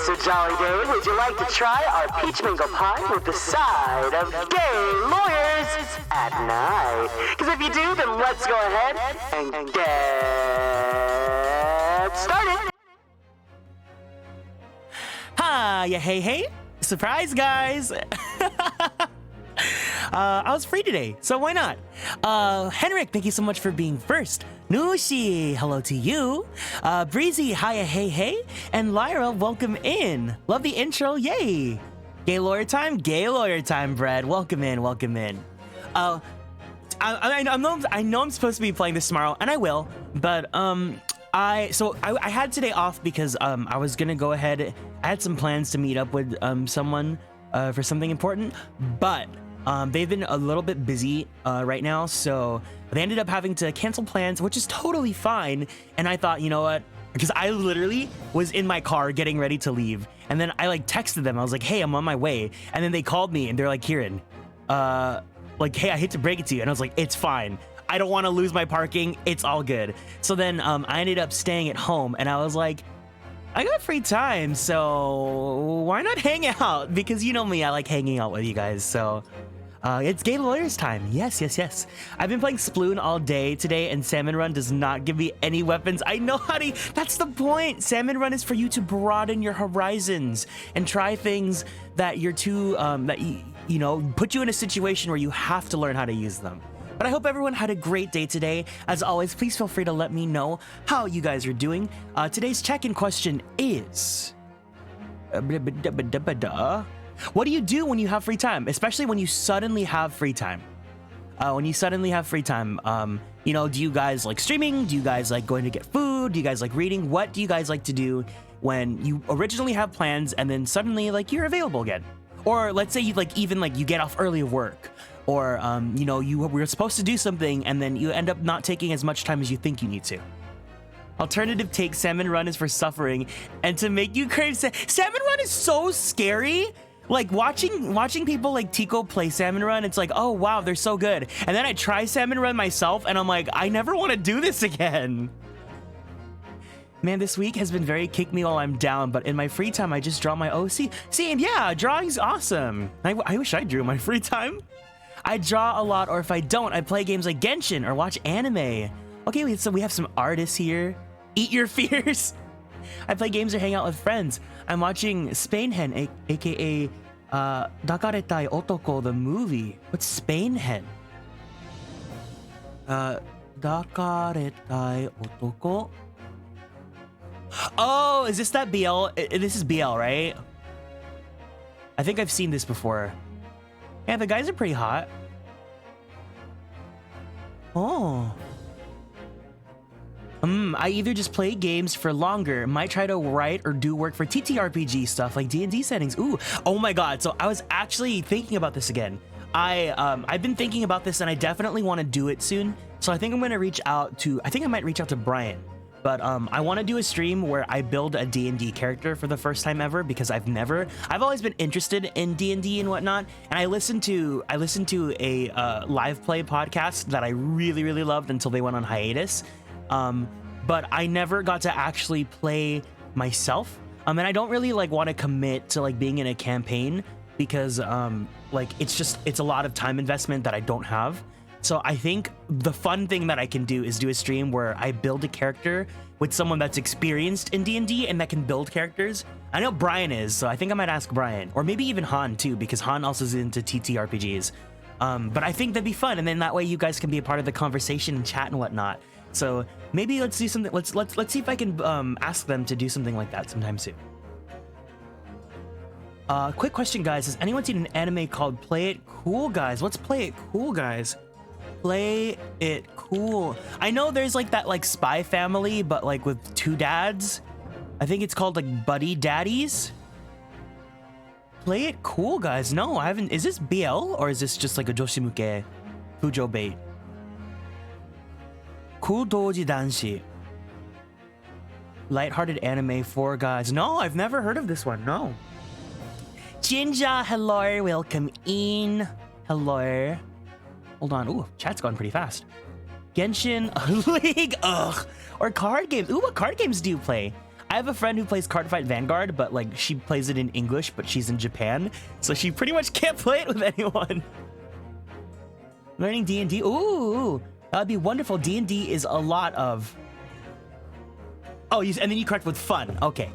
It's a jolly day. Would you like to try our peach mango pie with the side of gay lawyers at night? Because if you do, then let's go ahead and get started. Hi, hey. Surprise, guys. I was free today, so why not? Henrik, thank you so much for being first. Nushi, hello to you. Breezy, hiya, hey. And Lyra, welcome in. Love the intro, yay. Gay lawyer time, Brad. Welcome in. I know I'm supposed to be playing this tomorrow, and I will, but I had today off because I was gonna go ahead. I had some plans to meet up with someone for something important, but they've been a little bit busy right now, so they ended up having to cancel plans, which is totally fine. And I thought, you know what? Because I literally was in my car getting ready to leave, and then I texted them. I was like, "Hey, I'm on my way," and then they called me and they're like, "Kieran, hey, I hate to break it to you," and I was like, "It's fine. I don't want to lose my parking. It's all good." So then I ended up staying at home, and I was like, I got free time, so why not hang out? Because you know me, I like hanging out with you guys. So it's gay lawyers time. Yes. I've been playing Sploon all day today, and Salmon Run does not give me any weapons. I know how to. That's the point. Salmon Run is for you to broaden your horizons and try things that you're too put you in a situation where you have to learn how to use them. But I hope everyone had a great day today. As always, please feel free to let me know how you guys are doing. Today's check-in question is... what do you do when you have free time? Especially when you suddenly have free time. Do you guys like streaming? Do you guys like going to get food? Do you guys like reading? What do you guys like to do when you originally have plans and then suddenly you're available again? Or let's say you you get off early of work. Or, you were supposed to do something and then you end up not taking as much time as you think you need to. Alternative take, Salmon Run is for suffering and to make you crave Salmon Run is so scary. Like watching people like Tico play Salmon Run, it's like, oh wow, they're so good. And then I try Salmon Run myself and I'm like, I never want to do this again. Man, this week has been very kick me while I'm down, but in my free time, I just draw my OC. See, and yeah, drawing's awesome. I wish I drew in my free time. I draw a lot, or if I don't, I play games like Genshin or watch anime. Okay, so we have some artists here. Eat your fears. I play games or hang out with friends. I'm watching Spainhen, aka Dakaretai Otoko, the movie. What's Spainhen? Dakaretai Otoko. Oh, is this that BL? This is BL, right? I think I've seen this before. Yeah, the guys are pretty hot. Oh. I either just play games for longer, might try to write or do work for TTRPG stuff like D&D settings. Ooh, oh my god. So I was actually thinking about this again. I've been thinking about this and I definitely want to do it soon. So I think I'm going to reach out to, I think I might reach out to Brian. But I want to do a stream where I build a D&D character for the first time ever, because I've always been interested in D&D and whatnot. And I listened to a live play podcast that I really, really loved until they went on hiatus. But I never got to actually play myself. And I don't really like want to commit to like being in a campaign because like it's a lot of time investment that I don't have. So I think the fun thing that I can do is do a stream where I build a character with someone that's experienced in D&D and that can build characters. I know Brian is, so I think I might ask Brian, or maybe even Han too, because Han also is into TTRPGs. But I think that'd be fun, and then that way you guys can be a part of the conversation and chat and whatnot. So maybe let's do something. Let's see if I can ask them to do something like that sometime soon. Quick question, guys: has anyone seen an anime called Play It Cool, guys? What's Play It Cool, guys? Play It Cool. I know there's like that like Spy Family, but like with two dads. I think it's called like Buddy Daddies. Play It Cool, guys. No, I haven't. Is this BL or is this just like a Joshimuke Fujo bait? Cool Doji Danshi. Lighthearted anime for guys. No, I've never heard of this one. No. Jinja, hello, welcome in. Hello. Hold on. Ooh, chat's gone pretty fast. Genshin, League, ugh. Or card games. Ooh, what card games do you play? I have a friend who plays Cardfight Vanguard, but like she plays it in English, but she's in Japan, so she pretty much can't play it with anyone. Learning D&D. Ooh, that'd be wonderful. D&D is a lot of. Oh, and then you correct with fun. Okay.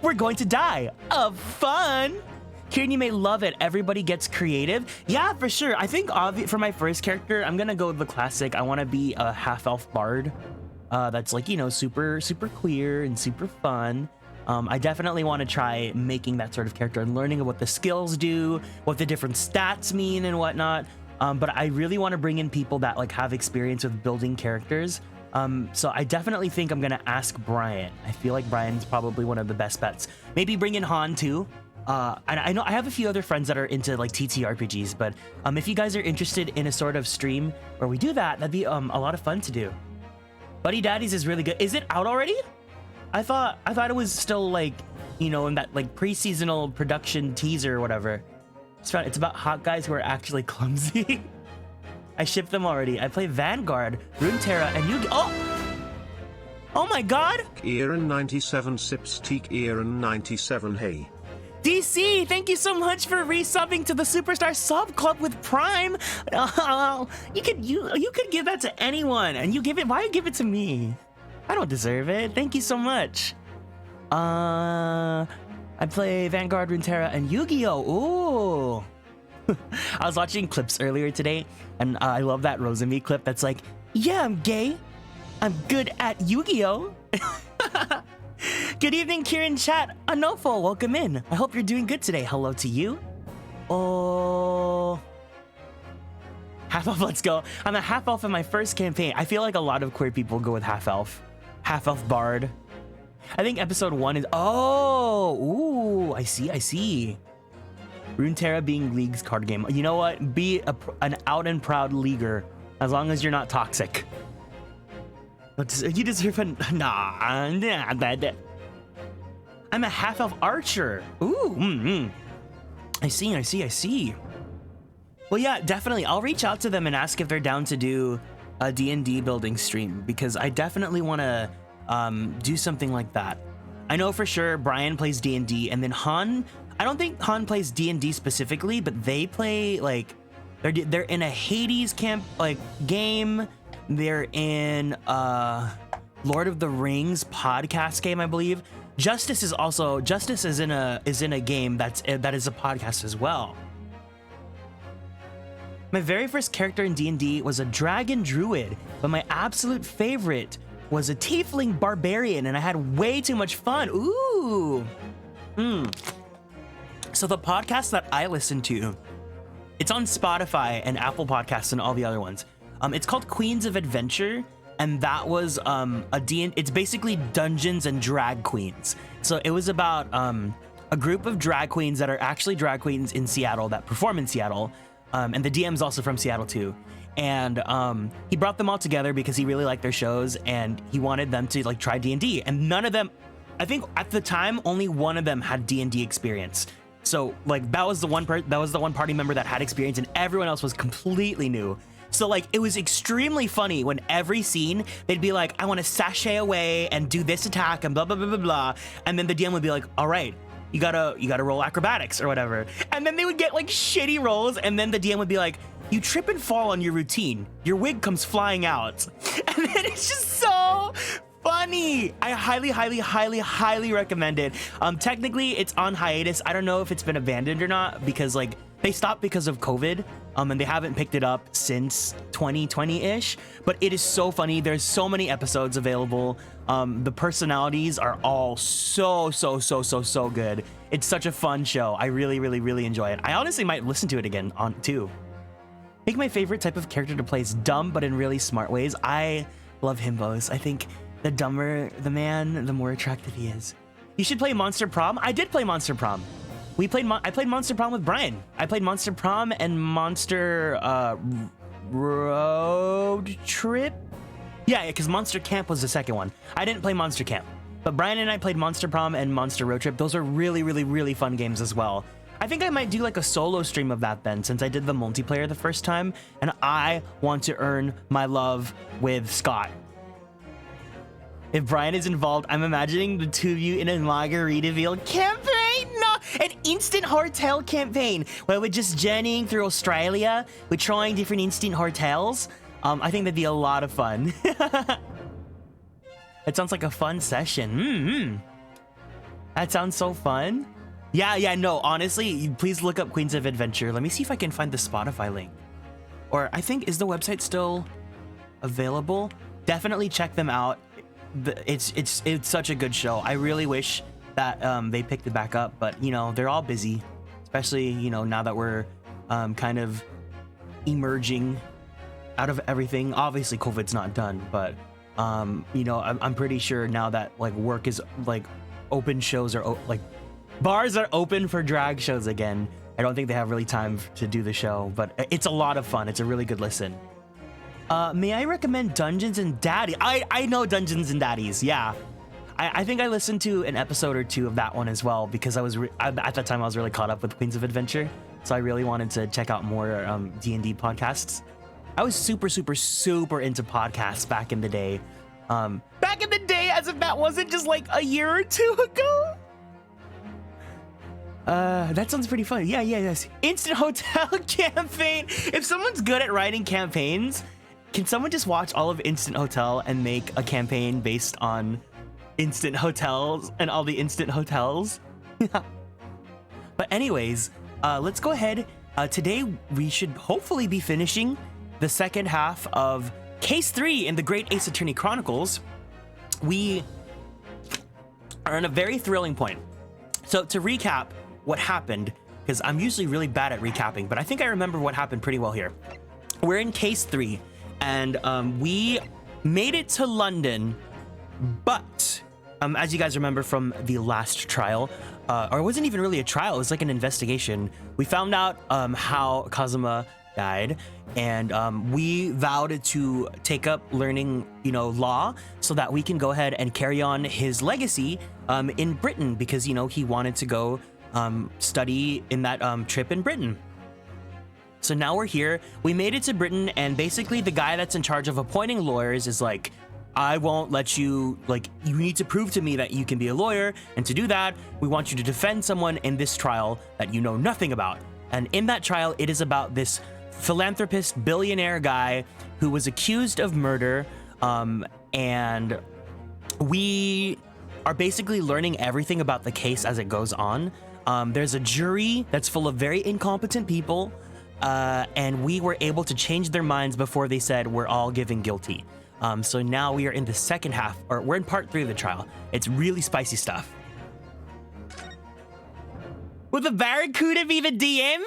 We're going to die. Of fun. Kieran, you may love it. Everybody gets creative. Yeah, for sure. I think for my first character, I'm gonna go with the classic. I want to be a half-elf bard. That's like, you know, super queer and super fun. I definitely want to try making that sort of character and learning what the skills do, what the different stats mean and whatnot. But I really want to bring in people that like have experience with building characters. So I definitely think I'm gonna ask Brian. I feel like Brian's probably one of the best bets. Maybe bring in Han too. And I know I have a few other friends that are into like TTRPGs, but if you guys are interested in a sort of stream where we do that, that'd be a lot of fun to do. Buddy Daddies is really good. Is it out already? I thought it was still like, you know, in that like pre-seasonal production teaser or whatever. It's about hot guys who are actually clumsy. I shipped them already. I play Vanguard, Runeterra, and Yu-Gi-Oh! Oh my god! Kieran 97 sips teak Kieran 97 hey. DC, thank you so much for resubbing to the Superstar Sub Club with Prime. You could give that to anyone, and why you give it to me? I don't deserve it. Thank you so much. I play Vanguard, Runeterra, and Yu-Gi-Oh! Ooh. I was watching clips earlier today, and I love that Rosemi clip that's like, yeah, I'm gay. I'm good at Yu-Gi-Oh! Good evening, Kieran chat. Anofo, welcome in. I hope you're doing good today. Hello to you. Oh. Half elf, let's go. I'm a half elf in my first campaign. I feel like a lot of queer people go with half elf. Half elf bard. I think episode 1 is. Oh, ooh, I see. Runeterra being League's card game. You know what? Be an out and proud leaguer as long as you're not toxic. You deserve a nah. I'm a half elf archer. Ooh. I see. Well, yeah, definitely. I'll reach out to them and ask if they're down to do a D&D building stream, because I definitely want to do something like that. I know for sure Brian plays D&D, and then Han, I don't think Han plays D&D specifically, but they play like they're in a Hades camp like game. They're in Lord of the Rings podcast game, I believe. Justice is in a game that is a podcast as well. My very first character in D&D was a dragon druid, but my absolute favorite was a tiefling barbarian, and I had way too much fun. Ooh. So the podcast that I listen to, it's on Spotify and Apple Podcasts and all the other ones. It's called Queens of Adventure, and that was it's basically Dungeons and Drag Queens. So it was about a group of drag queens that are actually drag queens in Seattle that perform in Seattle. And the DM's also from Seattle too. And he brought them all together because he really liked their shows and he wanted them to like try D&D. And none of them, I think at the time, only one of them had D&D experience. So like that was the one party member that had experience, and everyone else was completely new. So like it was extremely funny when every scene they'd be like, I want to sashay away and do this attack and blah blah blah blah blah, and then the DM would be like, all right, you gotta roll acrobatics or whatever, and then they would get like shitty rolls, and then the DM would be like, you trip and fall on your routine, your wig comes flying out, and then it's just so funny. I highly recommend it. Technically it's on hiatus. I don't know if it's been abandoned or not, because like they stopped because of COVID, and they haven't picked it up since 2020-ish, but it is so funny. There's so many episodes available. The personalities are all so good. It's such a fun show. I really enjoy it. I honestly might listen to it again too. I think my favorite type of character to play is dumb, but in really smart ways. I love himbos. I think the dumber the man, the more attractive he is. You should play Monster Prom. I did play Monster Prom. I played Monster Prom with Brian. I played Monster Prom and Monster Road Trip. Yeah, because Monster Camp was the second one. I didn't play Monster Camp, but Brian and I played Monster Prom and Monster Road Trip. Those are really fun games as well. I think I might do like a solo stream of that then, since I did the multiplayer the first time, and I want to earn my love with Scott. If Brian is involved, I'm imagining the two of you in a Margaritaville campaign. No, an instant hotel campaign where we're just journeying through Australia. We're trying different instant hotels. I think that'd be a lot of fun. It sounds like a fun session. That sounds so fun. Yeah, no, honestly, please look up Queens of Adventure. Let me see if I can find the Spotify link. Or I think, is the website still available? Definitely check them out. It's such a good show. I really wish that they picked it back up, but you know, they're all busy, especially, you know, now that we're kind of emerging out of everything. Obviously COVID's not done, but you know, I'm pretty sure now that like work is like open, shows are like bars are open for drag shows again. I don't think they have really time to do the show, but it's a lot of fun. It's a really good listen. May I recommend Dungeons and Daddy? I know Dungeons and Daddies, yeah. I think I listened to an episode or two of that one as well, because I was at that time I was really caught up with Queens of Adventure, so I really wanted to check out more D&D podcasts. I was super into podcasts back in the day. Back in the day, as if that wasn't just like a year or two ago. That sounds pretty fun. Yes. Instant hotel campaign. If someone's good at writing campaigns, can someone just watch all of Instant Hotel and make a campaign based on instant hotels and all the instant hotels? But anyways, let's go ahead. Today we should hopefully be finishing the second half of Case 3 in the Great Ace Attorney Chronicles. We are in a very thrilling point. So to recap what happened, because I'm usually really bad at recapping, but I think I remember what happened pretty well here. We're in Case 3, and we made it to London, but as you guys remember from the last trial, or it wasn't even really a trial, it was like an investigation. We found out how Kazuma died, and we vowed to take up learning, you know, law, so that we can go ahead and carry on his legacy in Britain, because, you know, he wanted to go study in that trip in Britain. So now we're here. We made it to Britain, and basically the guy that's in charge of appointing lawyers is like, I won't let you, like, you need to prove to me that you can be a lawyer, and to do that, we want you to defend someone in this trial that you know nothing about. And in that trial, it is about this philanthropist, billionaire guy who was accused of murder, and we are basically learning everything about the case as it goes on. There's a jury that's full of very incompetent people, and we were able to change their minds before they said we're all given guilty. So now we are in the second half, or we're in part 3 of the trial. It's really spicy stuff. Would the Barracuda be the DM?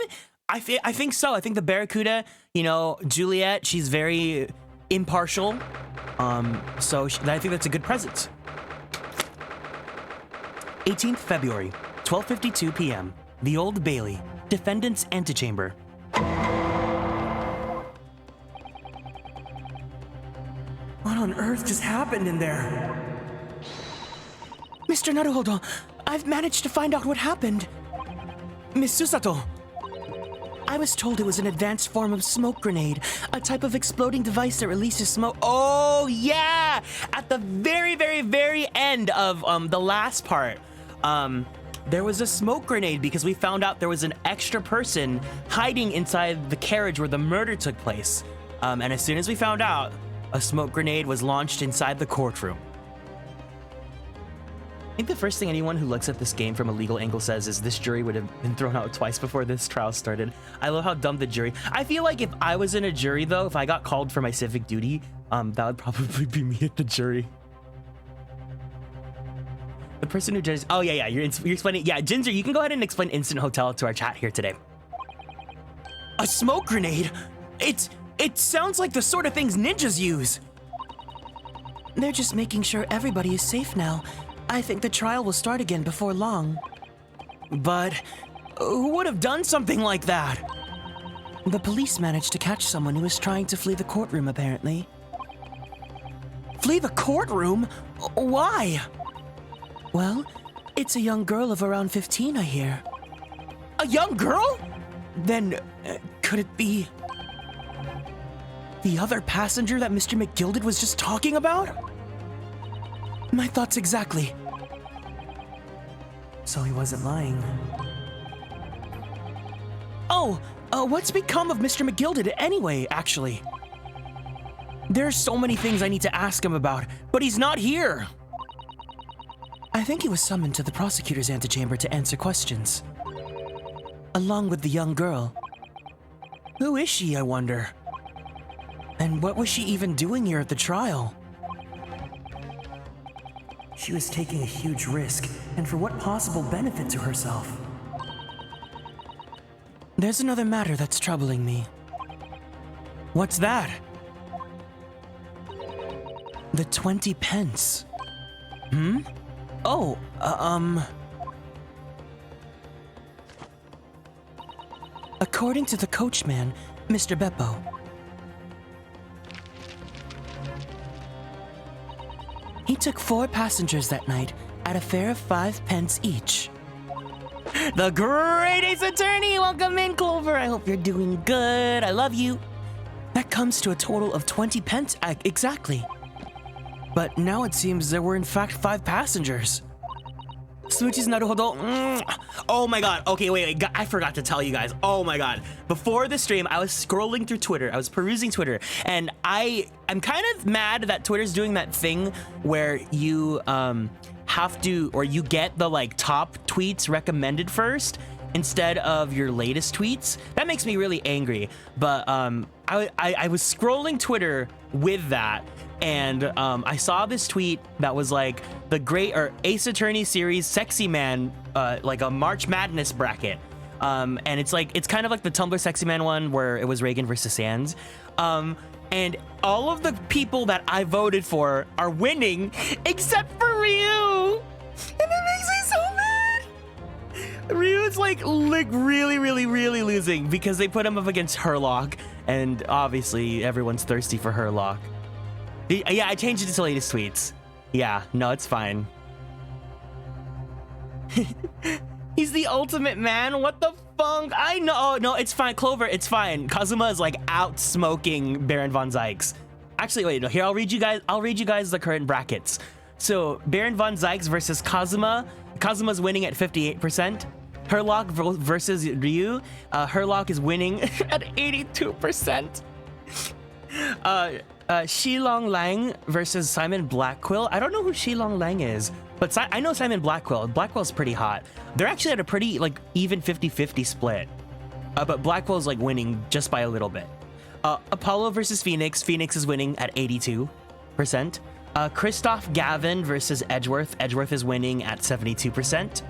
I think so. I think the Barracuda, you know, Juliet, she's very impartial. So I think that's a good present. 18th February, 12:52 p.m. The Old Bailey, defendant's antechamber. What on earth just happened in there? Mr. Naruhodo, I've managed to find out what happened. Miss Susato. I was told it was an advanced form of smoke grenade, a type of exploding device that releases smoke. Oh, yeah! At the very, very, very end of the last part, there was a smoke grenade because we found out there was an extra person hiding inside the carriage where the murder took place. And as soon as we found out, a smoke grenade was launched inside the courtroom. I think the first thing anyone who looks at this game from a legal angle says is this jury would have been thrown out twice before this trial started. I love how dumb the jury. I feel like if I was in a jury, though, if I got called for my civic duty, that would probably be me at the jury. The person who judges. Oh yeah, you're explaining. Yeah, Ginger, you can go ahead and explain Instant Hotel to our chat here today. A smoke grenade? It sounds like the sort of things ninjas use. They're just making sure everybody is safe now. I think the trial will start again before long. But who would have done something like that? The police managed to catch someone who was trying to flee the courtroom, apparently. Flee the courtroom? Why? Well, it's a young girl of around 15, I hear. A young girl? Then, could it be the other passenger that Mr. McGilded was just talking about? My thoughts exactly. So he wasn't lying. Oh, what's become of Mr. McGilded anyway, actually? There's so many things I need to ask him about, but he's not here. I think he was summoned to the prosecutor's antechamber to answer questions. Along with the young girl. Who is she, I wonder? And what was she even doing here at the trial? She was taking a huge risk, and for what possible benefit to herself? There's another matter that's troubling me. What's that? The 20 pence. Oh, according to the coachman, Mr. Beppo, he took 4 passengers that night at a fare of 5 pence each. The great Ace Attorney! Welcome in, Clover! I hope you're doing good. I love you. That comes to a total of 20 pence exactly. But now it seems there were in fact 5 passengers. Smoochie's Naruhodo. Oh my god. Okay, wait. I forgot to tell you guys. Oh my god. Before the stream, I was scrolling through Twitter. I was perusing Twitter. And I'm kind of mad that Twitter's doing that thing where you have to, or you get the like top tweets recommended first instead of your latest tweets. That makes me really angry. But I was scrolling Twitter with that, and I saw this tweet that was like the Ace Attorney series Sexy Man, like a March Madness bracket. And it's kind of like the Tumblr Sexy Man one where it was Reagan versus Sands. And all of the people that I voted for are winning except for Ryu. And that makes me so mad. Ryu's like really, really, really losing because they put him up against Herlock. And obviously everyone's thirsty for Herlock. Yeah, I changed it to latest tweets. Yeah, no, it's fine. He's the ultimate man. What the funk? I know. Oh, no, it's fine. Clover, it's fine. Kazuma is like out smoking Baron von Zykes. Actually, wait, no, here, I'll read you guys the current brackets. So Baron von Zykes versus Kazuma. Kazuma's winning at 58%. Herlock versus Ryu. Herlock is winning at 82%. Shilong Lang versus Simon Blackquill. I don't know who Shilong Lang is, but I know Simon Blackquill. Blackwell's pretty hot. They're actually at a pretty like even 50-50 split. But Blackwell's like winning just by a little bit. Apollo versus Phoenix. Phoenix is winning at 82%. Christoph Gavin versus Edgeworth. Edgeworth is winning at 72%.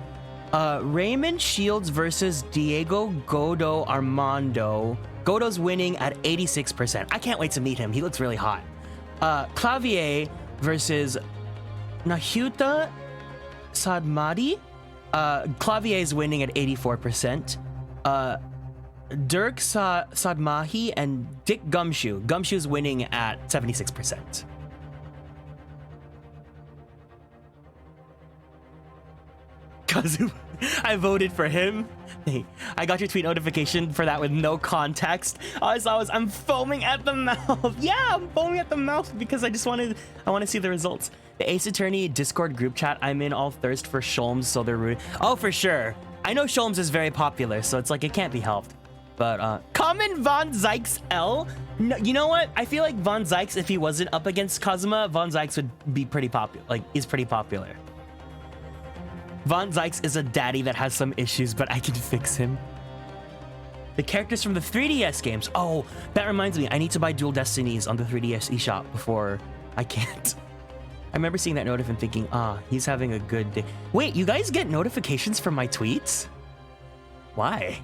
Raymond Shields versus Diego Godo Armando. Godo's winning at 86%. I can't wait to meet him. He looks really hot. Clavier versus Nahuta Sadmadi. Clavier is winning at 84%. Dirk Sadmahi and Dick Gumshoe. Gumshoe's winning at 76%. Kazu, I voted for him. Hey, I got your tweet notification for that with no context. All I saw was I'm foaming at the mouth. Yeah, I'm foaming at the mouth because I want to see the results. The Ace Attorney Discord group chat I'm in all thirst for Sholmes, so they're rude. Oh, for sure. I know Sholmes is very popular, so it's like it can't be helped. But Common Von Zykes L. No, you know what? I feel like Von Zykes, if he wasn't up against Kazuma, Von Zykes would be pretty popular. Like, he's pretty popular. Von Zykes is a daddy that has some issues, but I can fix him. The characters from the 3DS games. Oh, that reminds me. I need to buy Dual Destinies on the 3DS eShop before I can't. I remember seeing that notif and thinking, he's having a good day. Wait, you guys get notifications from my tweets? Why?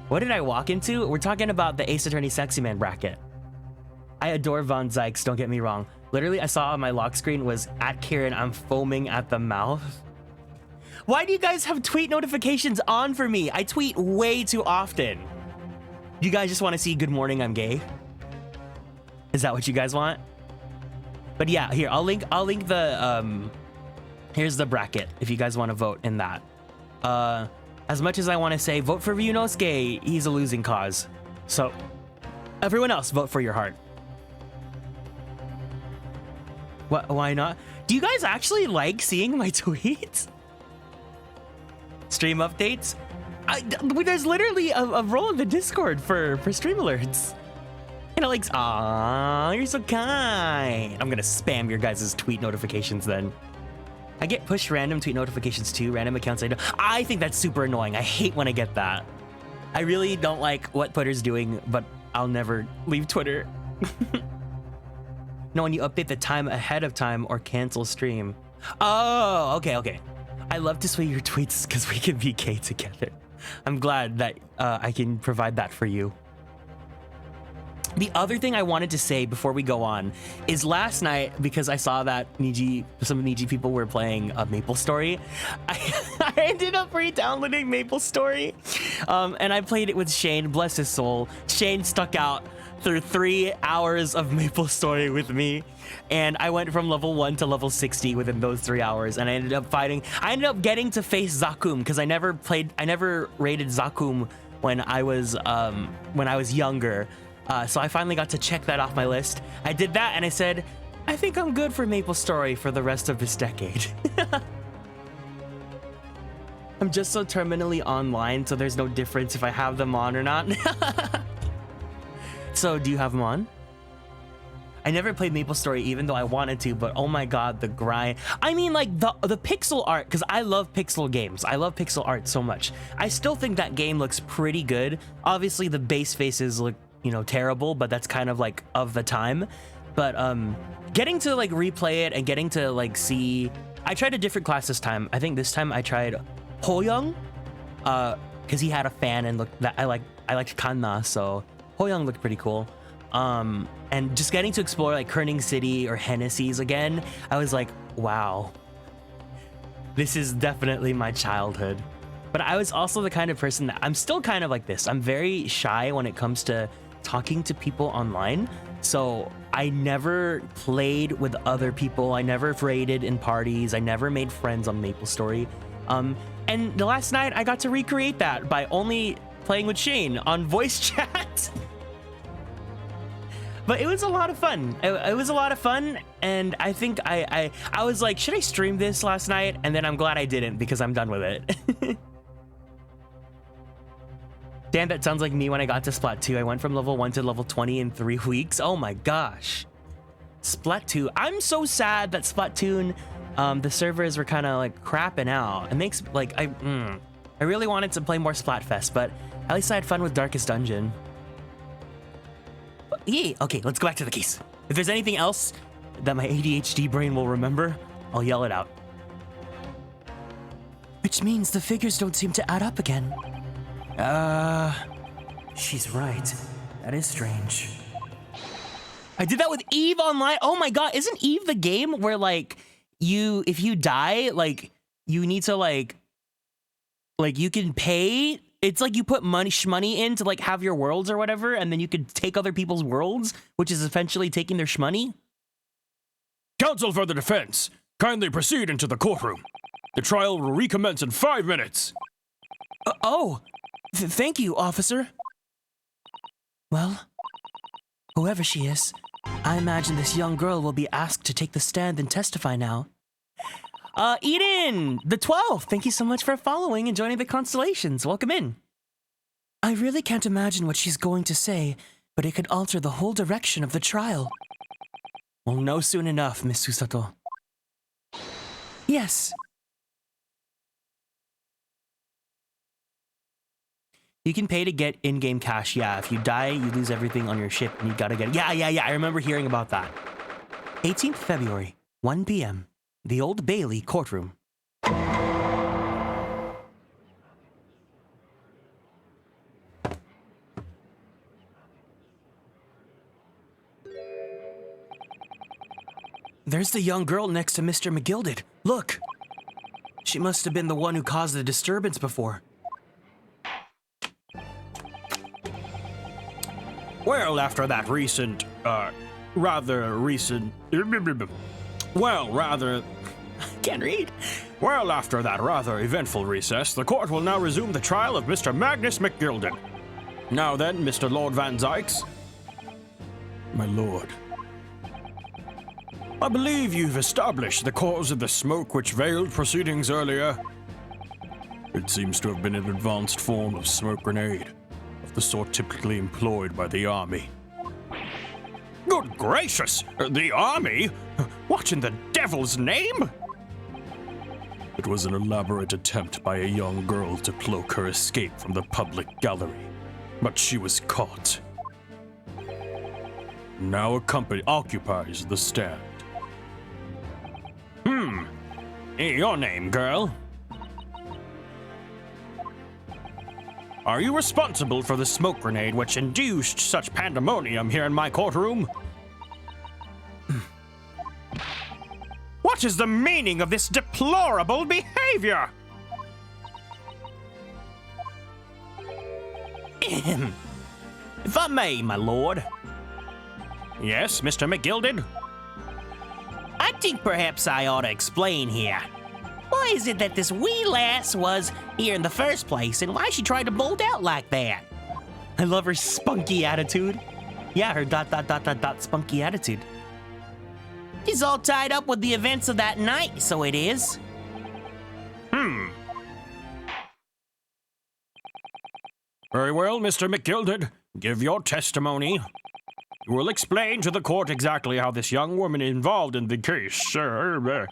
What did I walk into? We're talking about the Ace Attorney Sexy Man bracket. I adore Von Zykes, don't get me wrong. Literally, I saw on my lock screen was at Kieran, I'm foaming at the mouth. Why do you guys have tweet notifications on for me? I tweet way too often. You guys just want to see good morning, I'm gay? Is that what you guys want? But yeah, here, I'll link the, here's the bracket if you guys want to vote in that. As much as I want to say, vote for Ryunosuke, he's a losing cause. So, everyone else, vote for your heart. What? Why not? Do you guys actually like seeing my tweets? Stream updates? There's literally a role in the Discord for stream alerts. And it likes, aw, you're so kind. I'm gonna spam your guys' tweet notifications then. I get pushed random tweet notifications too, random accounts I don't. I think that's super annoying. I hate when I get that. I really don't like what Twitter's doing, but I'll never leave Twitter. No, when you update the time ahead of time or cancel stream. Oh, okay. I love to sway your tweets because we can be gay together. I'm glad that I can provide that for you. The other thing I wanted to say before we go on is last night, because I saw that some Niji people were playing MapleStory, I ended up re-downloading MapleStory, and I played it with Shane, bless his soul. Shane stuck out through 3 hours of MapleStory with me, and I went from level 1 to level 60 within those 3 hours, and I ended up getting to face Zakum, because I never raided Zakum when I was younger. So I finally got to check that off my list. I did that and I said, I think I'm good for MapleStory for the rest of this decade. I'm just so terminally online, so there's no difference if I have them on or not. So do you have them on? I never played MapleStory even though I wanted to, but oh my god, the grind. I mean, like the pixel art, because I love pixel games. I love pixel art so much. I still think that game looks pretty good. Obviously the base faces look, you know, terrible, but that's kind of like of the time. But getting to like replay it and getting to like see, I tried a different class this time. I think this time I tried Hoyoung, because he had a fan and looked that I liked Kanna, so Hoyoung looked pretty cool. And just getting to explore like Kerning City or Hennessy's again, I was like, wow, this is definitely my childhood. But I was also the kind of person that I'm still kind of like this. I'm very shy when it comes to talking to people online. So I never played with other people. I never raided in parties. I never made friends on MapleStory. And the last night I got to recreate that by only playing with Shane on voice chat. But it was a lot of fun. It was a lot of fun, and I think I was like, should I stream this last night? And then I'm glad I didn't because I'm done with it. Damn, that sounds like me when I got to Splat 2. I went from level 1 to level 20 in 3 weeks. Oh my gosh. Splat 2. I'm so sad that Splatoon, the servers were kind of like crapping out. It makes like, I really wanted to play more Splatfest, but at least I had fun with Darkest Dungeon. Yeah, okay, let's go back to the case. If there's anything else that my ADHD brain will remember, I'll yell it out. Which means the figures don't seem to add up again. She's right. That is strange. I did that with Eve Online. Oh my god, isn't Eve the game where like if you die, like you need to like you can pay? It's like you put money in to like have your worlds or whatever, and then you could take other people's worlds, which is essentially taking their shmoney. Counsel for the defense, kindly proceed into the courtroom. The trial will recommence in 5 minutes. Thank you, officer. Well, whoever she is, I imagine this young girl will be asked to take the stand and testify now. Eden, the 12th, thank you so much for following and joining the Constellations. Welcome in. I really can't imagine what she's going to say, but it could alter the whole direction of the trial. We'll know soon enough, Miss Susato. Yes. You can pay to get in-game cash. Yeah, if you die, you lose everything on your ship and you gotta get it. Yeah, I remember hearing about that. 18th February, 1 p.m. The Old Bailey courtroom. There's the young girl next to Mr. McGilded. Look! She must have been the one who caused the disturbance before. Well, after that Can't read. Well, after that rather eventful recess, the court will now resume the trial of Mr. Magnus McGilded. Now then, Mr. Lord Van Zykes. My lord. I believe you've established the cause of the smoke which veiled proceedings earlier. It seems to have been an advanced form of smoke grenade, of the sort typically employed by the army. Good gracious! The army? What in the devil's name? It was an elaborate attempt by a young girl to cloak her escape from the public gallery, but she was caught. Now a company occupies the stand. Your name, girl? Are you responsible for the smoke grenade which induced such pandemonium here in my courtroom? What is the meaning of this deplorable behavior? If I may, my lord. Yes, Mr. McGilded? I think perhaps I ought to explain here. Why is it that this wee lass was here in the first place, and why she tried to bolt out like that? I love her spunky attitude. Yeah, her ... spunky attitude. She's all tied up with the events of that night, so it is. Very well, Mr. McGilded. Give your testimony. You will explain to the court exactly how this young woman involved in the case, sir.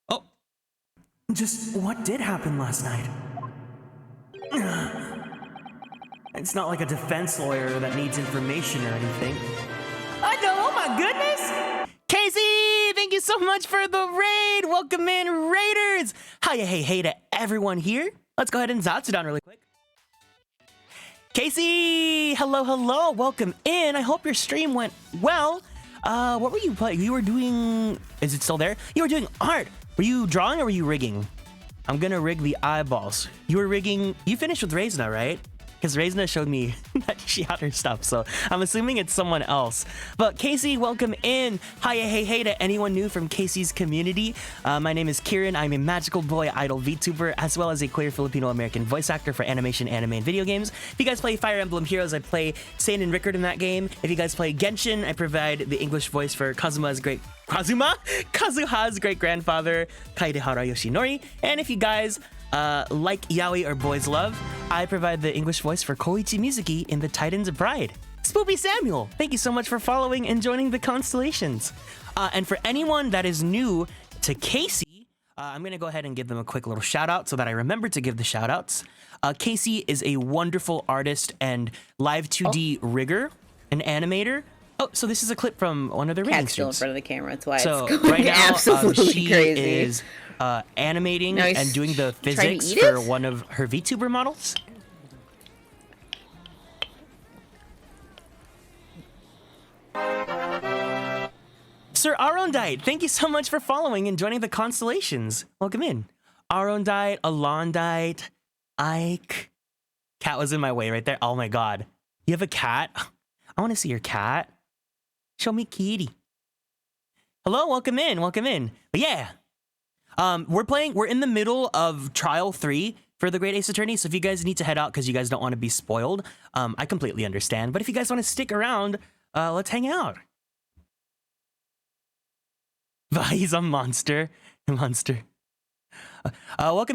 Oh. Just what did happen last night? It's not like a defense lawyer that needs information or anything. I know, oh my goodness! Casey, thank you so much for the raid! Welcome in, Raiders! Hiya, hey to everyone here. Let's go ahead and Zatsu down really quick. Casey, hello, welcome in. I hope your stream went well. What were you playing? You were doing, is it still there? You were doing art. Were you drawing or were you rigging? I'm gonna rig the eyeballs. You were rigging, you finished with Reisna, right? because Reisna showed me that she had her stuff, so I'm assuming it's someone else. But Casey, welcome in. Hiya, hey, hey to anyone new from Casey's community. My name is Kieran. I'm a magical boy idol VTuber, as well as a queer Filipino-American voice actor for animation, anime, and video games. If you guys play Fire Emblem Heroes, I play Sane and Rickard in that game. If you guys play Genshin, I provide the English voice for Kazuha's great-grandfather, Kaedehara Yoshinori. And if you guys like yaoi or boys love, I provide the English voice for Koichi Mizuki in The Titan's Bride. Spoopy Samuel, thank you so much for following and joining the Constellations. And for anyone that is new to Casey, I'm gonna go ahead and give them a quick little shout out so that I remember to give the shout outs. Casey is a wonderful artist and live 2D rigger, an animator. Oh, so this is a clip from one of the rigging Cat's still in streams. front of the camera, that's why So it's going right now, absolutely she crazy. is animating Now he's and doing the trying to physics eat for it? one of her VTuber models. Sir Arondite, thank you so much for following and joining the Constellations. Welcome in. Arondite, Alondite, Ike. Cat was in my way right there. Oh my god. You have a cat? I want to see your cat. Show me kitty. Hello, welcome in, welcome in. But yeah, we're in the middle of Trial 3 for the Great Ace Attorney, so if you guys need to head out because you guys don't want to be spoiled, I completely understand. But if you guys want to stick around, let's hang out. He's a monster. Welcome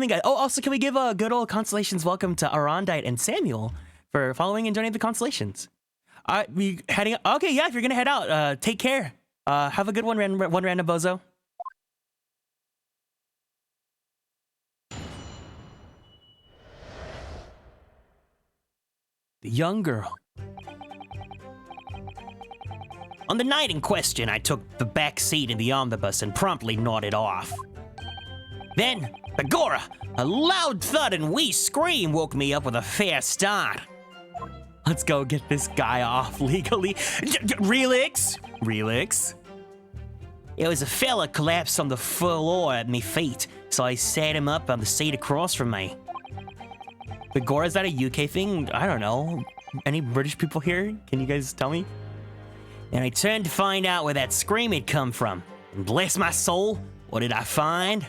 in, guys. Oh, also, can we give a good old Constellations welcome to Arondite and Samuel for following and joining the Constellations. All right, we heading out. Okay, yeah, if you're gonna head out, take care. Have a good one, random bozo. The young girl. On the night in question, I took the back seat in the omnibus and promptly nodded off. Then, Agora, a loud thud and wee scream woke me up with a fair start. Let's go get this guy off legally. Relix? It was a fella collapsed on the floor at me feet, so I sat him up on the seat across from me. Agora, is that a UK thing? I don't know. Any British people here? Can you guys tell me? And I turned to find out where that scream had come from. And bless my soul, what did I find?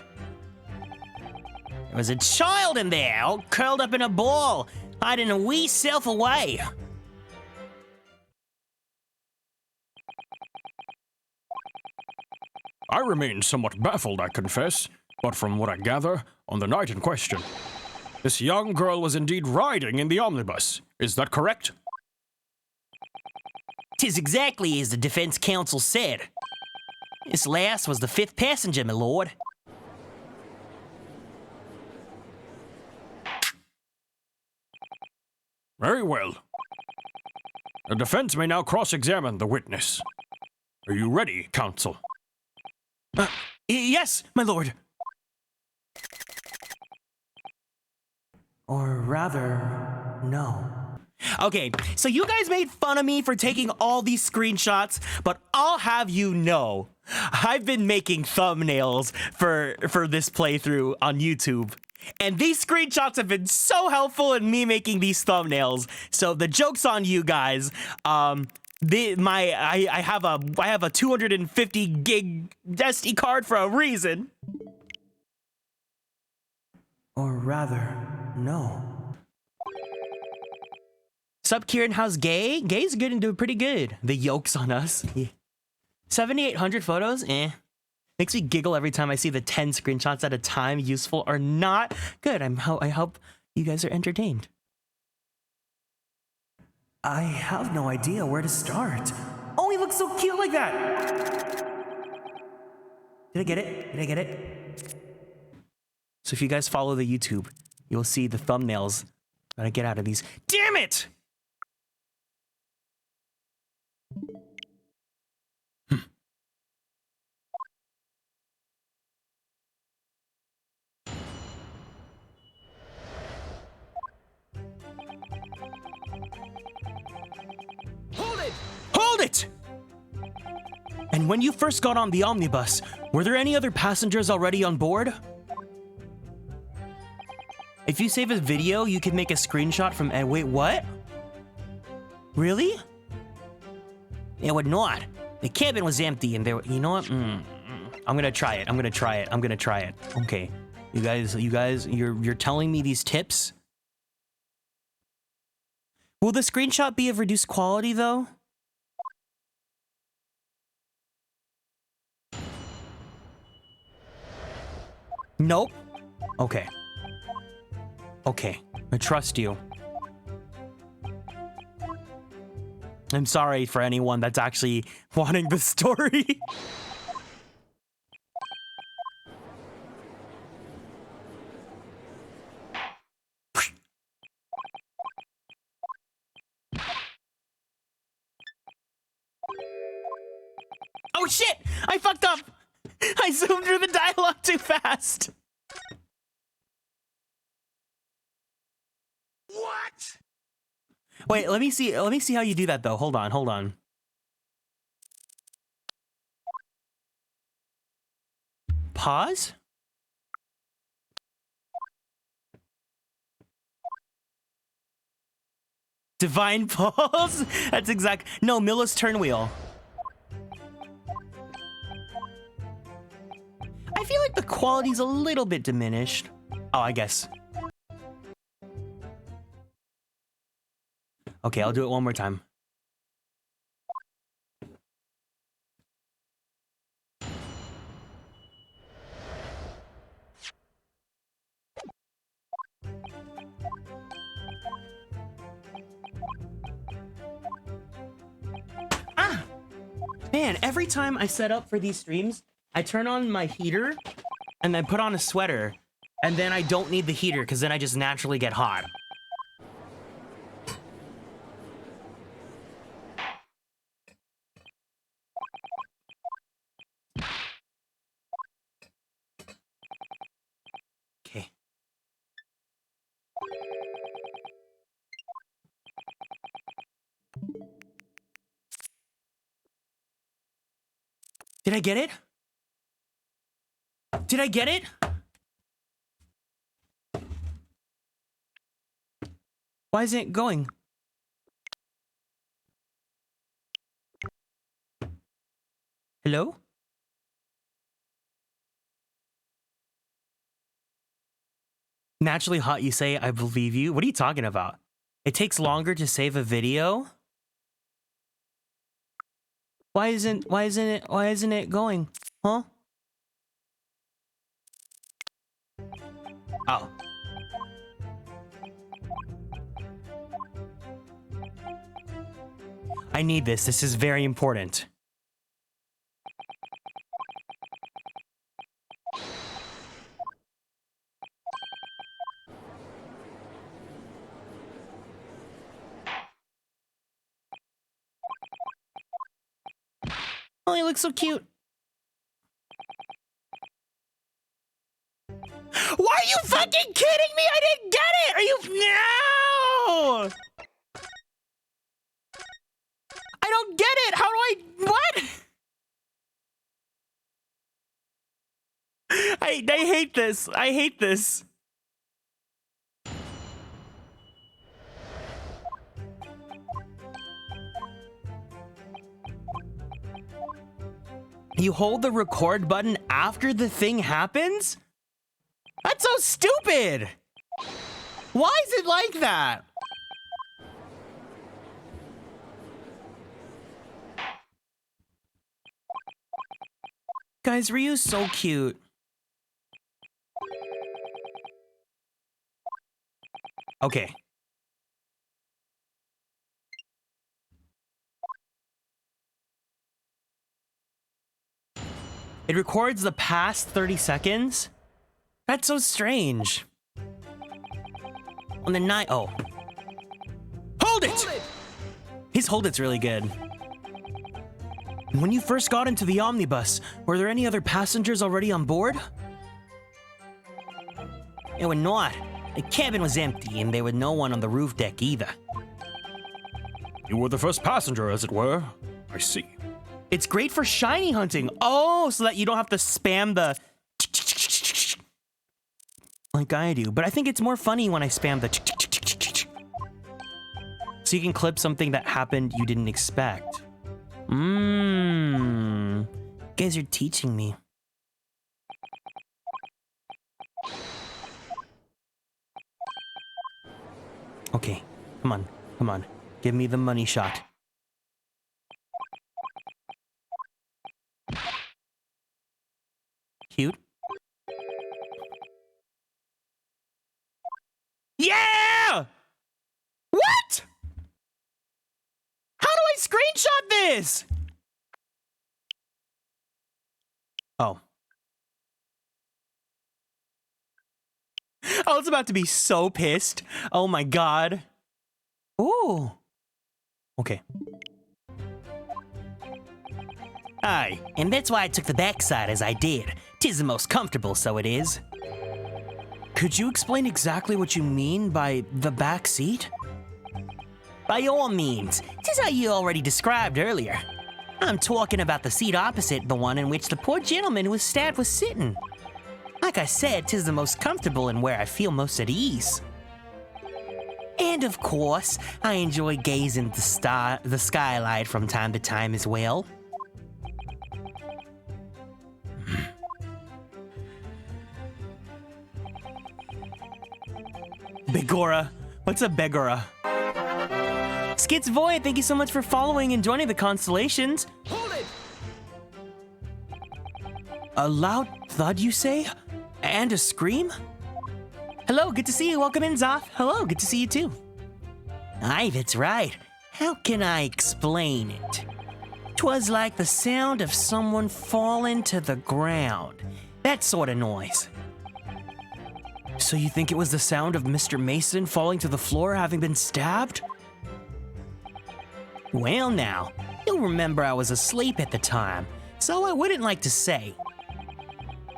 There was a child in there, all curled up in a ball, hiding a wee self away. I remain somewhat baffled, I confess, but from what I gather, on the night in question, this young girl was indeed riding in the omnibus. Is that correct? 'Tis exactly as the defense counsel said. This lass was the fifth passenger, my lord. Very well. The defense may now cross-examine the witness. Are you ready, counsel? Yes, my lord. Or rather, no. Okay, so you guys made fun of me for taking all these screenshots, but I'll have you know, I've been making thumbnails for this playthrough on YouTube. And these screenshots have been so helpful in me making these thumbnails. So the joke's on you guys. I have a 250 gig SD card for a reason. Or rather, no. Sup, Kieran, how's gay? Gay's good and doing pretty good. The yoke's on us. Yeah. 7,800 photos? Eh. Makes me giggle every time I see the 10 screenshots at a time, useful or not. Good, I hope you guys are entertained. I have no idea where to start. Oh, he looks so cute like that! Did I get it? So if you guys follow the YouTube, you'll see the thumbnails that I get out of these. Damn it! Hold it! And when you first got on the omnibus, were there any other passengers already on board? If you save a video, you can make a screenshot from. Wait, what? Really? It would not. The cabin was empty, and there. You know what? I'm gonna try it. I'm gonna try it. I'm gonna try it. Okay, you guys, you're telling me these tips. Will the screenshot be of reduced quality though? Nope. Okay. Okay, I trust you. I'm sorry for anyone that's actually wanting the story. Oh shit! I fucked up! I zoomed through the dialogue too fast! What? Wait, let me see how you do that though. Hold on. Pause? Divine pause? That's exact. No, Miller's turn wheel. I feel like the quality's a little bit diminished. Oh, I guess. Okay, I'll do it one more time. Ah! Man, every time I set up for these streams, I turn on my heater and then put on a sweater, and then I don't need the heater because then I just naturally get hot. Okay. Did I get it? Did I get it? Why isn't it going? Hello? Naturally hot, you say, I believe you. What are you talking about? It takes longer to save a video? Why isn't it going? Huh? Oh. I need this. This is very important. Oh, he looks so cute. Why are you fucking kidding me? I didn't get it! Are you... No! I don't get it! How do I... What? I hate this. I hate this. You hold the record button after the thing happens? That's so stupid! Why is it like that? Guys, Ryu's so cute. Okay. It records the past 30 seconds? That's so strange. On the night, oh. Hold it! His hold it's really good. When you first got into the omnibus, were there any other passengers already on board? It were not. The cabin was empty and there was no one on the roof deck either. You were the first passenger, as it were. I see. It's great for shiny hunting. Oh, so that you don't have to spam the... like I do, but I think it's more funny when I spam the so you can clip something that happened you didn't expect. You guys are teaching me. Okay, come on. Give me the money shot. Cute. Yeah! What? How do I screenshot this? Oh. I was about to be so pissed. Oh my god. Ooh. Okay. Aye, and that's why I took the backside as I did. 'Tis the most comfortable, so it is. Could you explain exactly what you mean by the back seat? By all means. 'Tis how you already described earlier. I'm talking about the seat opposite the one in which the poor gentleman who was stabbed was sitting. Like I said, 'tis the most comfortable and where I feel most at ease. And of course, I enjoy gazing at the skylight from time to time as well. Begora. What's up, Begora? Skits Void, thank you so much for following and joining the constellations. Hold it! A loud thud, you say? And a scream? Hello, good to see you. Welcome in, Zoth. Hello, good to see you too. Aye, that's right. How can I explain it? 'Twas like the sound of someone falling to the ground. That sort of noise. So you think it was the sound of Mr. Mason falling to the floor having been stabbed? Well now, you'll remember I was asleep at the time, so I wouldn't like to say.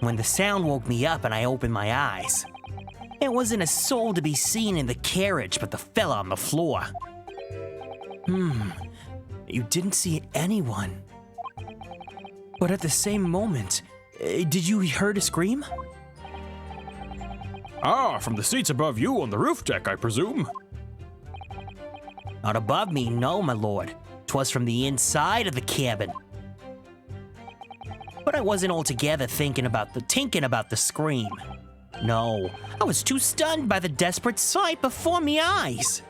When the sound woke me up and I opened my eyes, there wasn't a soul to be seen in the carriage but the fella on the floor. You didn't see anyone. But at the same moment, did you hear a scream? Ah, from the seats above you on the roof deck, I presume. Not above me, no, my lord. 'Twas from the inside of the cabin. But I wasn't altogether thinking about the scream. No, I was too stunned by the desperate sight before me eyes.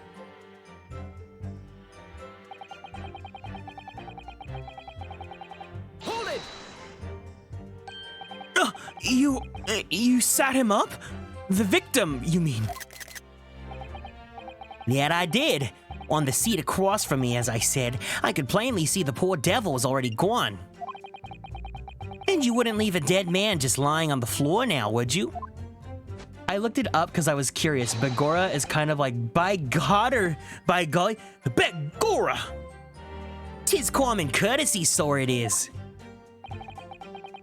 Hold it! You sat him up? The victim, you mean? Yet I did. On the seat across from me, as I said, I could plainly see the poor devil was already gone. And you wouldn't leave a dead man just lying on the floor now, would you? I looked it up because I was curious. Begora is kind of like, by God or by golly, Begora! 'Tis common courtesy, so it is.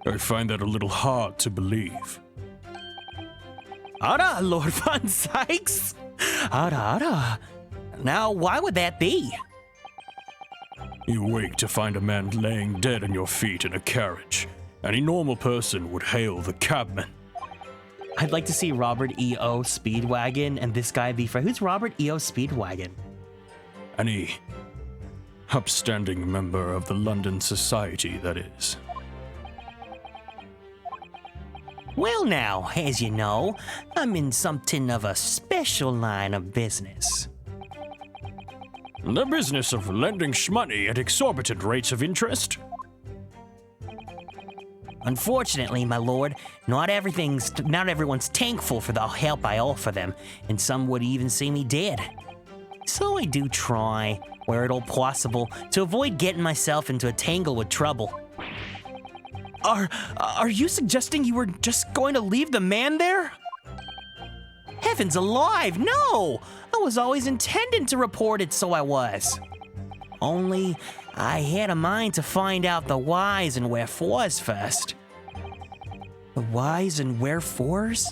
I find that a little hard to believe. Ara, Lord Von Sykes! Ara. Now, why would that be? You wake to find a man laying dead at your feet in a carriage. Any normal person would hail the cabman. I'd like to see Robert E.O. Speedwagon and this guy be friends. Who's Robert E.O. Speedwagon? Any upstanding member of the London Society, that is. Well now, as you know, I'm in something of a special line of business. The business of lending shmoney at exorbitant rates of interest? Unfortunately, my lord, not everyone's thankful for the help I offer them, and some would even see me dead. So I do try, where at all possible, to avoid getting myself into a tangle with trouble. Are you suggesting you were just going to leave the man there? Heavens alive, no! I was always intending to report it, so I was. Only, I had a mind to find out the whys and wherefores first. The whys and wherefores?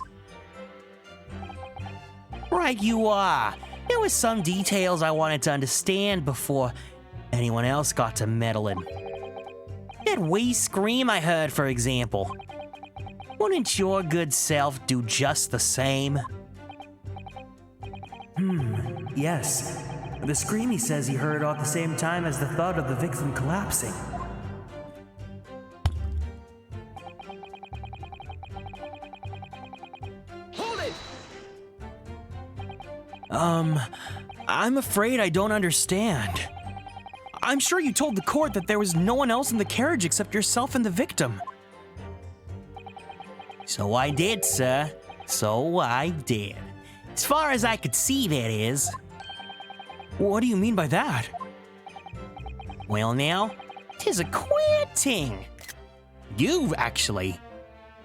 Right you are. There were some details I wanted to understand before anyone else got to meddling. That wee scream I heard, for example. Wouldn't your good self do just the same? Yes. The scream he says he heard at the same time as the thud of the victim collapsing. Hold it! I'm afraid I don't understand. I'm sure you told the court that there was no one else in the carriage except yourself and the victim. So I did, sir. So I did. As far as I could see, that is. What do you mean by that? Well now, 'tis a queer ting. You, actually.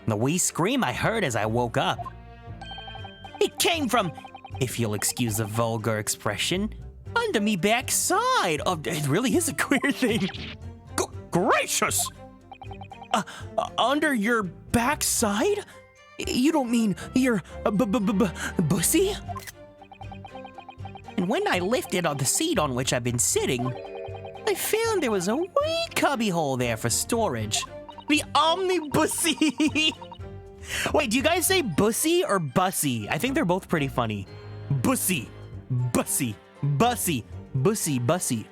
The wee scream I heard as I woke up. It came from, if you'll excuse the vulgar expression, under me backside. Oh, it really is a queer thing. Gracious! Under your backside? You don't mean your bussy? And when I lifted on the seat on which I've been sitting, I found there was a wee cubbyhole there for storage. The omnibussy! Wait, do you guys say bussy or bussy? I think they're both pretty funny. Bussy, bussy, bussy, bussy, bussy.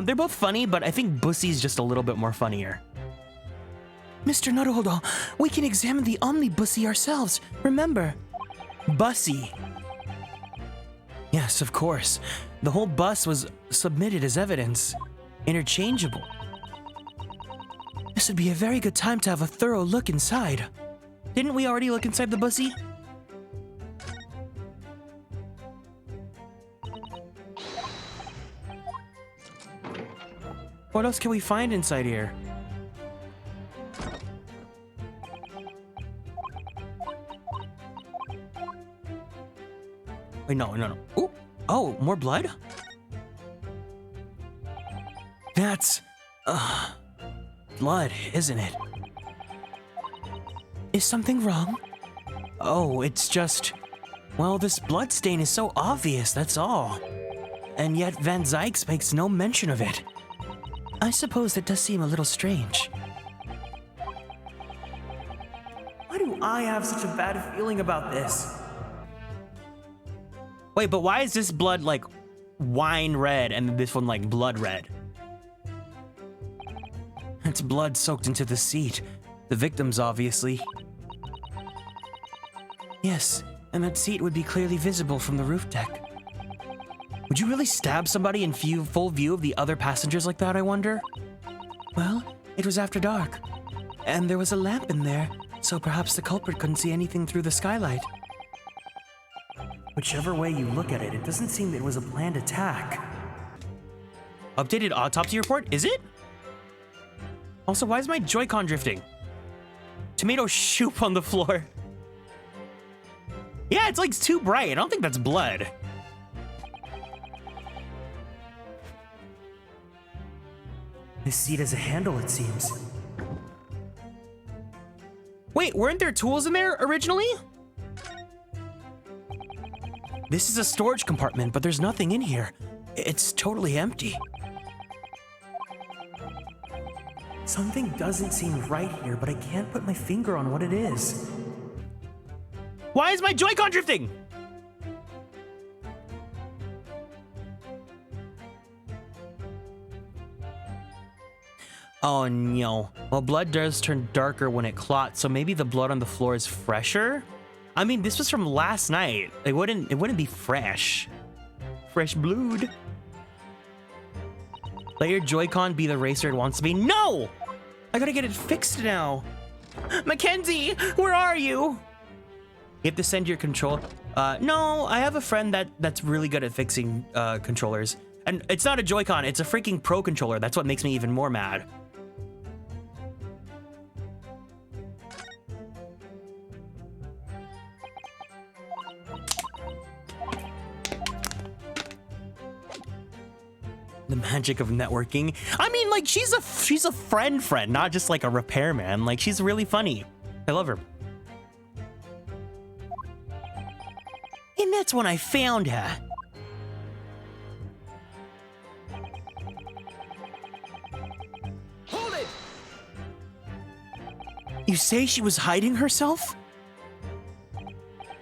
They're both funny, but I think bussy's just a little bit more funnier. Mr. Nuttleholdall, we can examine the omnibussy ourselves. Remember, bussy. Yes, of course. The whole bus was submitted as evidence. Interchangeable. This would be a very good time to have a thorough look inside. Didn't we already look inside the bussy? What else can we find inside here? Wait, no. Ooh, oh, more blood? That's, blood, isn't it? Is something wrong? Oh, it's just, well, this blood stain is so obvious, that's all. And yet Van Zykes makes no mention of it. I suppose that does seem a little strange. Why do I have such a bad feeling about this? Wait, but why is this blood like wine red and this one like blood red? It's blood soaked into the seat. The victim's obviously. Yes, and that seat would be clearly visible from the roof deck. Would you really stab somebody in full view of the other passengers like that, I wonder? Well, it was after dark, and there was a lamp in there, so perhaps the culprit couldn't see anything through the skylight. Whichever way you look at it, it doesn't seem that it was a planned attack. Updated autopsy report, is it? Also, why is my Joy-Con drifting? Tomato soup on the floor. Yeah, it's like too bright. I don't think that's blood. This seat has a handle, it seems. Wait, weren't there tools in there originally? This is a storage compartment, but there's nothing in here. It's totally empty. Something doesn't seem right here, but I can't put my finger on what it is. Why is my Joy-Con drifting? Oh no. Well, blood does turn darker when it clots, so maybe the blood on the floor is fresher? I mean, this was from last night. It wouldn't be fresh. Fresh blood. Let your Joy-Con be the racer it wants to be. No! I gotta get it fixed now. Mackenzie, where are you? You have to send your control. No, I have a friend that's really good at fixing controllers. And it's not a Joy-Con, it's a freaking Pro controller. That's what makes me even more mad. The magic of networking. I mean, like, she's a friend, not just like a repairman. Like, she's really funny. I love her. And that's when I found her. Hold it! You You say she was hiding herself?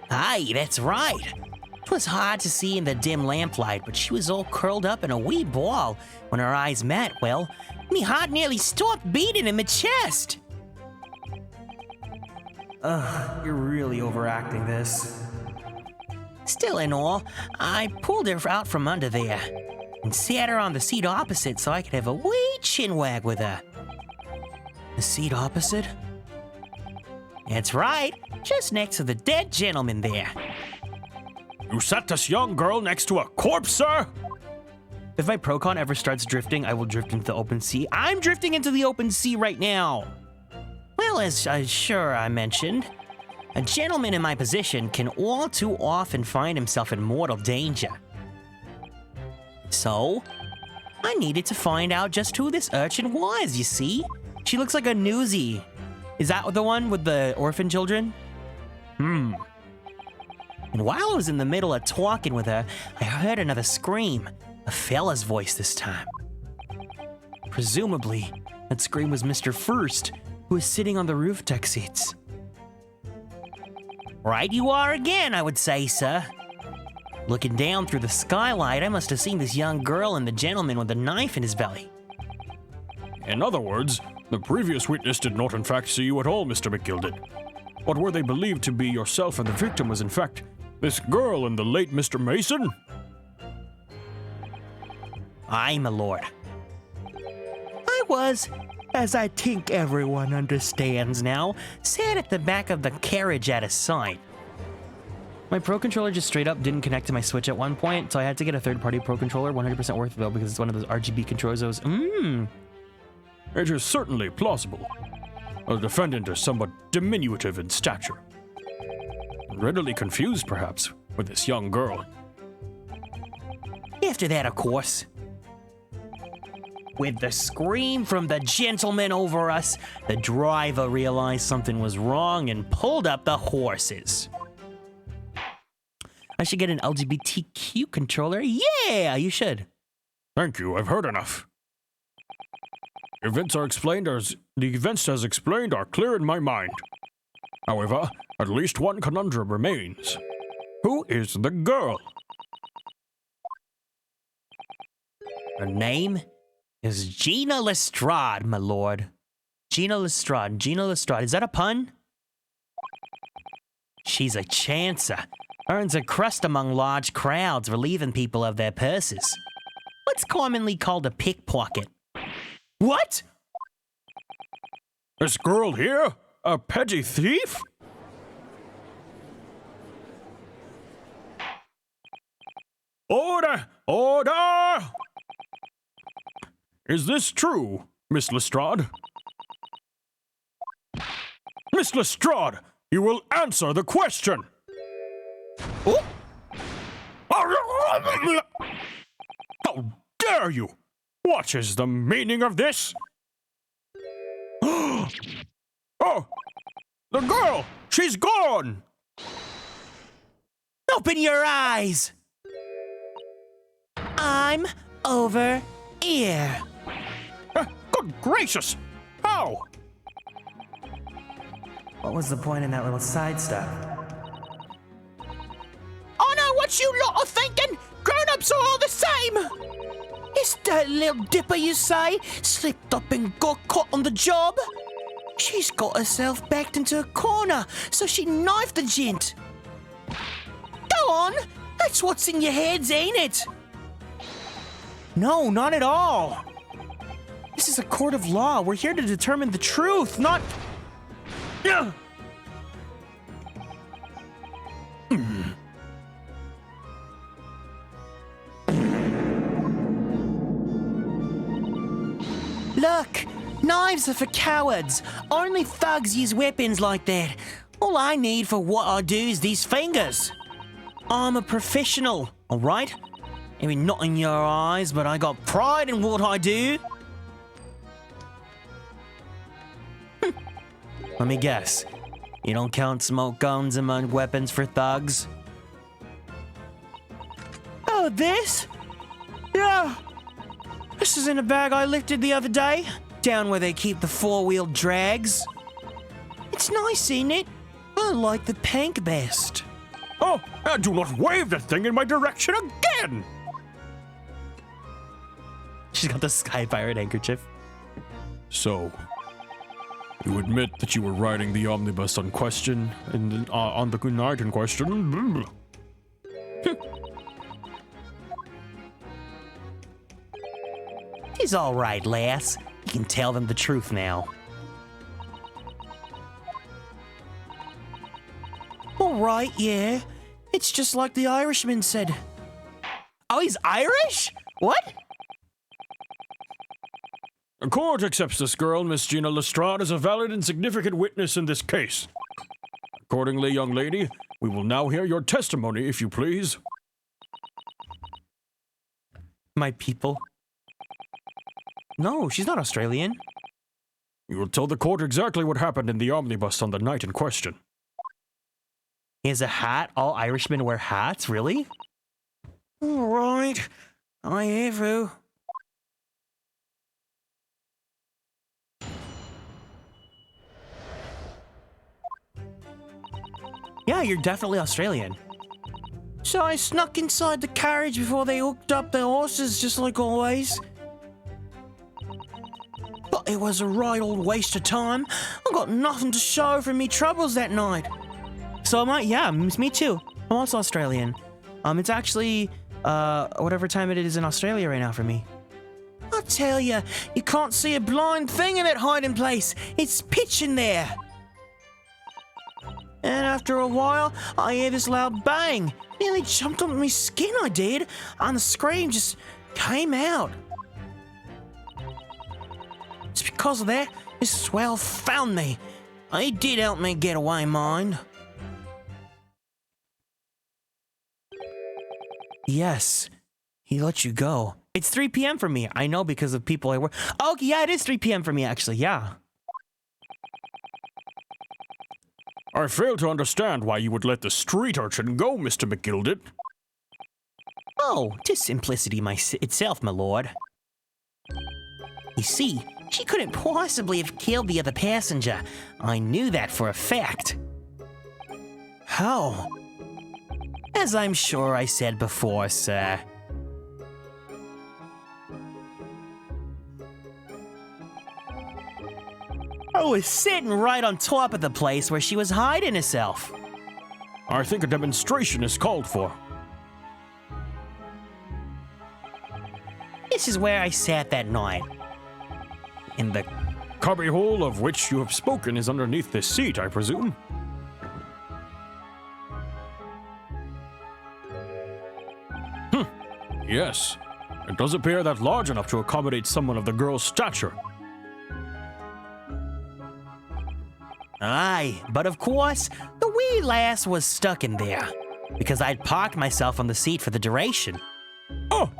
Aye, that's right. It was hard to see in the dim lamplight, but she was all curled up in a wee ball. When our eyes met, well, me heart nearly stopped beating in my chest. Ugh, you're really overacting this. Still in all, I pulled her out from under there and sat her on the seat opposite so I could have a wee chinwag with her. The seat opposite? That's right, just next to the dead gentleman there. You sat this young girl next to a corpse, sir? If my Procon ever starts drifting, I will drift into the open sea. I'm drifting into the open sea right now. Well, as I mentioned, a gentleman in my position can all too often find himself in mortal danger. So, I needed to find out just who this urchin was, you see? She looks like a newsie. Is that the one with the orphan children? And while I was in the middle of talking with her, I heard another scream. A fella's voice this time. Presumably, that scream was Mr. First, who was sitting on the roof deck seats. Right you are again, I would say, sir. Looking down through the skylight, I must have seen this young girl and the gentleman with a knife in his belly. In other words, the previous witness did not in fact see you at all, Mr. McGilded. But were they believed to be yourself and the victim was in fact this girl and the late Mr. Mason? Aye, my lord. I was, as I think everyone understands now, sat at the back of the carriage at his side. My Pro Controller just straight up didn't connect to my Switch at one point, so I had to get a third-party Pro Controller, 100% worth it though, because it's one of those RGB controllers that was, It is certainly plausible. The defendant is somewhat diminutive in stature. Readily confused, perhaps, with this young girl. After that, of course. With the scream from the gentleman over us, the driver realized something was wrong and pulled up the horses. I should get an LGBTQ controller. Yeah, you should. Thank you, I've heard enough. The events as explained are clear in my mind. However, at least one conundrum remains. Who is the girl? Her name is Gina Lestrade, my lord. Gina Lestrade. Gina Lestrade. Is that a pun? She's a chancer. Earns a crust among large crowds, relieving people of their purses. What's commonly called a pickpocket. What? This girl here? A petty thief? Order! Order! Is this true, Miss Lestrade? Miss Lestrade, you will answer the question! Oh. How dare you! What is the meaning of this? Oh! The girl! She's gone! Open your eyes! I'm over here. Good gracious! How? What was the point in that little side step? I know what you lot are thinking! Grown-ups are all the same! It's that little dipper, you say, slipped up and got caught on the job? She's got herself backed into a corner, so she knifed the gent. Go on! That's what's in your heads, ain't it? No, not at all. This is a court of law. We're here to determine the truth, not... Look, knives are for cowards. Only thugs use weapons like that. All I need for what I do is these fingers. I'm a professional, all right? Maybe not in your eyes, but I got pride in what I do. Let me guess. You don't count smoke guns among weapons for thugs? Oh, this? Yeah. This is in a bag I lifted the other day, down where they keep the four-wheel drags. It's nice, ain't it? I like the pink best. Oh, and do not wave that thing in my direction again! She's got the sky pirate handkerchief. So, you admit that you were riding the omnibus on question, and on the night in question? He's all right, lass. You can tell them the truth now. All right, yeah. It's just like the Irishman said. Oh, he's Irish? What? The court accepts this girl, Miss Gina Lestrade, as a valid and significant witness in this case. Accordingly, young lady, we will now hear your testimony, if you please. My people. No, she's not Australian. You will tell the court exactly what happened in the omnibus on the night in question. He has a hat? All Irishmen wear hats? Really? All right. I have you. Yeah, you're definitely Australian. So I snuck inside the carriage before they hooked up their horses, just like always. But it was a right old waste of time. I got nothing to show for me troubles that night. So am I. Yeah, me too. I'm also Australian. It's actually, whatever time it is in Australia right now for me. I tell you, you can't see a blind thing in that hiding place. It's pitch in there. And after a while, I hear this loud bang. Nearly jumped onto my skin, I did. And the scream just came out. It's because of that, this swell found me. He did help me get away, mind. Yes, he let you go. It's 3 p.m. for me. I know because of people I work. Oh, yeah, it is 3 p.m. for me, actually, yeah. I fail to understand why you would let the street urchin go, Mr. McGilded. Oh, 'tis simplicity itself, my lord. You see, she couldn't possibly have killed the other passenger. I knew that for a fact. How? As I'm sure I said before, sir. I was sitting right on top of the place where she was hiding herself. I think a demonstration is called for. This is where I sat that night. In the Cubbyhole of which you have spoken is underneath this seat, I presume. Yes. It does appear that large enough to accommodate someone of the girl's stature. Aye, but of course, the wee lass was stuck in there. Because I'd parked myself on the seat for the duration. Oh!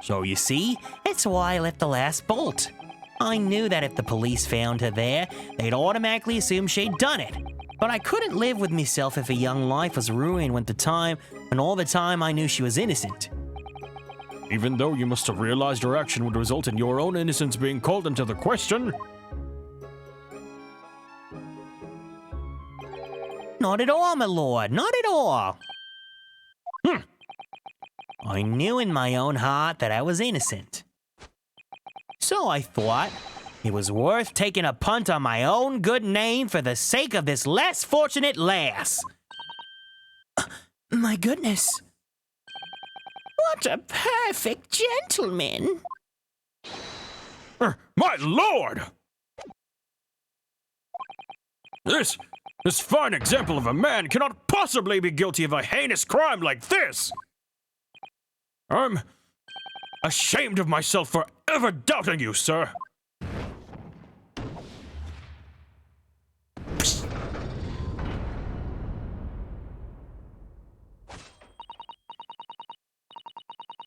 So you see, that's why I let the lass bolt. I knew that if the police found her there, they'd automatically assume she'd done it. But I couldn't live with myself if a young life was ruined when all the time I knew she was innocent. Even though you must have realized your action would result in your own innocence being called into the question. Not at all, my lord, not at all. I knew in my own heart that I was innocent. So I thought it was worth taking a punt on my own good name for the sake of this less fortunate lass. My goodness. What a perfect gentleman. My lord! This fine example of a man cannot possibly be guilty of a heinous crime like this! I'm ashamed of myself for ever doubting you, sir.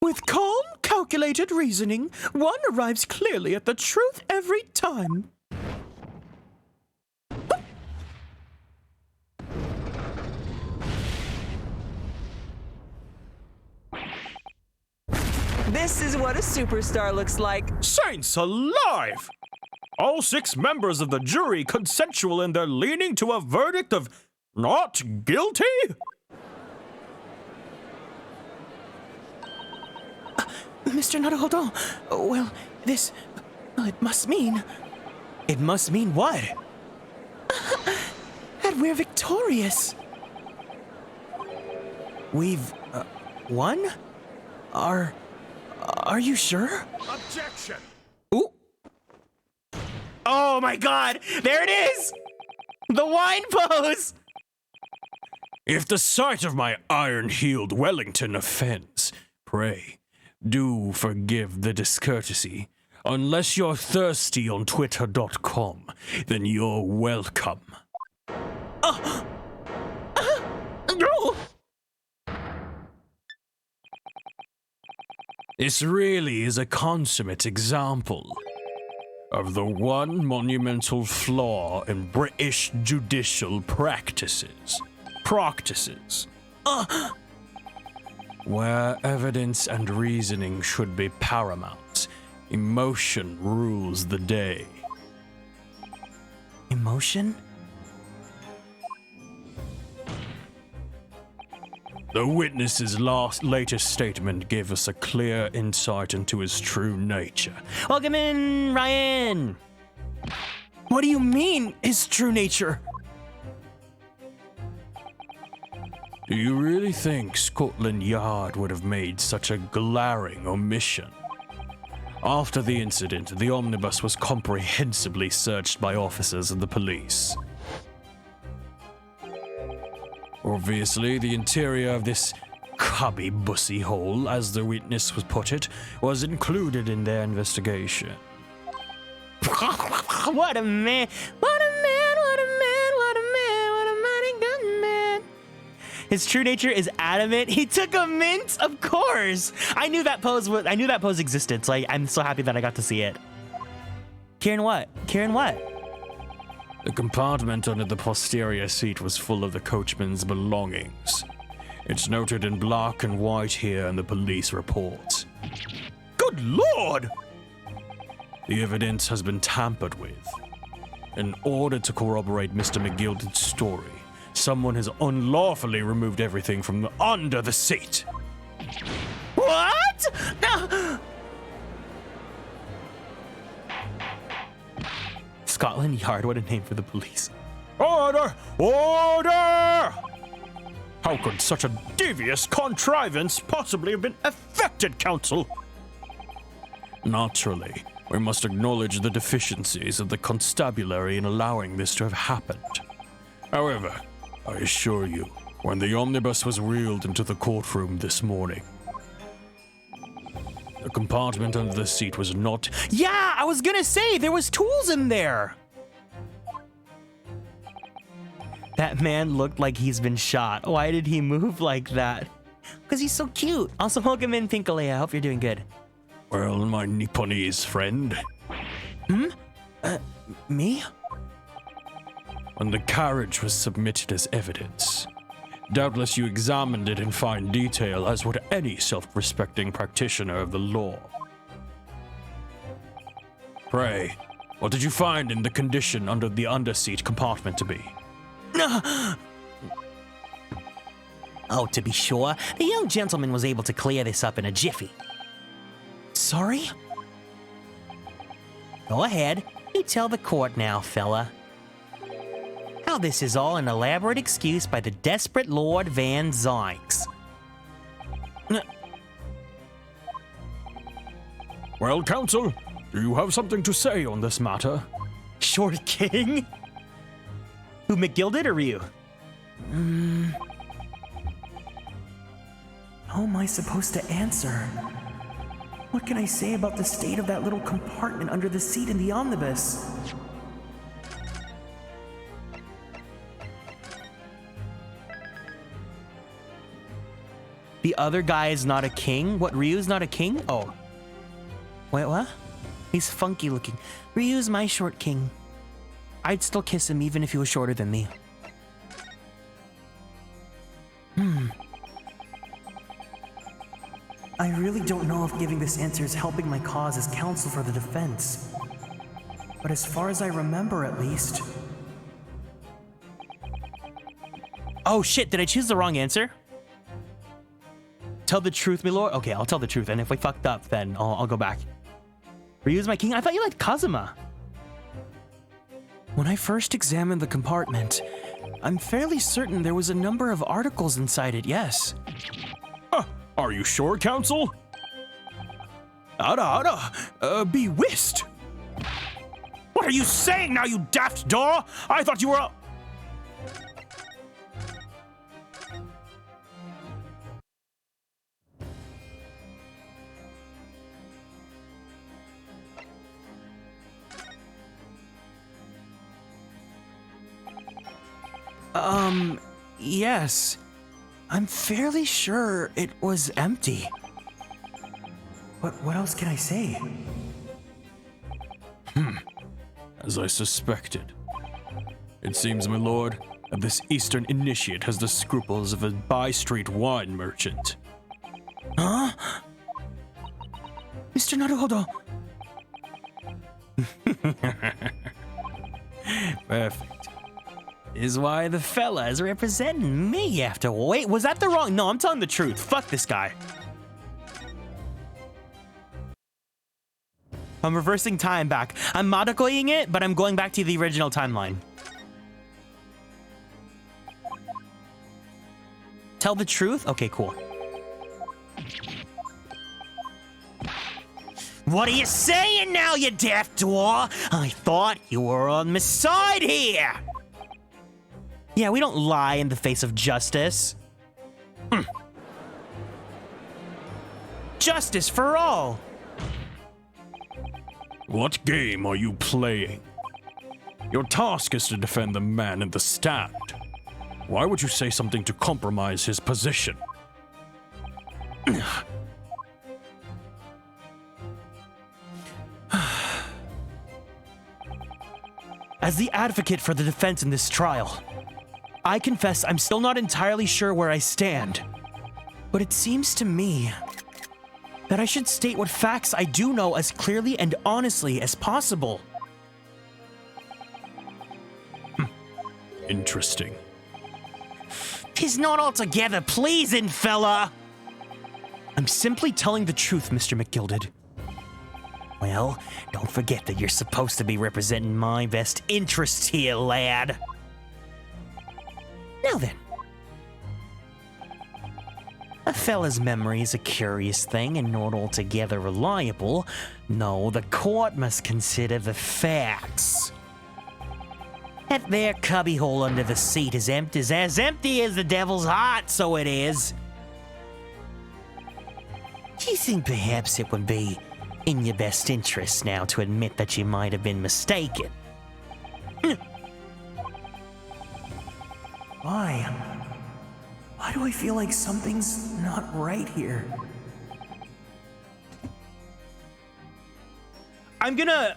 With calm, calculated reasoning, one arrives clearly at the truth every time. This is what a superstar looks like. Saints alive! All 6 members of the jury consensual in their leaning to a verdict of not guilty? Mr. Naruhodo, well, this... it must mean... It must mean what? that we're victorious. We've, won? Are you sure? Objection! Ooh. Oh my god! There it is! The wine pose! If the sight of my iron-heeled Wellington offends, pray, do forgive the discourtesy. Unless you're thirsty on Twitter.com, then you're welcome. No! This really is a consummate example of the one monumental flaw in British judicial practices. Where evidence and reasoning should be paramount, emotion rules the day. Emotion? The witness's latest statement gave us a clear insight into his true nature. Welcome in, Ryan! What do you mean, his true nature? Do you really think Scotland Yard would have made such a glaring omission? After the incident, the omnibus was comprehensively searched by officers of the police. Obviously, the interior of this cubby bussy hole, as the witness was put it, was included in their investigation. What a man! What a man! What a man! What a man! What a mighty good man! His true nature is adamant. He took a mint, of course. I knew that pose existed. So I'm so happy that I got to see it. Kieran, what? Kieran, what? The compartment under the posterior seat was full of the coachman's belongings. It's noted in black and white here in the police report. Good lord! The evidence has been tampered with. In order to corroborate Mr. McGilded's story, someone has unlawfully removed everything from under the seat. What? No! Scotland Yard, what a name for the police. Order! Order! How could such a devious contrivance possibly have been effected, counsel? Naturally, we must acknowledge the deficiencies of the constabulary in allowing this to have happened. However, I assure you, when the omnibus was wheeled into the courtroom this morning, the compartment under the seat was not... Yeah, I was gonna say, there was tools in there. That man looked like he's been shot. Why did he move like that? Because he's so cute. Also, welcome in, Pinkalea. I hope you're doing good. Well, my Nipponese friend. Me? When the carriage was submitted as evidence, doubtless you examined it in fine detail, as would any self-respecting practitioner of the law. Pray, what did you find in the condition under the underseat compartment to be? Oh, to be sure, the young gentleman was able to clear this up in a jiffy. Sorry? Go ahead. You tell the court now, fella. How this is all an elaborate excuse by the desperate Lord Van Zykes. Well, counsel, do you have something to say on this matter? Short King? Who, McGilded or you? How am I supposed to answer? What can I say about the state of that little compartment under the seat in the omnibus? The other guy is not a king? What, Ryu's not a king? Oh. Wait, what? He's funky looking. Ryu's my short king. I'd still kiss him even if he was shorter than me. I really don't know if giving this answer is helping my cause as counsel for the defense. but as far as I remember at least... Oh shit, did I choose the wrong answer? Tell the truth, my lord? Okay, I'll tell the truth, and if we fucked up, then I'll go back. Reuse my king? I thought you liked Kazuma. When I first examined the compartment, I'm fairly certain there was a number of articles inside it, yes. Are you sure, Council? Be whist! What are you saying now, you daft door? I thought you were... Yes. I'm fairly sure it was empty. What else can I say? As I suspected. It seems, my lord, that this Eastern initiate has the scruples of a by-street wine merchant. Huh? Mr. Naruhodo. Perfect. Is why the fella is representing me after. Wait, was that the wrong? No, I'm telling the truth. Fuck this guy. I'm reversing time back. I'm modifying it, but I'm going back to the original timeline. Tell the truth? Okay, cool. What are you saying now, you deaf dwarf? I thought you were on my side here. Yeah, we don't lie in the face of justice. Justice for all. What game are you playing? Your task is to defend the man in the stand. Why would you say something to compromise his position? As the advocate for the defense in this trial, I confess I'm still not entirely sure where I stand. But it seems to me that I should state what facts I do know as clearly and honestly as possible. Interesting. He's not altogether pleasing, fella! I'm simply telling the truth, Mr. McGilded. Well, don't forget that you're supposed to be representing my best interests here, lad. Now then. A fella's memory is a curious thing and not altogether reliable. No, the court must consider the facts. That there cubbyhole under the seat is as empty as the devil's heart, so it is. Do you think perhaps it would be in your best interest now to admit that you might have been mistaken? Why? Why do I feel like something's not right here? I'm gonna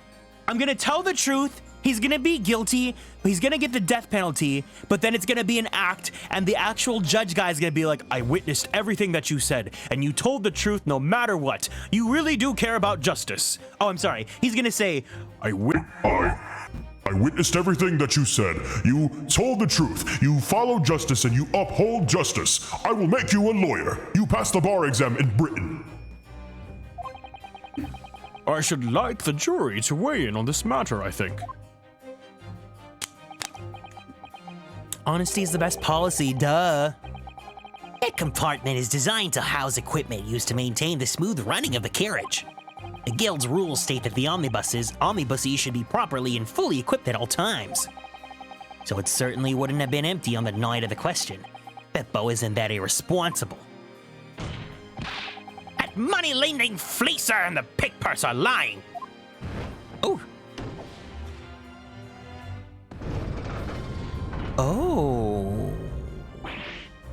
tell the truth. He's gonna be guilty. He's gonna get the death penalty, but then it's gonna be an act, and the actual judge guy's gonna be like, I witnessed everything that you said, and you told the truth no matter what. You really do care about justice. Oh, I'm sorry. He's gonna say, I witnessed everything that you said. You told the truth. You follow justice and you uphold justice. I will make you a lawyer. You passed the bar exam in Britain. I should like the jury to weigh in on this matter, I think. honesty is the best policy, duh. That compartment is designed to house equipment used to maintain the smooth running of the carriage. The guild's rules state that the omnibuses should be properly and fully equipped at all times. So it certainly wouldn't have been empty on the night of the question. Beppo isn't that irresponsible. That money-lending fleecer and the pick purse are lying. Oh. Oh.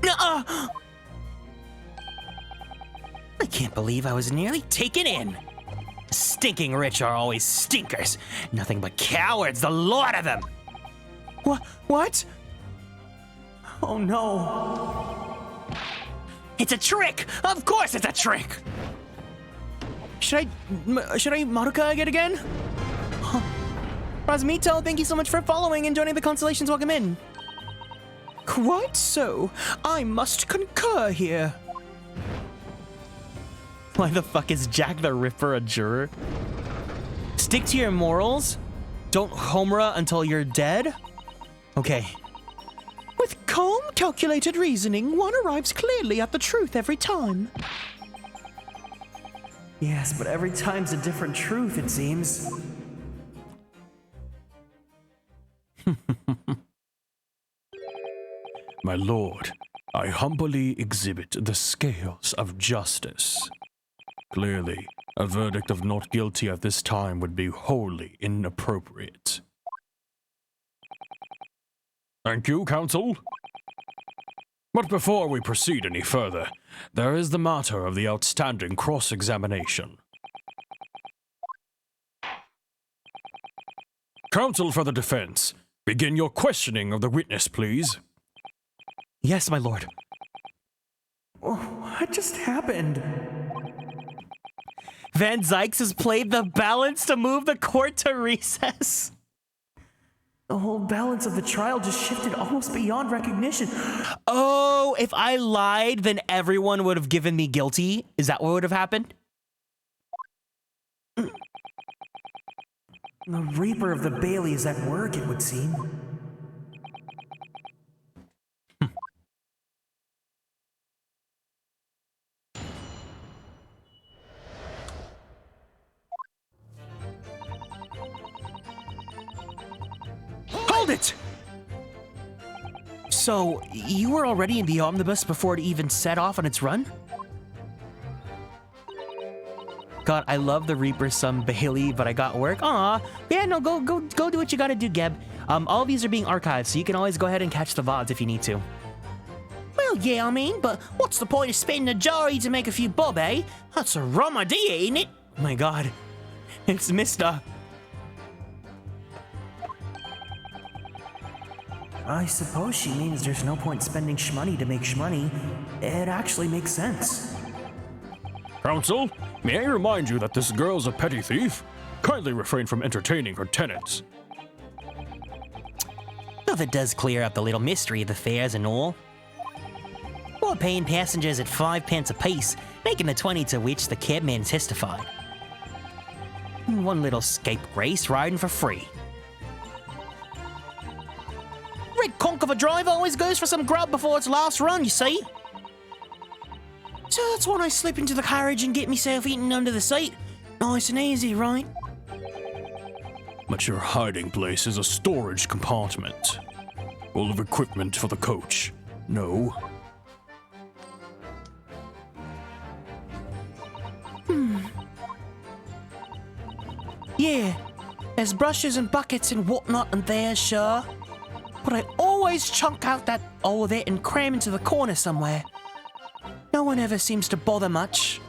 Nuh-uh. I can't believe I was nearly taken in. The stinking rich are always stinkers. Nothing but cowards, the lot of them. What? Oh no. It's a trick! Of course it's a trick! Should I Maruka it again? Huh. Razmito, thank you so much for following and joining the constellations. Welcome in. Quite so. I must concur here. Why the fuck is Jack the Ripper a juror? Stick to your morals. Don't homera until you're dead. Okay. With calm, calculated reasoning, one arrives clearly at the truth every time. Yes, but every time's a different truth, it seems. My lord, I humbly exhibit the scales of justice. Clearly, a verdict of not guilty at this time would be wholly inappropriate. Thank you, counsel. But before we proceed any further, there is the matter of the outstanding cross-examination. Counsel for the defense, begin your questioning of the witness, please. Yes, my lord. Oh, what just happened? Van Zykes has played the balance to move the court to recess. The whole balance of the trial just shifted almost beyond recognition. Oh, if I lied, then everyone would have given me guilty. Is that what would have happened? The Reaper of the Bailey is at work, it would seem. Hold it! So, you were already in the omnibus before it even set off on its run? God, I love the Reaper some Bailey, but I got work. Aw, yeah, no, go do what you gotta do, Geb. All of these are being archived, so you can always go ahead and catch the VODs if you need to. Well, yeah, I mean, but what's the point of spending a jari to make a few bob, eh? That's a rum idea, ain't it? Oh my God, it's Mista. I suppose she means there's no point spending shmoney to make shmoney. It actually makes sense. Counsel, may I remind you that this girl's a petty thief? Kindly refrain from entertaining her tenants. Well, that does clear up the little mystery of the fares and all. We're paying passengers at 5 pence apiece, making the 20 to which the cabman testified. One little scapegrace riding for free. Red conk of a driver always goes for some grub before its last run, you see. So that's when I slip into the carriage and get myself eaten under the seat. Nice and easy, right? But your hiding place is a storage compartment, full of equipment for the coach. No? Yeah, there's brushes and buckets and whatnot in there, sure. But I always chunk out all of it and cram into the corner somewhere. No one ever seems to bother much.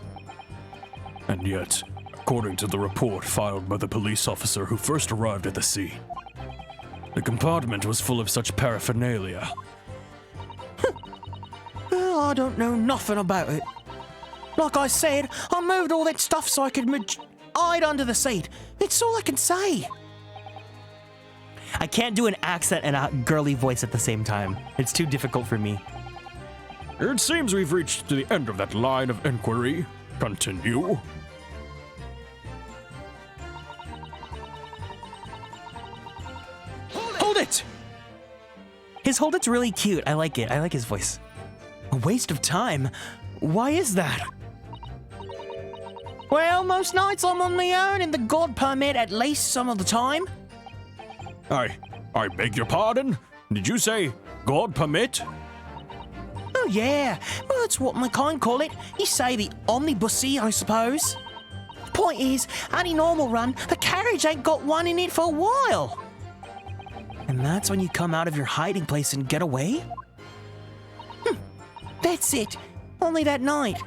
And yet, according to the report filed by the police officer who first arrived at the scene, the compartment was full of such paraphernalia. Well, I don't know nothing about it. Like I said, I moved all that stuff so I could hide under the seat. It's all I can say. I can't do an accent and a girly voice at the same time. It's too difficult for me. It seems we've reached the end of that line of inquiry. Continue. Hold it! His hold it's really cute. I like it. I like his voice. A waste of time? Why is that? Well, most nights I'm on my own in the God permit at least some of the time. I beg your pardon? Did you say God permit? Oh yeah, well that's what my kind call it. You say the omnibusy, I suppose. Point is, any normal run, the carriage ain't got one in it for a while. And that's when you come out of your hiding place and get away? That's it. Only that night.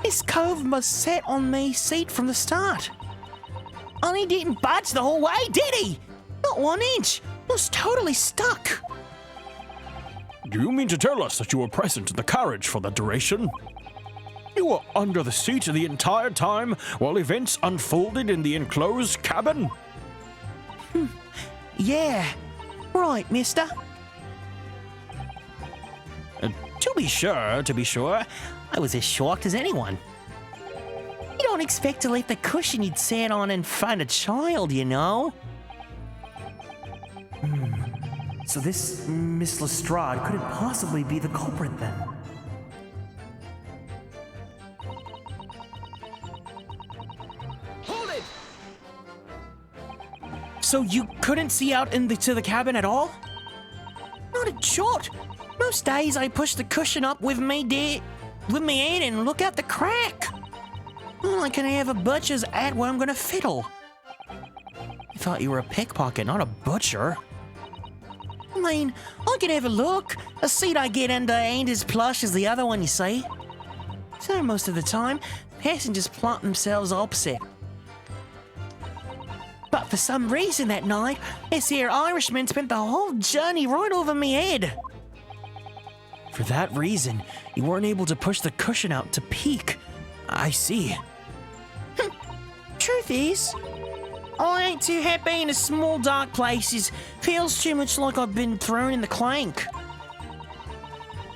This cove must set on me seat from the start. And he didn't budge the whole way, did he? Not 1 inch. Was totally stuck. Do you mean to tell us that you were present in the carriage for the duration? You were under the seat the entire time while events unfolded in the enclosed cabin? Yeah, right, mister. To be sure, I was as shocked as anyone. You don't expect to leave the cushion you'd sat on and find a child, you know? So this Miss Lestrade couldn't possibly be the culprit then. Hold it! So you couldn't see out to the cabin at all? Not a jot. Most days I push the cushion up with me head and look out the crack. All I can have a butcher's at where I'm gonna fiddle. I thought you were a pickpocket, not a butcher. I mean, I can have a look. A seat I get under ain't as plush as the other one, you see. So most of the time, passengers plant themselves opposite. But for some reason that night, this here Irishman spent the whole journey right over me head. For that reason, you weren't able to push the cushion out to peek. I see. Truth is, I ain't too happy in a small dark places. Feels too much like I've been thrown in the clank.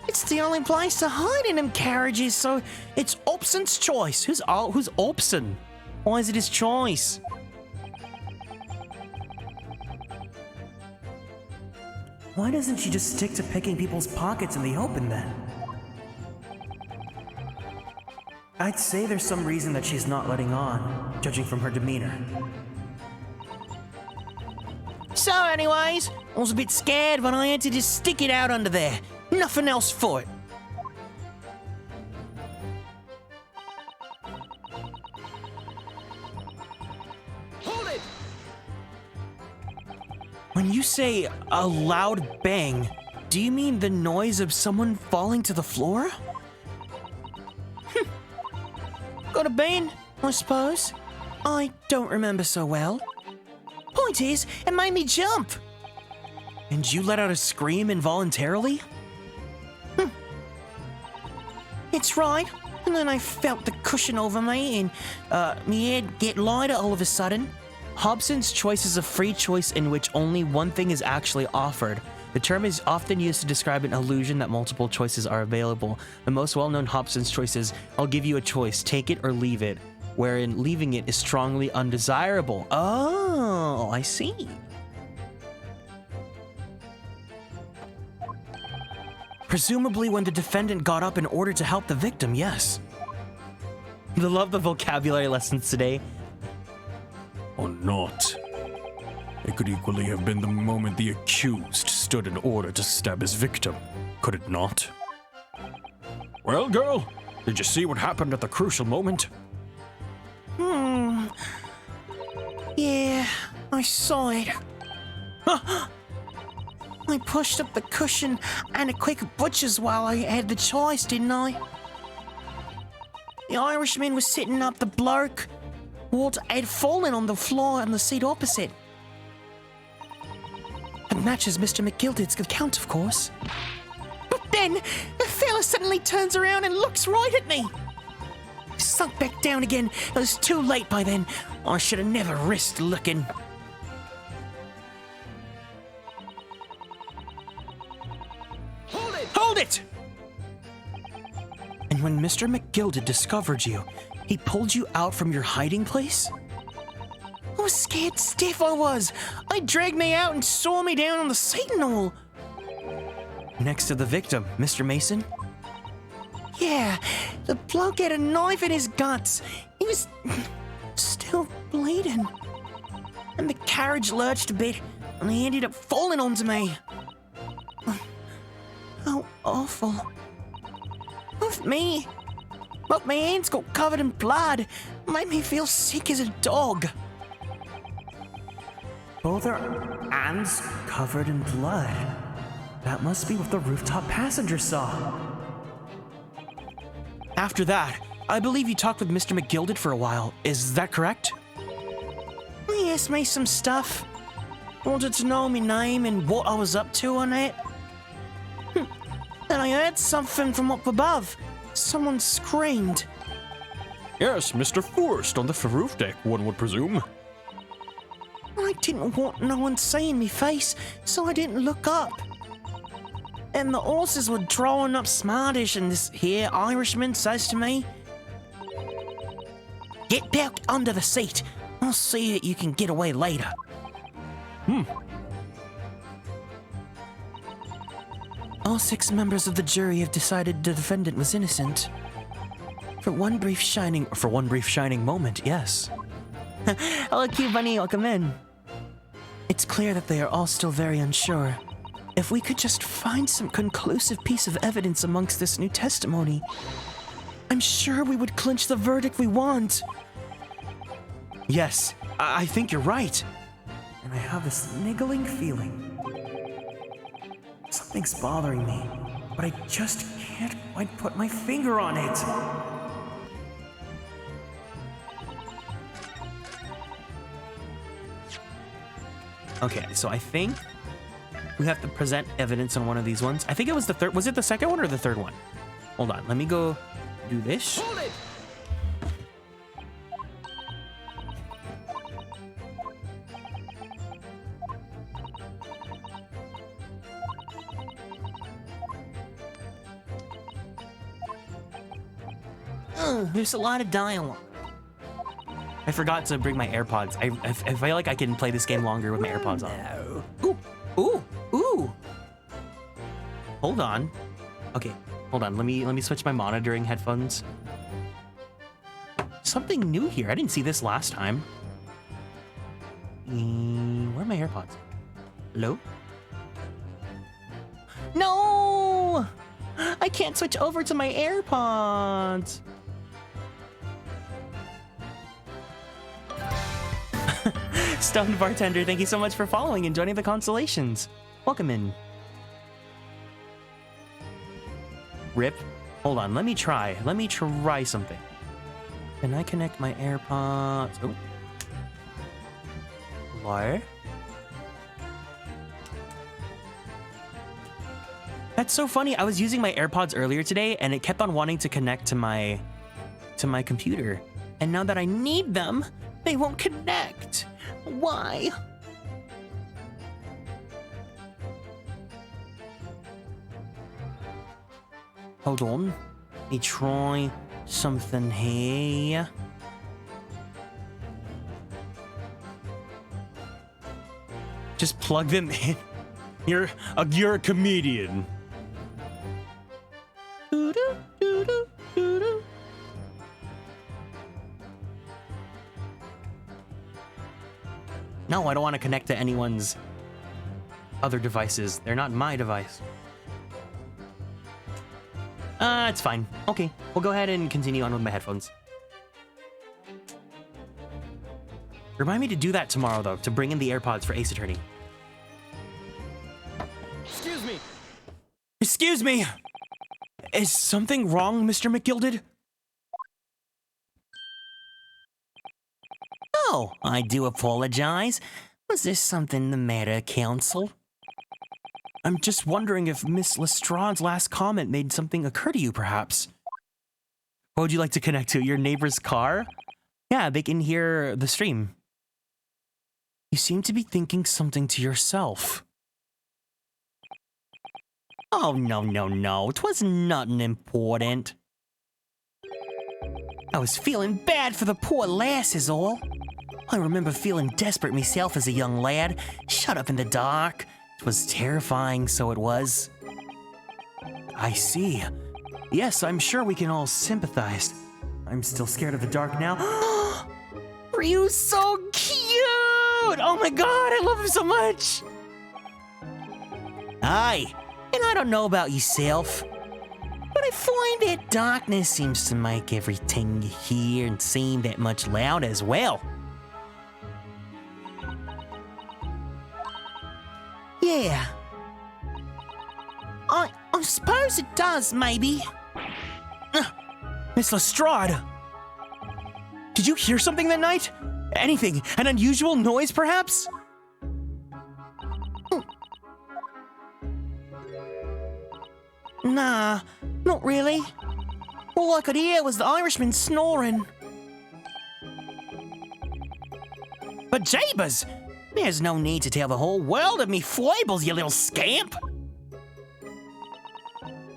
It's the only place to hide in them carriages, so it's Obson's choice. Who's Obson? Why is it his choice? Why doesn't she just stick to picking people's pockets in the open then? I'd say there's some reason that she's not letting on, judging from her demeanor. So anyways, I was a bit scared when I had to just stick it out under there. Nothing else for it. Hold it! When you say a loud bang, do you mean the noise of someone falling to the floor? Got a bang, I suppose. I don't remember so well. Point is, it made me jump. And you let out a scream involuntarily? It's right. And then I felt the cushion over me and me head get lighter all of a sudden. Hobson's choice is a free choice in which only one thing is actually offered. The term is often used to describe an illusion that multiple choices are available. The most well-known Hobson's choice is, I'll give you a choice, take it or leave it, wherein leaving it is strongly undesirable. Oh, I see. Presumably when the defendant got up in order to help the victim, yes. I love the vocabulary lessons today. Or not. It could equally have been the moment the accused stood in order to stab his victim, could it not? Well, girl, did you see what happened at the crucial moment? Yeah, I saw it. I pushed up the cushion and a quick butcher's while I had the choice, didn't I? The Irishman was sitting up the bloke. Walt had fallen on the floor on the seat opposite. It matches Mr. McGilded's account, of course. But then, the fella suddenly turns around and looks right at me. Sunk back down again. It was too late by then. I should have never risked looking. Hold it! And when Mr. McGilded discovered you, he pulled you out from your hiding place? I was scared stiff, I was. I dragged me out and saw me down on the seat and all. Next to the victim, Mr. Mason? Yeah, the bloke had a knife in his guts. He was still bleeding. And the carriage lurched a bit, and he ended up falling onto me. How awful. Both my hands got covered in blood. Made me feel sick as a dog. Both our hands covered in blood. That must be what the rooftop passenger saw. After that, I believe you talked with Mr. McGilded for a while. Is that correct? He asked me some stuff. Wanted to know my name and what I was up to on it. Then I heard something from up above. Someone screamed. Yes, Mr. Forrest on the roof deck, one would presume. I didn't want no one seeing me face, so I didn't look up. And the horses were drawing up smartish, and this here Irishman says to me, "Get back under the seat. I'll see that you can get away later." All 6 members of the jury have decided the defendant was innocent. For one brief shining moment, yes. Hello, cute bunny. Welcome in. It's clear that they are all still very unsure. If we could just find some conclusive piece of evidence amongst this new testimony, I'm sure we would clinch the verdict we want. Yes, I think you're right. And I have this niggling feeling. Something's bothering me, but I just can't quite put my finger on it. Okay, so I think we have to present evidence on one of these ones. I think it was the third. Was it the second one or the third one? Hold on, let me go do this. Hold it! There's a lot of dialogue. I forgot to bring my AirPods. I feel like I can play this game longer with my AirPods on. Ooh, ooh, ooh. Hold on. Okay, hold on. Let me switch my monitoring headphones. Something new here. I didn't see this last time. Where are my AirPods? Hello? No! I can't switch over to my AirPods. Stoned Bartender, thank you so much for following and joining the constellations. Welcome in. Rip. Hold on, let me try something. Can I connect my AirPods? Oh. Hello? That's so funny. I was using my AirPods earlier today and it kept on wanting to connect to my computer. And now that I need them, they won't connect. Why? Hold on. Let me try something here. Just plug them in. You're a comedian. Doo-doo, doo-doo, doo-doo. No, I don't want to connect to anyone's other devices. They're not my device. It's fine. Okay, we'll go ahead and continue on with my headphones. Remind me to do that tomorrow, though, to bring in the AirPods for Ace Attorney. Excuse me. Excuse me! Is something wrong, Mr. McGilded? Oh, I do apologize. Was there something the matter, counsel? I'm just wondering if Miss Lestrade's last comment made something occur to you, perhaps. What would you like to connect to? Your neighbor's car? Yeah, they can hear the stream. You seem to be thinking something to yourself. Oh, no. 'Twas nothing important. I was feeling bad for the poor lass is all. I remember feeling desperate myself as a young lad, shut up in the dark. 'Twas terrifying, so it was. I see. Yes, I'm sure we can all sympathize. I'm still scared of the dark now. Ryu's so cute! Oh my god, I love him so much! Aye, and I don't know about yourself, but I find that darkness seems to make everything you hear and seem that much louder as well. Yeah. I suppose it does, maybe. Miss Lestrade! Did you hear something that night? Anything? An unusual noise, perhaps? Nah, not really. All I could hear was the Irishman snoring. But Jabers, there's no need to tell the whole world of me foibles, you little scamp.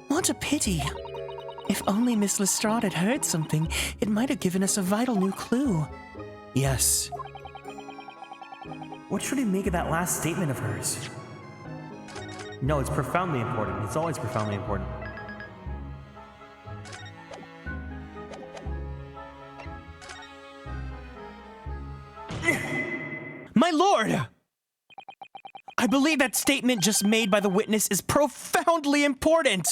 What a pity. If only Miss Lestrade had heard something, it might have given us a vital new clue. Yes. What should we make of that last statement of hers? No, it's profoundly important. It's always profoundly important. My lord! I believe that statement just made by the witness is profoundly important.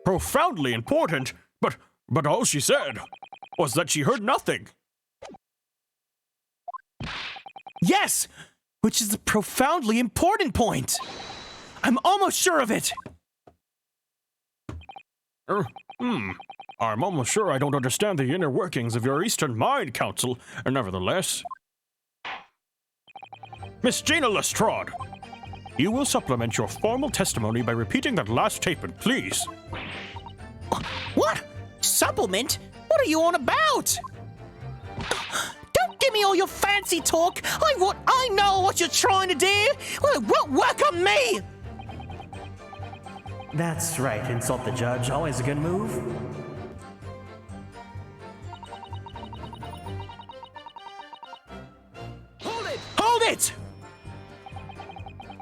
Profoundly important? But all she said was that she heard nothing. Yes, which is a profoundly important point. I'm almost sure of it. I'm almost sure I don't understand the inner workings of your Eastern Mind Council, nevertheless. Miss Gina Lestrade, you will supplement your formal testimony by repeating that last statement, please. What? Supplement? What are you on about? Don't give me all your fancy talk. I know what you're trying to do. Well, it won't work on me. That's right, insult the judge, always a good move. Hold it!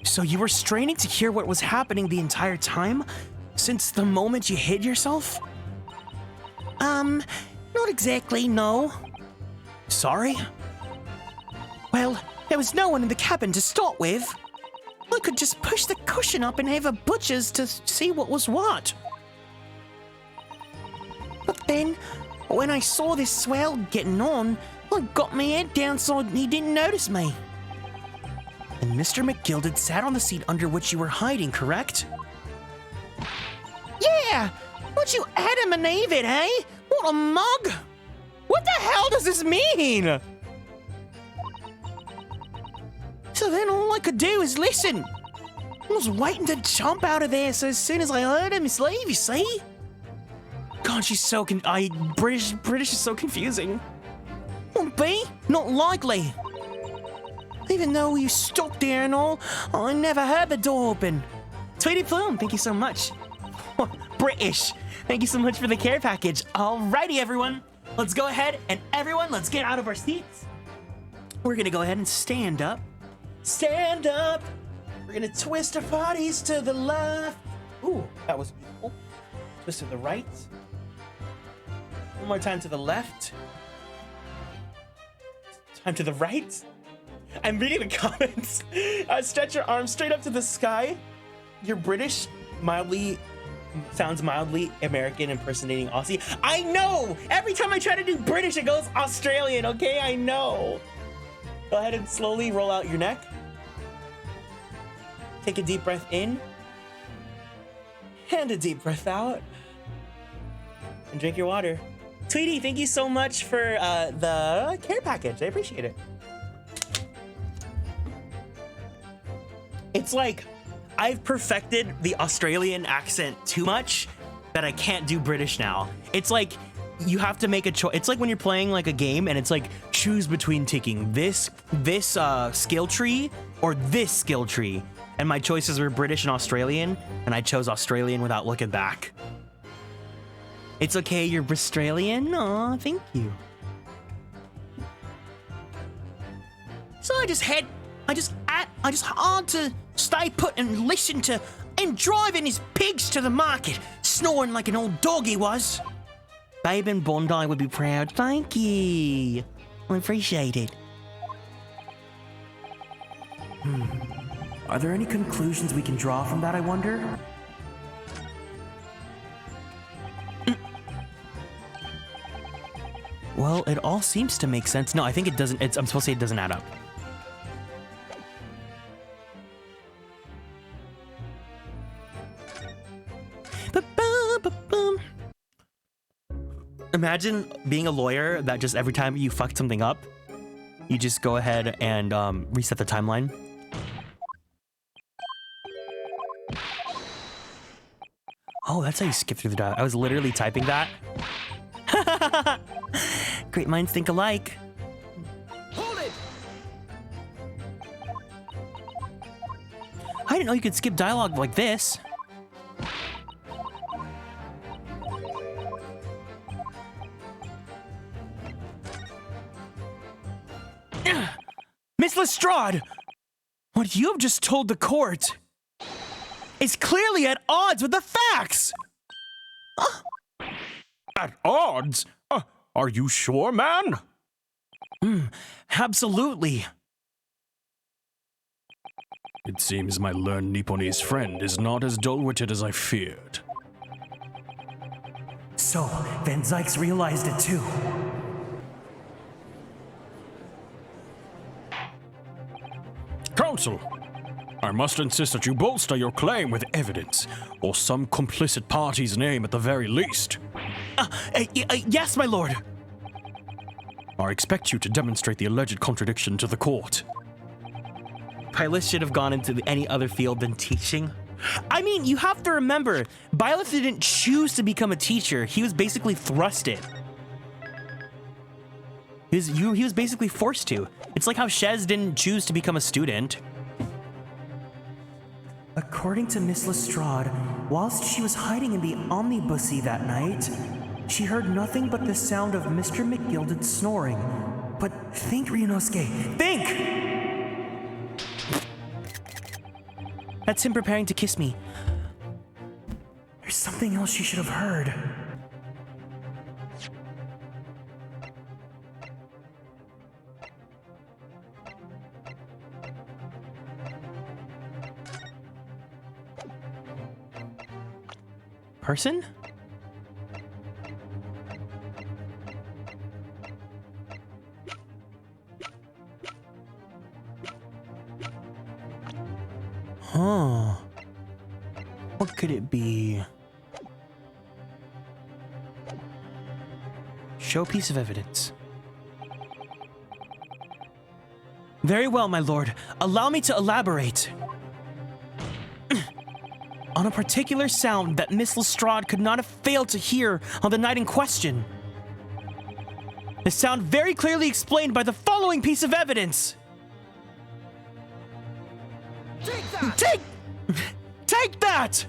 So you were straining to hear what was happening the entire time? Since the moment you hid yourself? Not exactly, no. Sorry? Well, there was no one in the cabin to start with. I could just push the cushion up and have a butcher's to see what was what. But then, when I saw this swell getting on, I got my head down so he didn't notice me. And Mr. McGilded sat on the seat under which you were hiding, correct? Yeah! Would you Adam and Eve it, eh? What a mug! What the hell does this mean? So then all I could do is listen. I was waiting to jump out of there so as soon as I heard him leave, you see? God, she's so British is so confusing. Won't be? Not likely. Even though you stopped there and all, I never heard the door open. Tweety Plume, thank you so much. British. Thank you so much for the care package. Alrighty, everyone. Let's go ahead and let's get out of our seats. We're gonna go ahead and stand up. Stand up. We're gonna twist our bodies to the left. Ooh, that was beautiful. Twist to the right. One more time to the left. Time to the right. I'm reading the comments. Stretch your arms straight up to the sky. You're British, sounds mildly American, impersonating Aussie. I know! Every time I try to do British, it goes Australian, okay? I know. Go ahead and slowly roll out your neck. Take a deep breath in. And a deep breath out. And drink your water. Tweety, thank you so much for the care package. I appreciate it. It's like I've perfected the Australian accent too much that I can't do British now. It's like you have to make a choice. It's like when you're playing like a game and it's like choose between taking this skill tree or this skill tree. And my choices were British and Australian, and I chose Australian without looking back. It's okay, you're Australian? Aw, thank you. So I just had to stay put and listen to him driving his pigs to the market, snoring like an old dog he was. Babe in Bondi would be proud. Thank you. I appreciate it. Are there any conclusions we can draw from that, I wonder? Well, it all seems to make sense. No, I think it doesn't. I'm supposed to say it doesn't add up. Imagine being a lawyer that just every time you fucked something up, you just go ahead and reset the timeline. Oh, that's how you skip through the dialogue. I was literally typing that. Great minds think alike. Hold it! I didn't know you could skip dialogue like this. Miss Lestrade! What you have just told the court is clearly at odds with the facts! At odds? Are you sure, man? Absolutely. It seems my learned Nipponese friend is not as dull-witted as I feared. So, Van Zykes realized it too. Counsel, I must insist that you bolster your claim with evidence, or some complicit party's name at the very least. Yes, my lord. I expect you to demonstrate the alleged contradiction to the court. Pilot should have gone into any other field than teaching. I mean, you have to remember, Byleth didn't choose to become a teacher. He was basically thrusted. He was basically forced to. It's like how Shez didn't choose to become a student. According to Miss Lestrade, whilst she was hiding in the omnibussy that night, she heard nothing but the sound of Mr. McGilded snoring. But think, Ryunosuke, think! That's him preparing to kiss me. There's something else she should have heard. Person? Huh. What could it be? Show piece of evidence. Very well, my lord. Allow me to elaborate. On a particular sound that Miss Lestrade could not have failed to hear on the night in question. The sound very clearly explained by the following piece of evidence. Take that! Take that!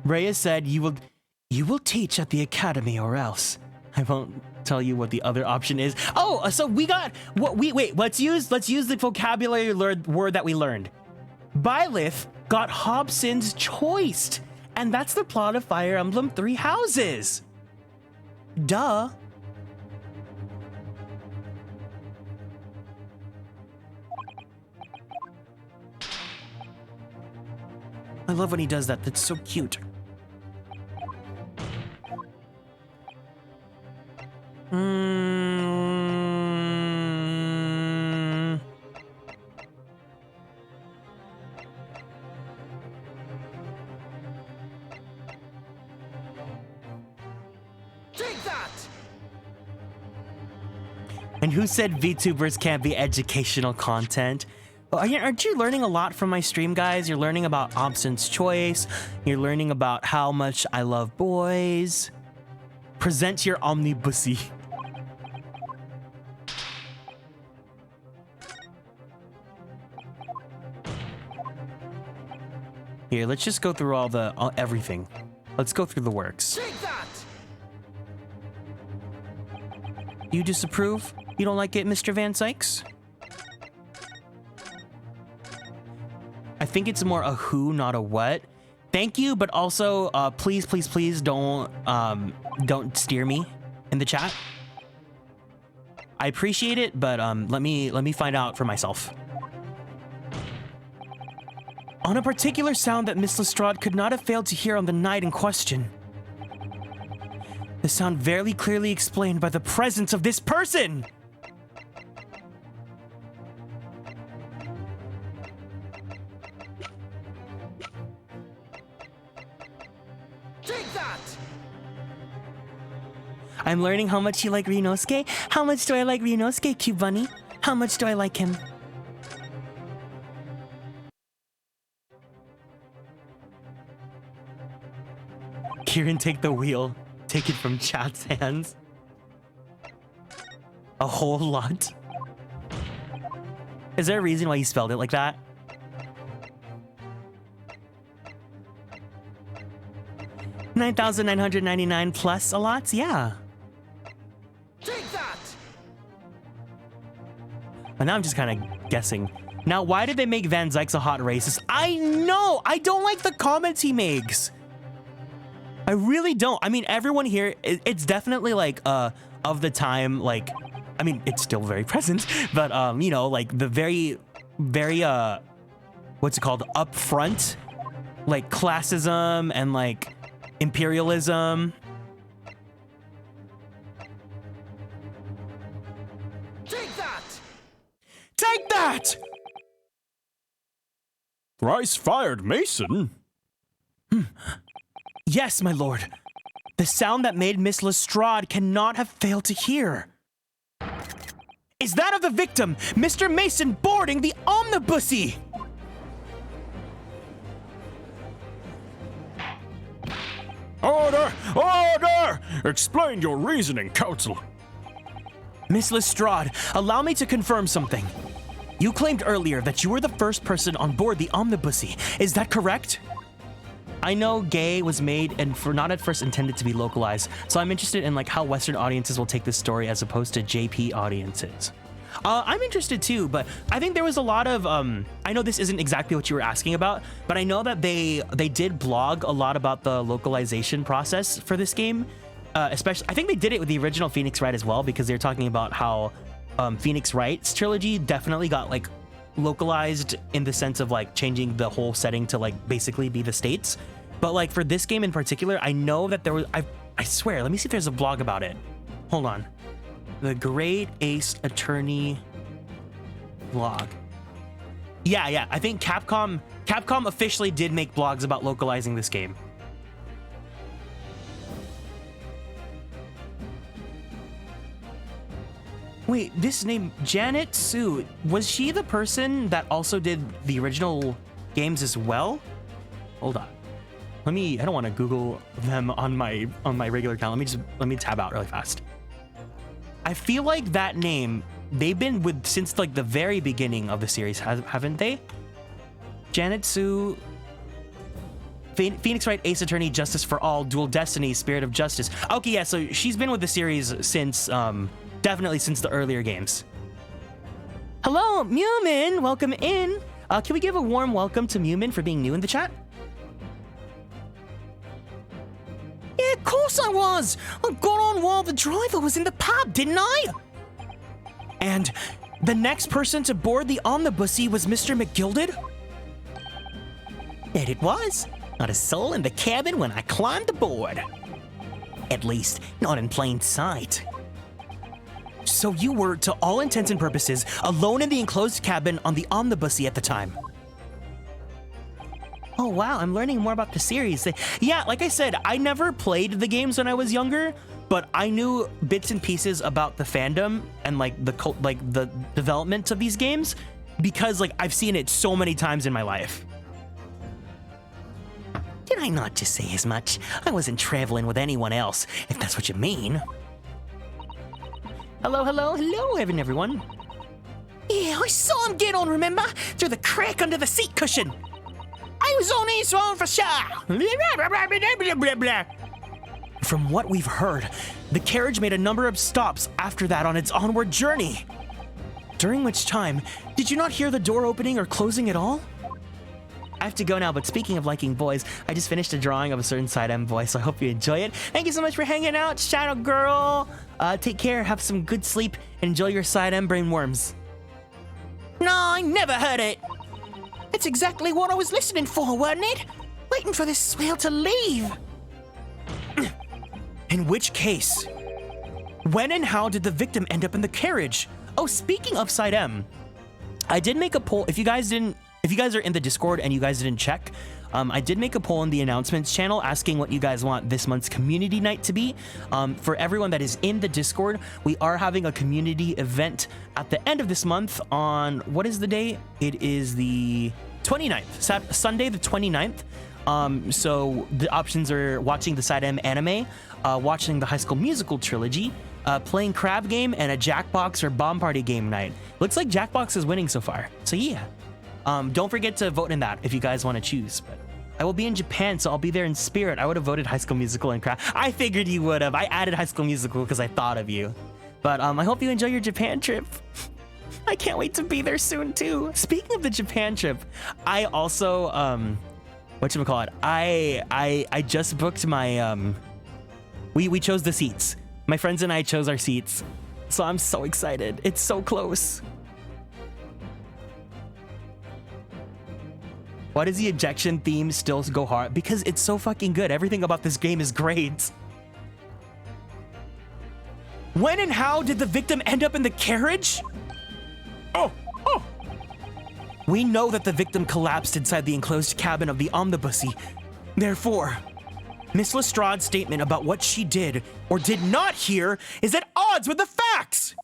Rhea said you will teach at the academy or else. I won't tell you what the other option is. Oh, so we got what wait, let's use the vocabulary word that we learned. Byleth got Hobson's choiced, and that's the plot of Fire Emblem Three Houses. Duh. I love when he does that. That's so cute. Take that! And who said VTubers can't be educational content? Well, aren't you learning a lot from my stream, guys? You're learning about Hobson's choice. You're learning about how much I love boys. Present your omnibussy. Here, let's just go through everything. Let's go through the works. Take that! You disapprove? You don't like it, Mr. Van Sykes? I think it's more a who, not a what. Thank you, but also, please, please, please don't steer me in the chat. I appreciate it, but let me find out for myself. On a particular sound that Miss Lestrade could not have failed to hear on the night in question. The sound very clearly explained by the presence of this person! Take that! I'm learning how much you like Ryunosuke. How much do I like Ryunosuke, cute bunny? How much do I like him? Kieran, take the wheel. Take it from chat's hands. A whole lot. Is there a reason why you spelled it like that? $9,999 plus a lot? Yeah. Take that! And now I'm just kind of guessing. Now, why did they make Van Zykes a hot racist? I know! I don't like the comments he makes. I really don't. I mean, everyone here, it's definitely like, of the time, like, I mean, it's still very present, but, you know, like the very, what's it called? Upfront, like classism and like imperialism. Take that! Take that! Rice fired Mason? Yes, my lord. The sound that made Miss Lestrade cannot have failed to hear. Is that of the victim, Mr. Mason boarding the omnibussy? Order! Order! Explain your reasoning, counsel. Miss Lestrade, allow me to confirm something. You claimed earlier that you were the first person on board the omnibussy. Is that correct? I know gay was made and for not at first intended to be localized, so I'm interested in like how Western audiences will take this story as opposed to JP audiences. I'm interested too, but I think there was a lot of, I know this isn't exactly what you were asking about, but I know that they did blog a lot about the localization process for this game. Especially, I think they did it with the original Phoenix Wright as well, because they're talking about how Phoenix Wright's trilogy definitely got like localized in the sense of like changing the whole setting to like basically be the States. But like for this game in particular, I know that there was, I swear, let me see if there's a blog about it. Hold on. The Great Ace Attorney blog. Yeah, I think Capcom officially did make blogs about localizing this game. Wait, this name, Janet Sue, was she the person that also did the original games as well? Hold on. I don't want to Google them on my regular account. Let me tab out really fast. I feel like that name, they've been with since like the very beginning of the series, haven't they? Janet Sue, Phoenix Wright, Ace Attorney, Justice for All, Dual Destiny, Spirit of Justice. Okay, yeah, so she's been with the series since, definitely since the earlier games. Hello, Mewman, welcome in. Can we give a warm welcome to Mewman for being new in the chat? Yeah, of course I was. I got on while the driver was in the pub, didn't I? And the next person to board the omnibussy was Mr. McGilded? That it was. Not a soul in the cabin when I climbed aboard. At least, not in plain sight. So you were, to all intents and purposes, alone in the enclosed cabin on the omnibussy at the time. Oh wow, I'm learning more about the series. Yeah, like I said, I never played the games when I was younger, but I knew bits and pieces about the fandom and like the development of these games because like I've seen it so many times in my life. Did I not just say as much? I wasn't traveling with anyone else, if that's what you mean. Hello, everyone. Yeah, I saw him get on, remember? Through the crack under the seat cushion. I was on his phone for sure. From what we've heard, the carriage made a number of stops after that on its onward journey. During which time, did you not hear the door opening or closing at all? I have to go now, but speaking of liking boys, I just finished a drawing of a certain side M boy, so I hope you enjoy it. Thank you so much for hanging out, Shadow Girl. Take care, have some good sleep, and enjoy your side M brain worms. No, I never heard it. It's exactly what I was listening for, wasn't it? Waiting for this swell to leave. In which case, when and how did the victim end up in the carriage? Oh, speaking of side M, I did make a poll. If you guys are in the Discord and you guys didn't check, I did make a poll in the announcements channel asking what you guys want this month's community night to be. For everyone that is in the Discord, we are having a community event at the end of this month on, what is the day? It is the 29th, Sunday the 29th. So the options are watching the Side M anime, watching the High School Musical trilogy, playing Crab Game, and a Jackbox or Bomb Party game night. Looks like Jackbox is winning so far. So yeah, don't forget to vote in that if you guys want to choose. But I will be in Japan, so I'll be there in spirit. I would have voted High School Musical and Crab. I figured you would have. I added High School Musical because I thought of you. But I hope you enjoy your Japan trip. I can't wait to be there soon too. Speaking of the Japan trip, I also whatchamacallit, I just booked my we chose the seats. My friends and I chose our seats. So I'm so excited. It's so close. Why does the ejection theme still go hard? Because it's so fucking good. Everything about this game is great. When and how did the victim end up in the carriage? Oh. We know that the victim collapsed inside the enclosed cabin of the omnibusy. Therefore, Miss Lestrade's statement about what she did or did not hear is at odds with the facts.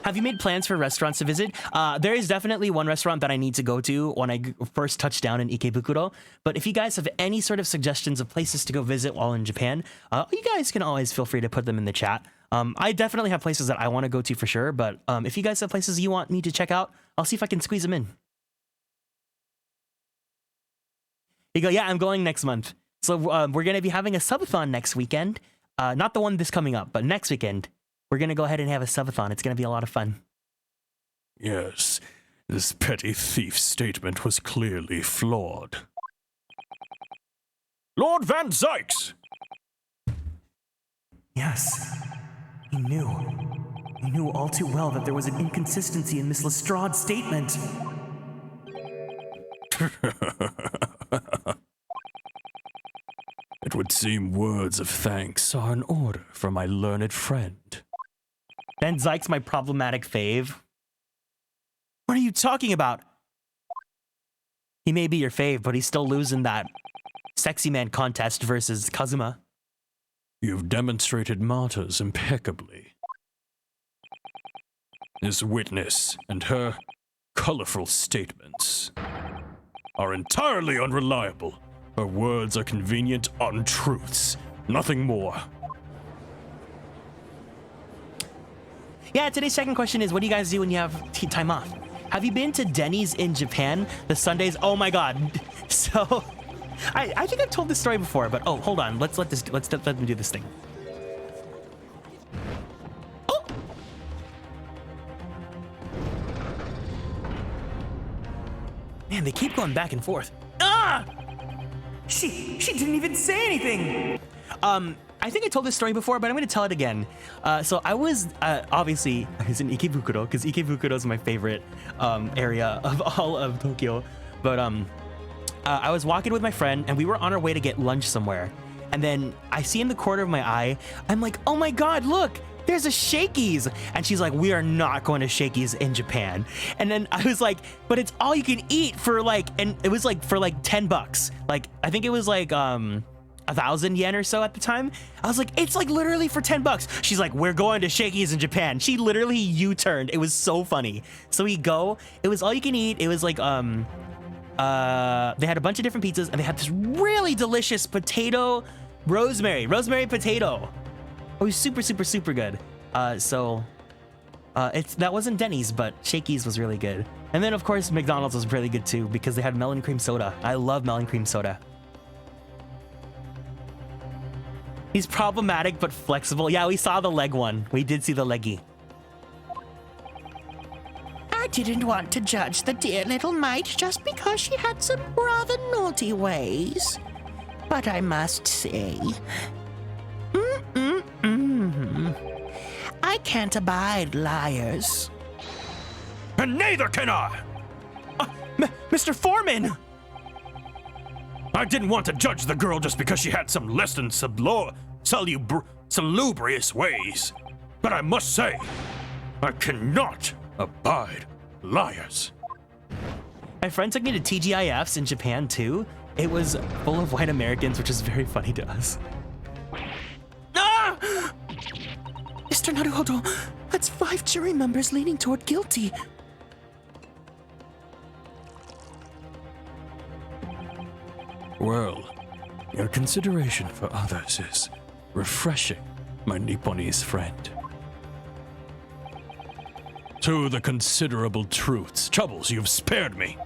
Have you made plans for restaurants to visit? There is definitely one restaurant that I need to go to when I first touch down in Ikebukuro. But if you guys have any sort of suggestions of places to go visit while in Japan, you guys can always feel free to put them in the chat. I definitely have places that I want to go to for sure. But if you guys have places you want me to check out, I'll see if I can squeeze them in. You go, yeah, I'm going next month. So we're going to be having a subathon next weekend. Not the one this coming up, but next weekend. We're going to go ahead and have a subathon. It's going to be a lot of fun. Yes, this petty thief's statement was clearly flawed. Lord Van Zykes! Yes, he knew. He knew all too well that there was an inconsistency in Miss Lestrade's statement. It would seem words of thanks are in order for my learned friend. Van Zykes my problematic fave. What are you talking about? He may be your fave, but he's still losing that sexy man contest versus Kazuma. You've demonstrated martyrs impeccably. This witness and her colorful statements are entirely unreliable. Her words are convenient untruths, nothing more. Yeah, today's second question is, what do you guys do when you have time off? Have you been to Denny's in Japan? The Sundays? Oh my god. So, I think I've told this story before, but oh, hold on. Let's let them do this thing. Oh! Man, they keep going back and forth. Ah! She didn't even say anything. I think I told this story before, but I'm going to tell it again. So I was, obviously, I was in Ikebukuro, because Ikebukuro is my favorite area of all of Tokyo. But I was walking with my friend, and we were on our way to get lunch somewhere. And then I see in the corner of my eye, I'm like, oh my god, look! There's a Shakey's. And she's like, we are not going to Shakey's in Japan. And then I was like, but it's all you can eat for like, and it was like for like $10. Like, I think it was like, 1,000 yen or so at the time. I was like, it's like literally for $10. She's like, we're going to Shakey's in Japan. She literally U-turned. It was so funny. So we go, it was all you can eat. It was like, they had a bunch of different pizzas and they had this really delicious rosemary potato. It was super, super, super good. That wasn't Denny's, but Shakey's was really good. And then of course, McDonald's was really good too because they had melon cream soda. I love melon cream soda. He's problematic, but flexible. Yeah, we saw the leg one. We did see the leggy. I didn't want to judge the dear little mite just because she had some rather naughty ways. But I must say, I can't abide liars. And neither can I! Mr. Foreman! I didn't want to judge the girl just because she had some less than salubrious ways. But I must say, I cannot abide liars. My friend took me to TGIFs in Japan too. It was full of white Americans, which is very funny to us. Ah! Mr. Naruhodo, that's 5 jury members leaning toward guilty. Well, your consideration for others is refreshing, my Nipponese friend. To the considerable truths, troubles you've spared me.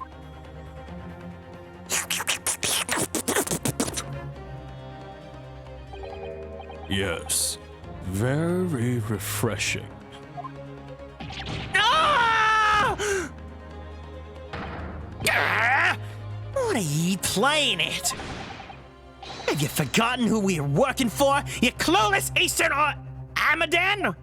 Yes, very refreshing. Ah! What are ye playing at? Have you forgotten who we're working for, you clueless Eastern or Amadan?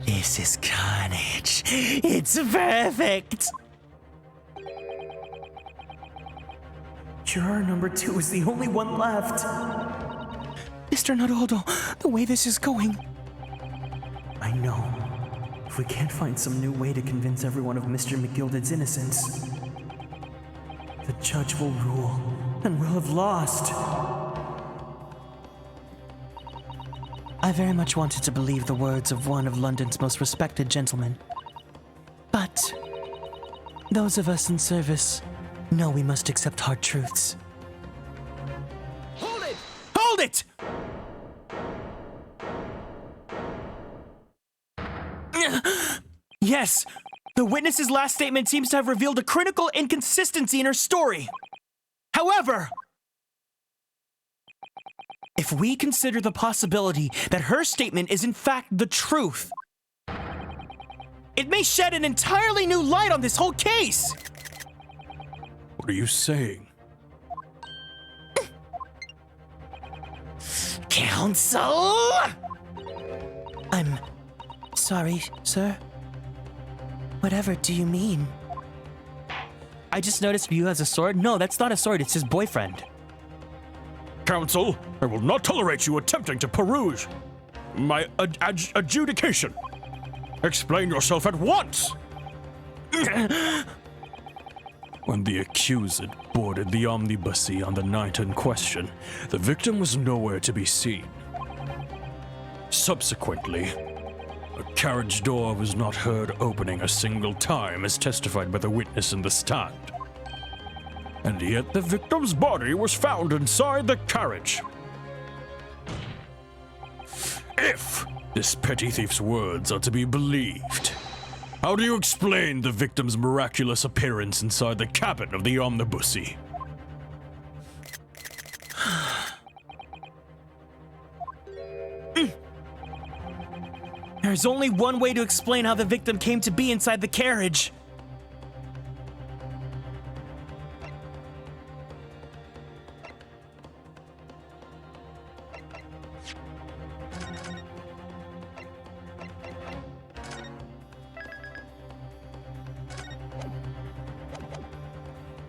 This is carnage. It's perfect. Juror number 2 is the only one left. Mr. Naruto, the way this is going. I know. If we can't find some new way to convince everyone of Mr. McGilded's innocence, the judge will rule and we'll have lost. I very much wanted to believe the words of one of London's most respected gentlemen. But those of us in service know we must accept hard truths. Hold it! Hold it! Yes, the witness's last statement seems to have revealed a critical inconsistency in her story. However, if we consider the possibility that her statement is in fact the truth, it may shed an entirely new light on this whole case. What are you saying? Counsel? I'm sorry, sir. Whatever do you mean? I just noticed Ryu has a sword. No, that's not a sword, it's his boyfriend. Counsel, I will not tolerate you attempting to peruse my adjudication. Explain yourself at once! When the accused boarded the omnibusy on the night in question, the victim was nowhere to be seen. Subsequently, a carriage door was not heard opening a single time, as testified by the witness in the stand. And yet the victim's body was found inside the carriage. If this petty thief's words are to be believed, how do you explain the victim's miraculous appearance inside the cabin of the omnibusy? There's only one way to explain how the victim came to be inside the carriage.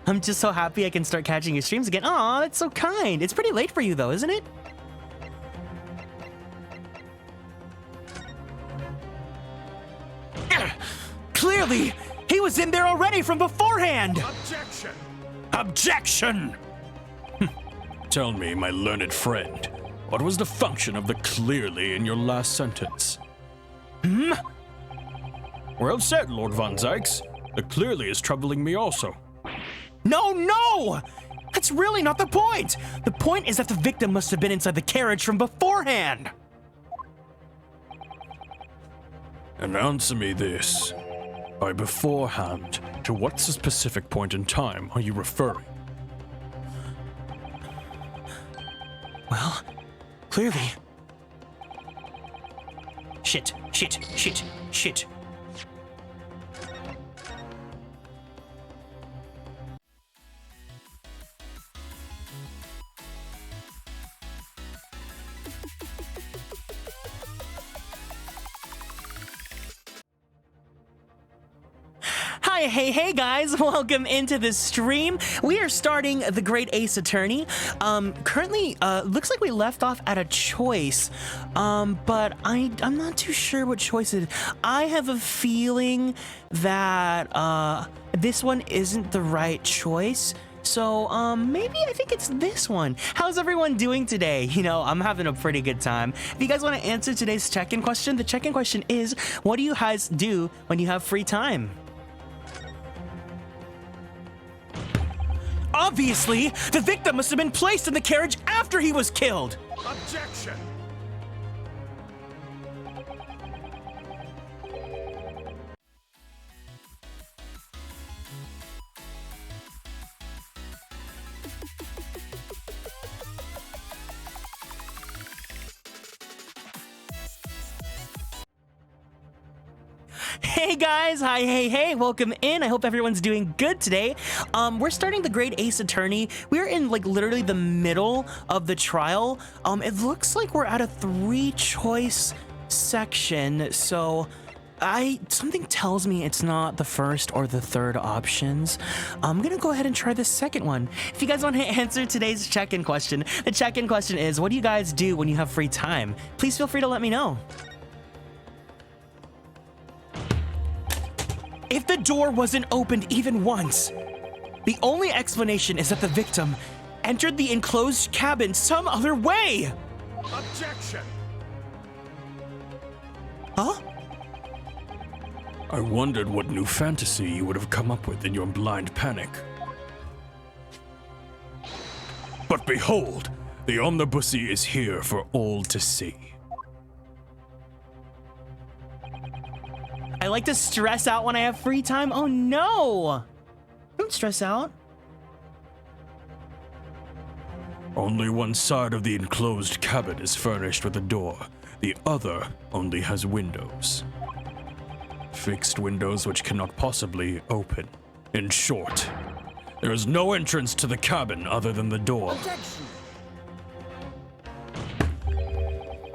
I'm just so happy I can start catching your streams again. Aw, that's so kind. It's pretty late for you though, isn't it? Clearly, he was in there already from beforehand! Objection! Objection! Tell me, my learned friend, what was the function of the clearly in your last sentence? Well said, Lord Von Zykes. The clearly is troubling me also. No! That's really not the point! The point is that the victim must have been inside the carriage from beforehand! And answer me this. By beforehand, to what specific point in time are you referring? Well, clearly. Shit. Hey guys, welcome into the stream. We are starting The Great Ace Attorney. Currently, looks like we left off at a choice, but I'm not too sure what choice it is. I have a feeling that this one isn't the right choice. So, maybe I think it's this one. How's everyone doing today? You know, I'm having a pretty good time. If you guys want to answer today's check-in question, the check-in question is, what do you guys do when you have free time? Obviously, the victim must have been placed in the carriage after he was killed. Objection! Hey guys, hi, hey, welcome in. I hope everyone's doing good today. We're starting the Grade Ace Attorney. We're in like literally the middle of the trial. It looks like we're at a 3-choice section, so something tells me it's not the first or the third options. I'm gonna go ahead and try the second one. If you guys want to answer today's check-in question, the check-in question is, what do you guys do when you have free time? Please feel free to let me know. If the door wasn't opened even once, the only explanation is that the victim entered the enclosed cabin some other way. Objection! Huh? I wondered what new fantasy you would have come up with in your blind panic. But behold, the omnibussy is here for all to see. I like to stress out when I have free time. Oh no! Don't stress out. Only one side of the enclosed cabin is furnished with a door. The other only has windows. Fixed windows which cannot possibly open. In short, there is no entrance to the cabin other than the door.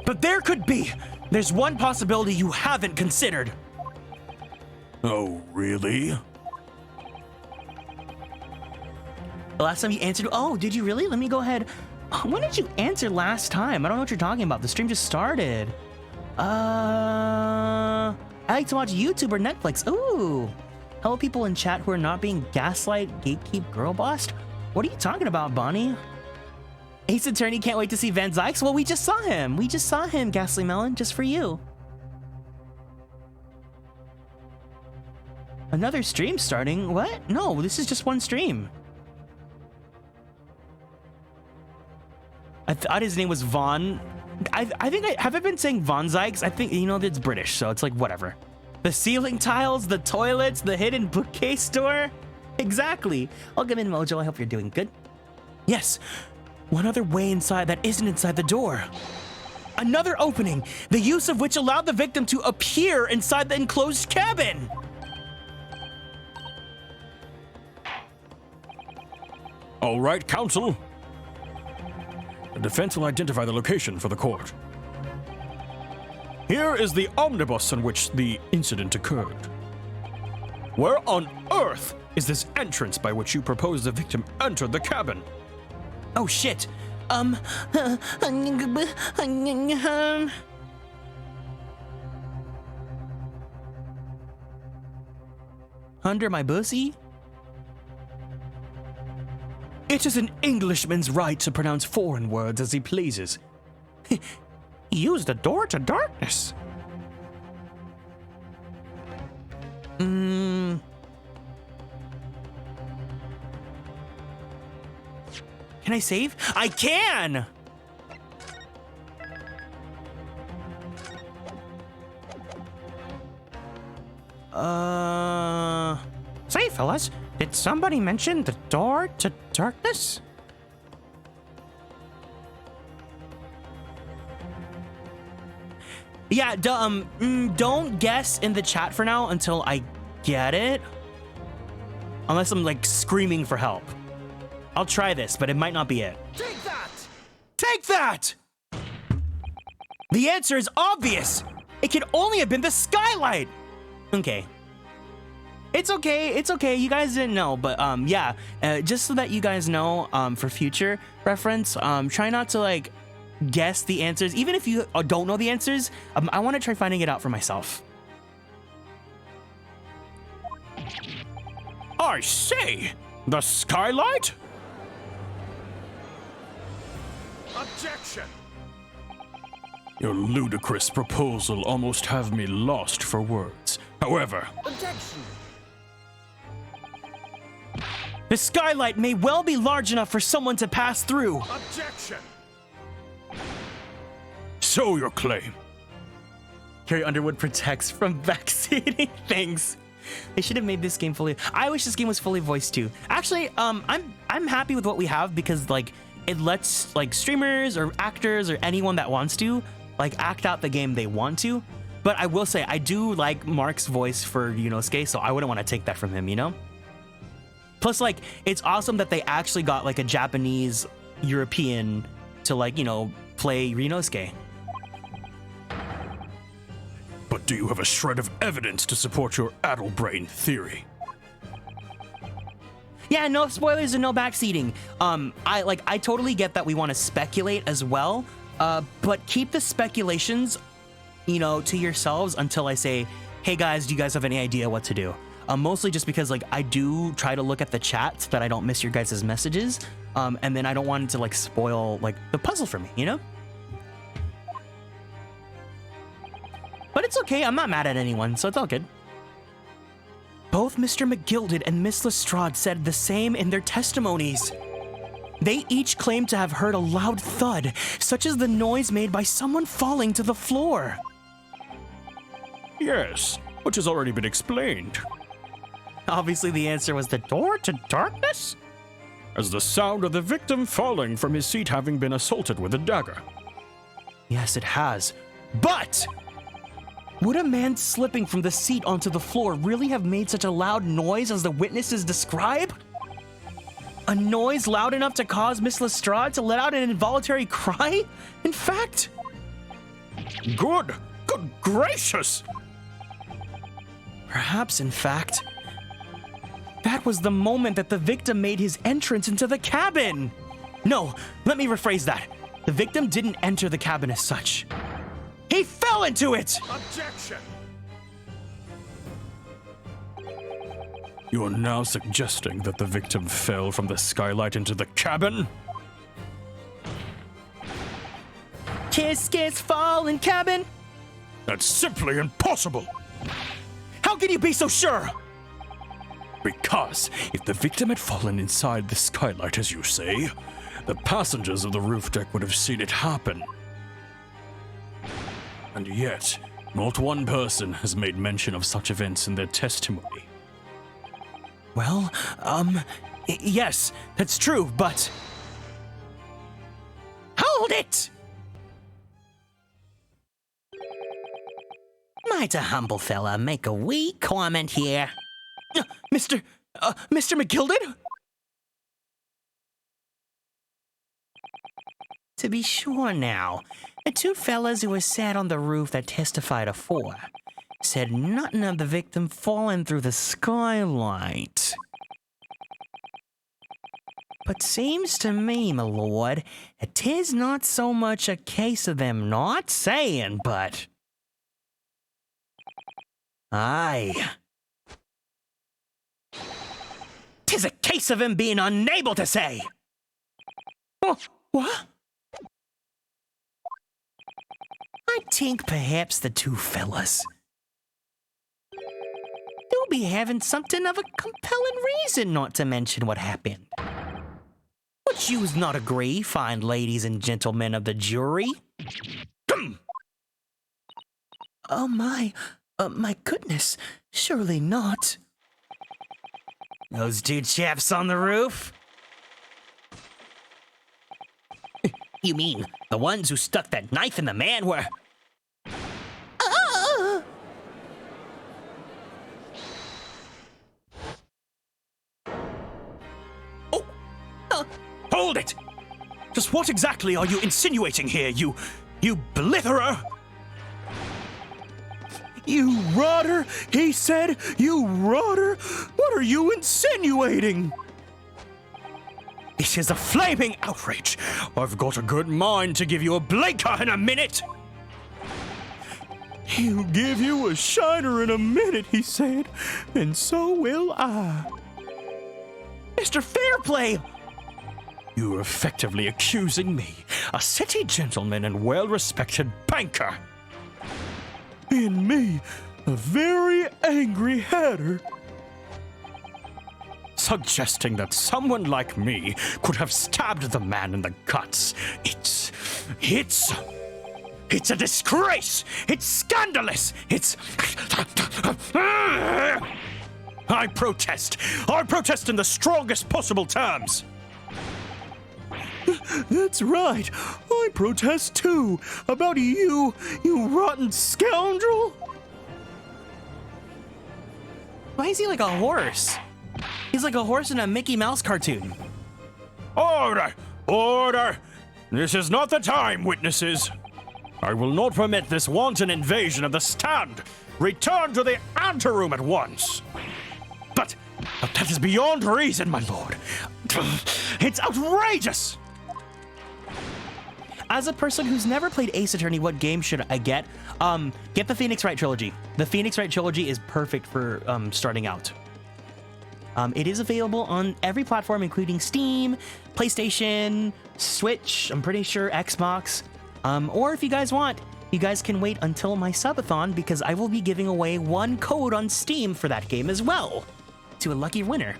But there could be. There's one possibility you haven't considered. Oh, really? The last time you answered, oh, did you really? Let me go ahead. When did you answer last time? I don't know what you're talking about. The stream just started. I like to watch YouTube or Netflix. Ooh. Hello, people in chat who are not being gaslight, gatekeep, girl bossed. What are you talking about, Bonnie? Ace Attorney can't wait to see Van Zykes. Well, we just saw him. We just saw him, Ghastly Melon, just for you. Another stream starting? What? No, this is just one stream. I thought his name was Von. I think have I been saying Von Zykes? I think, you know, it's British, so it's like whatever. The ceiling tiles, the toilets, the hidden bookcase door. Exactly. Welcome in, Mojo. I hope you're doing good. Yes, one other way inside that isn't inside the door. Another opening, the use of which allowed the victim to appear inside the enclosed cabin. All right, counsel. The defense will identify the location for the court. Here is the omnibus on which the incident occurred. Where on earth is this entrance by which you propose the victim entered the cabin? Oh shit. Under my bussy? It is an Englishman's right to pronounce foreign words as he pleases. Use the door to darkness. Can I save? I can! Say, fellas, did somebody mention the door to darkness? Yeah, don't guess in the chat for now until I get it. Unless I'm like screaming for help. I'll try this, but it might not be it. Take that! Take that! The answer is obvious. It could only have been the skylight. Okay. It's okay, you guys didn't know, but yeah, just so that you guys know, for future reference, try not to like guess the answers, even if you don't know the answers. I want to try finding it out for myself. I say, the skylight? Objection! Your ludicrous proposal almost have me lost for words. However, Objection! The skylight may well be large enough for someone to pass through. Objection! So your claim. Carrie Underwood protects from backseating things. They should have made this game fully. I wish this game was fully voiced too. Actually, I'm happy with what we have because like it lets like streamers or actors or anyone that wants to like act out the game they want to. But I will say I do like Mark's voice for Yunosuke, so I wouldn't want to take that from him, Plus, like, it's awesome that they actually got like a Japanese European to like, play Yunosuke. But do you have a shred of evidence to support your addle-brain theory? Yeah, no spoilers and no backseating. I totally get that we want to speculate as well, but keep the speculations, to yourselves until I say, hey guys, do you guys have any idea what to do? Mostly just because like I do try to look at the chat so that I don't miss your guys' messages, and then I don't want it to like spoil like the puzzle for me, But it's okay, I'm not mad at anyone, so it's all good. Both Mr. McGilded and Miss Lestrade said the same in their testimonies. They each claimed to have heard a loud thud, such as the noise made by someone falling to the floor. Yes, which has already been explained. Obviously the answer was the door to darkness? As the sound of the victim falling from his seat having been assaulted with a dagger. Yes, it has. But would a man slipping from the seat onto the floor really have made such a loud noise as the witnesses describe? A noise loud enough to cause Miss Lestrade to let out an involuntary cry? In fact... Good gracious! Perhaps, in fact, that was the moment that the victim made his entrance into the cabin. No, let me rephrase that. The victim didn't enter the cabin as such. He fell into it! Objection! You are now suggesting that the victim fell from the skylight into the cabin? Kiss, kiss, fall in cabin. That's simply impossible! How can you be so sure? Because if the victim had fallen inside the skylight, as you say, the passengers of the roof deck would have seen it happen. And yet, not one person has made mention of such events in their testimony. Well, yes, that's true, but... Hold it! Might a humble fella make a wee comment here? Mr. McGilded? To be sure now, the two fellas who were sat on the roof that testified afore said nothing of the victim falling through the skylight. But seems to me, my lord, that 'tis not so much a case of them not saying, but... Aye. 'Tis a case of him being unable to say! Oh, what? I think perhaps the two fellas do be having something of a compelling reason not to mention what happened. Would yous not agree, fine ladies and gentlemen of the jury? Oh my goodness, surely not. Those two chaps on the roof? You mean the ones who stuck that knife in the man were... Hold it! Just what exactly are you insinuating here, you blitherer? You rotter, he said, you rotter. What are you insinuating? This is a flaming outrage. I've got a good mind to give you a blinker in a minute. He'll give you a shiner in a minute, he said, and so will I. Mr. Fairplay! You're effectively accusing me, a city gentleman and well-respected banker. And me, a very angry hatter. suggesting that someone like me could have stabbed the man in the guts. It's a disgrace! It's scandalous! I protest! I protest in the strongest possible terms! That's right. I protest too. About you rotten scoundrel. Why is he like a horse? He's like a horse in a Mickey Mouse cartoon. Order! Order! This is not the time, witnesses. I will not permit this wanton invasion of the stand. Return to the anteroom at once. But that is beyond reason, my lord. It's outrageous! As a person who's never played Ace Attorney, what game should I get? Get the Phoenix Wright trilogy. The Phoenix Wright trilogy is perfect for starting out. It is available on every platform, including Steam, PlayStation, Switch, I'm pretty sure Xbox. Or if you guys want, you guys can wait until my subathon because I will be giving away one code on Steam for that game as well to a lucky winner.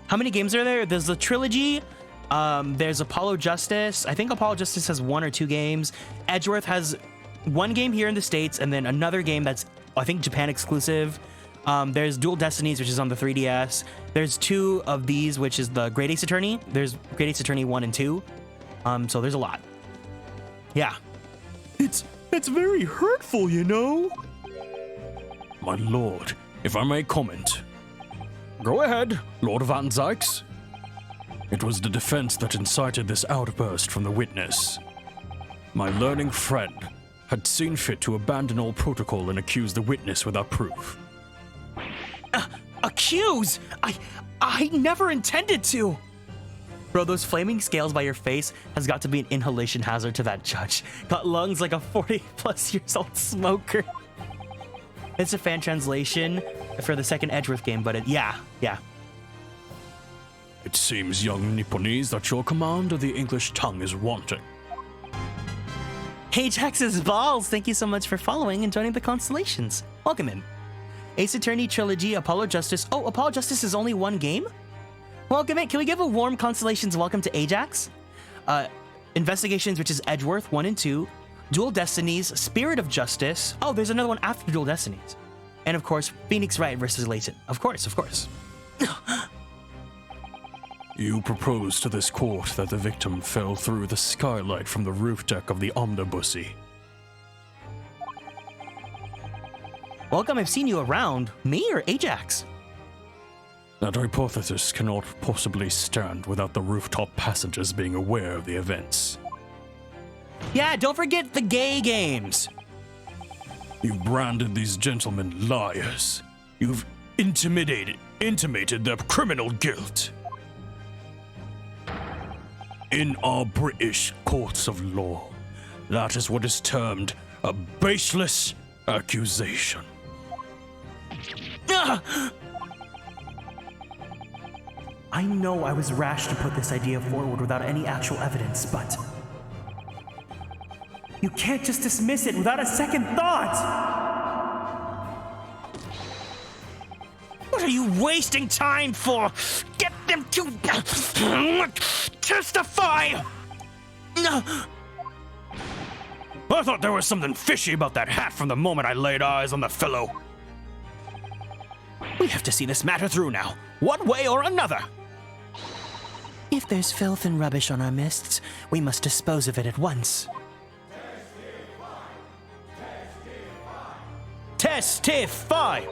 How many games are there? There's the trilogy. There's Apollo Justice. I think Apollo Justice has 1 or 2 games. Edgeworth has 1 game here in the States and then another game that's, I think, Japan exclusive. There's Dual Destinies, which is on the 3DS. There's 2 of these, which is the Great Ace Attorney. There's Great Ace Attorney 1 and 2. So there's a lot. Yeah. It's very hurtful, you know? My lord, if I may comment. Go ahead, Lord Van Zykes. It was the defense that incited this outburst from the witness. My learning friend had seen fit to abandon all protocol and accuse the witness without proof. Accuse? I never intended to. Bro, those flaming scales by your face has got to be an inhalation hazard to that judge. Got lungs like a 40+ years old smoker. It's a fan translation for the second Edgeworth game, but yeah. It seems, young Nipponese, that your command of the English tongue is wanting. Ajax's balls, thank you so much for following and joining the constellations. Welcome in. Ace Attorney Trilogy, Apollo Justice. Oh, Apollo Justice is only 1 game? Welcome in. Can we give a warm constellations welcome to Ajax? Investigations, which is Edgeworth 1 and 2. Dual Destinies, Spirit of Justice. Oh, there's another one after Dual Destinies. And of course, Phoenix Wright versus Layton. Of course. You propose to this court that the victim fell through the skylight from the roof deck of the omnibussy. Welcome, I've seen you around. Me or Ajax? That hypothesis cannot possibly stand without the rooftop passengers being aware of the events. Yeah, don't forget the gay games. You branded these gentlemen liars. You've intimated their criminal guilt. In our British courts of law, that is what is termed a baseless accusation. I know I was rash to put this idea forward without any actual evidence, but you can't just dismiss it without a second thought! What are you wasting time for? Get them to testify! I thought there was something fishy about that hat from the moment I laid eyes on the fellow. We have to see this matter through now, one way or another. If there's filth and rubbish on our midst, we must dispose of it at once. Testify!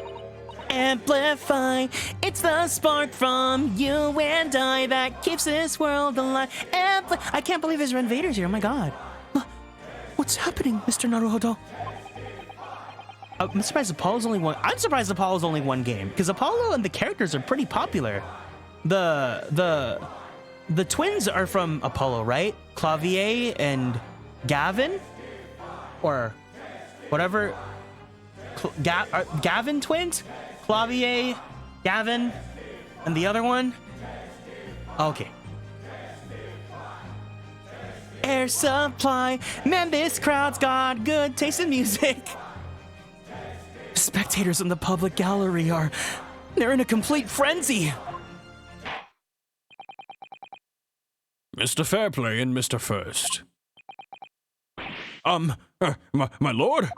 Amplify, it's the spark from you and I that keeps this world alive. I can't believe there's invaders here, oh my god. What's happening, Mr. Naruhodo? I'm surprised Apollo's only one. I'm surprised Apollo's only 1 game, because Apollo and the characters are pretty popular. The twins are from Apollo, right? Clavier and Gavin? Or whatever. Gavin twins? Clavier, Gavin, and the other one? Okay. Air supply, man, this crowd's got good taste in music. Spectators in the public gallery are They're in a complete frenzy. Mr. Fairplay and Mr. First. My lord?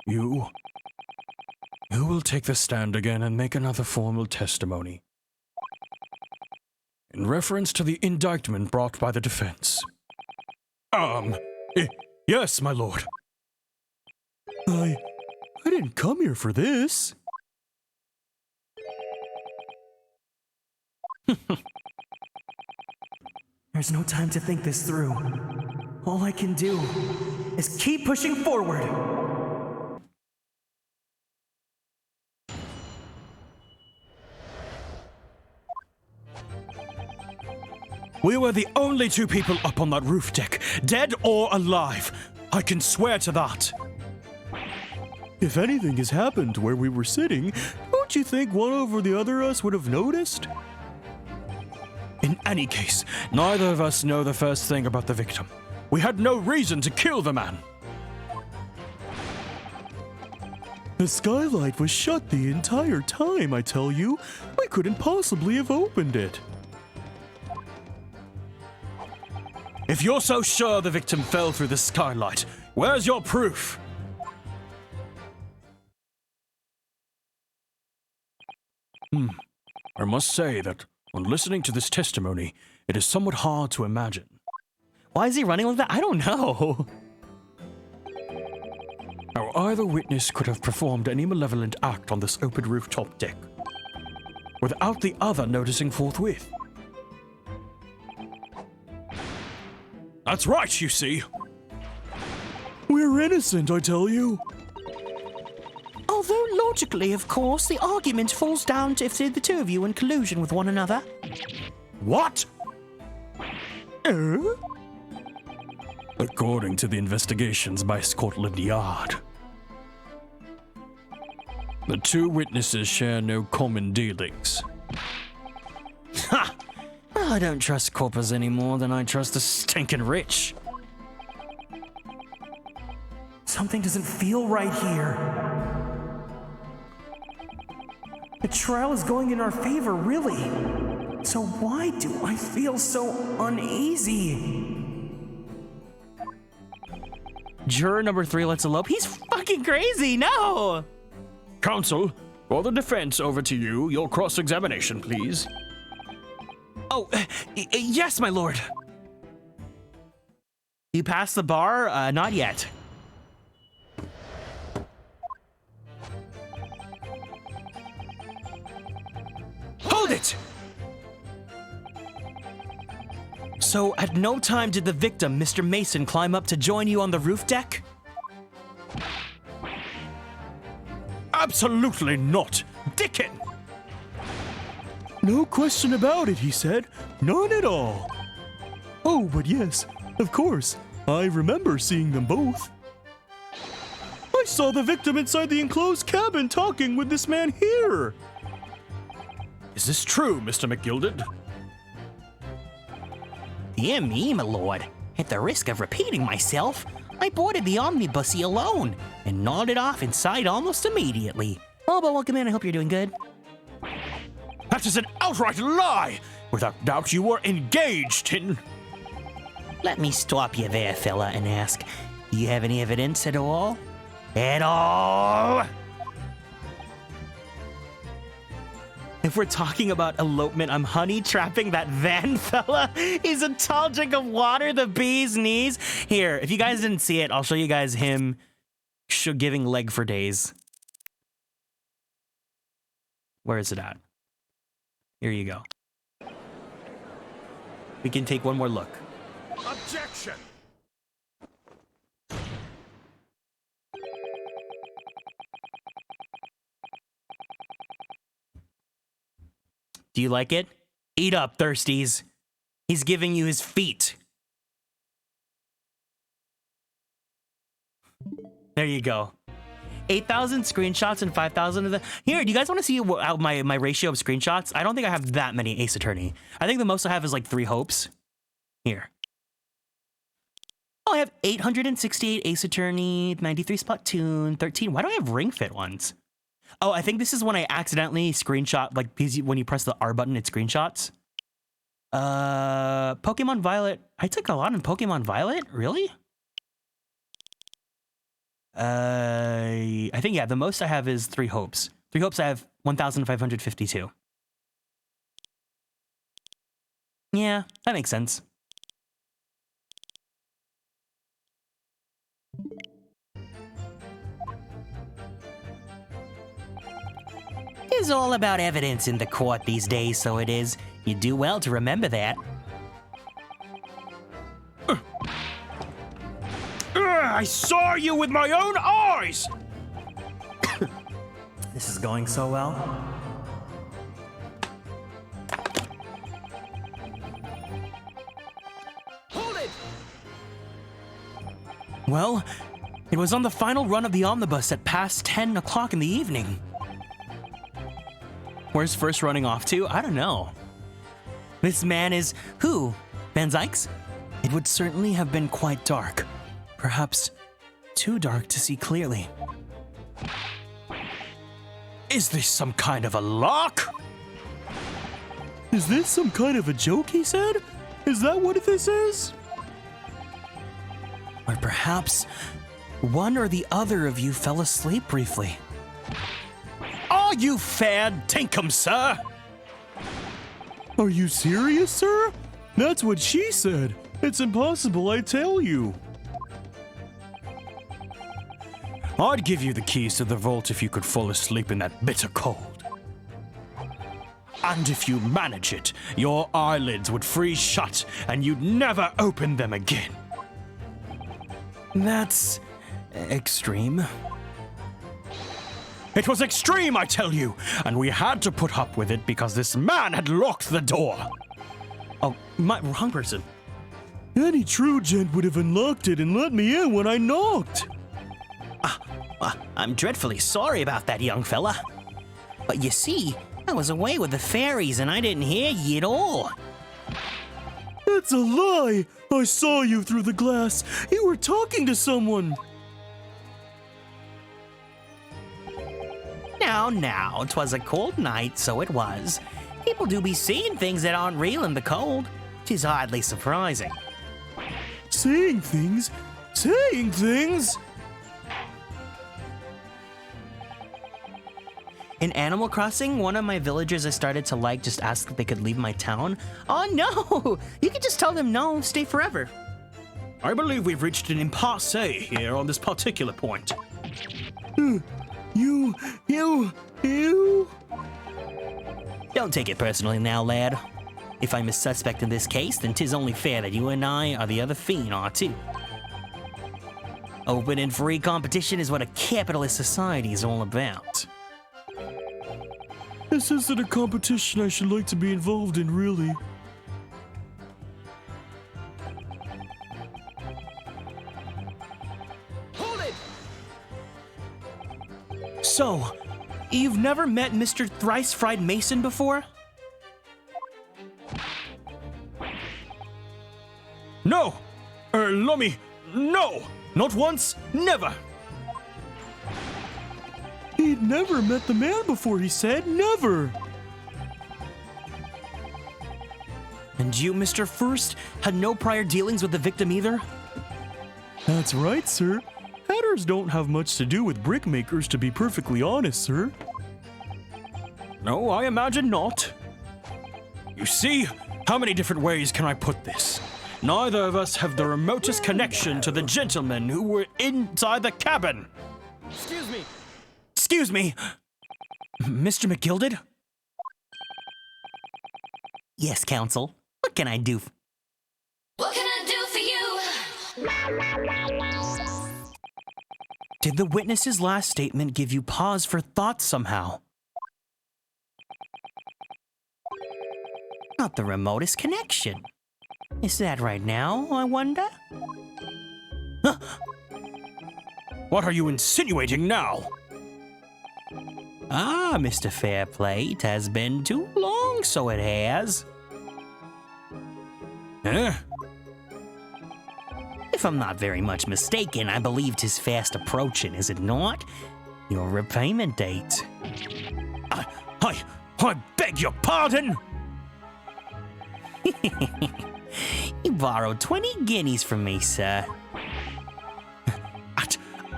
You will take the stand again and make another formal testimony. In reference to the indictment brought by the defense. Yes, my lord. I didn't come here for this. There's no time to think this through. All I can do is keep pushing forward. We were the only two people up on that roof deck, dead or alive. I can swear to that. If anything has happened where we were sitting, don't you think one over the other of us would have noticed? In any case, neither of us know the first thing about the victim. We had no reason to kill the man. The skylight was shut the entire time, I tell you. We couldn't possibly have opened it. If you're so sure the victim fell through the skylight, where's your proof? I must say that when listening to this testimony, it is somewhat hard to imagine. Why is he running like that? I don't know. How either witness could have performed any malevolent act on this open rooftop deck, without the other noticing forthwith. That's right, you see. We're innocent, I tell you. Although logically, of course, the argument falls down to if the two of you in collusion with one another. What? According to the investigations by Scotland Yard, the two witnesses share no common dealings. Ha! Well, I don't trust corpers any more than I trust the stinking rich. Something doesn't feel right here. The trial is going in our favor, really. So why do I feel so uneasy? Juror number 3 lets elope. He's fucking crazy, no! Counsel, for the defense, over to you. Your cross-examination, please. Oh, yes, my lord. You passed the bar? Not yet. Hold it! So, at no time did the victim, Mr. Mason, climb up to join you on the roof deck? Absolutely not. Dickon! No question about it, he said. None at all. Oh, but yes, of course. I remember seeing them both. I saw the victim inside the enclosed cabin talking with this man here. Is this true, Mr. McGilded? Dear me, my lord. At the risk of repeating myself, I boarded the omnibusy alone and nodded off inside almost immediately. Oh, but welcome in. I hope you're doing good. That is an outright lie! Without doubt, you were engaged in... Let me stop you there, fella, and ask, do you have any evidence at all? At all? If we're talking about elopement, I'm honey trapping that van fella. He's a tall drink of water, the bee's knees. Here, if you guys didn't see it, I'll show you guys him giving leg for days. Where is it at? Here you go. We can take one more look. Objection! Do you like it? Eat up, thirsties. He's giving you his feet. There you go. 8,000 screenshots and 5,000 of the... Here, do you guys want to see my ratio of screenshots? I don't think I have that many Ace Attorney. I think the most I have is like 3 hopes. Here. Oh, I have 868 Ace Attorney, 93 Splatoon, 13. Why do I have Ring Fit ones? Oh, I think this is when I accidentally screenshot, like, because when you press the R button, it screenshots. Pokemon Violet. I took a lot in Pokemon Violet? Really? I think, yeah, the most I have is 3 hopes. 3 hopes, I have 1,552. Yeah, that makes sense. It's all about evidence in the court these days, so it is. You do well to remember that. I saw you with my own eyes! This is going so well. Hold it! Well, it was on the final run of the omnibus at past 10 o'clock in the evening. Where's first running off to? I don't know. This man is who? Van Zykes? It would certainly have been quite dark. Perhaps too dark to see clearly. Is this some kind of a lark? Is this some kind of a joke, he said? Is that what this is? Or perhaps one or the other of you fell asleep briefly. Are you fair dinkum, sir? Are you serious, sir? That's what she said. It's impossible, I tell you. I'd give you the keys to the vault if you could fall asleep in that bitter cold. And if you manage it, your eyelids would freeze shut and you'd never open them again. That's extreme. It was extreme, I tell you, and we had to put up with it because this man had locked the door. Oh, wrong person. Any true gent would have unlocked it and let me in when I knocked. I'm dreadfully sorry about that, young fella. But you see, I was away with the fairies and I didn't hear ye at all. That's a lie! I saw you through the glass. You were talking to someone. Now, 'twas a cold night, so it was. People do be seeing things that aren't real in the cold. 'Tis hardly surprising. Saying things? Saying things? In Animal Crossing, one of my villagers I started to like just asked if they could leave my town. Oh no! You can just tell them no, stay forever. I believe we've reached an impasse here on this particular point. You. Don't take it personally now, lad. If I'm a suspect in this case, then 'tis only fair that you and I are the other fiend are too. Open and free competition is what a capitalist society is all about. This isn't a competition I should like to be involved in, really. Hold it! So, you've never met Mr. Thrice Fried Mason before? No! Lummy, no! Not once, never! He'd never met the man before, he said. Never! And you, Mr. First, had no prior dealings with the victim either? That's right, sir. Hatters don't have much to do with brickmakers, to be perfectly honest, sir. No, I imagine not. You see, how many different ways can I put this? Neither of us have the remotest connection to the gentlemen who were inside the cabin. Excuse me. Excuse me, Mr. McGilded? Yes, counsel. What can I do? What can I do for you? Did the witness's last statement give you pause for thought somehow? Not the remotest connection. Is that right now, I wonder? What are you insinuating now? Ah, Mr. Fairplay, it has been too long, so it has. Eh? If I'm not very much mistaken, I believe 'tis fast approaching, is it not? your repayment date. I beg your pardon! You borrowed 20 guineas from me, sir.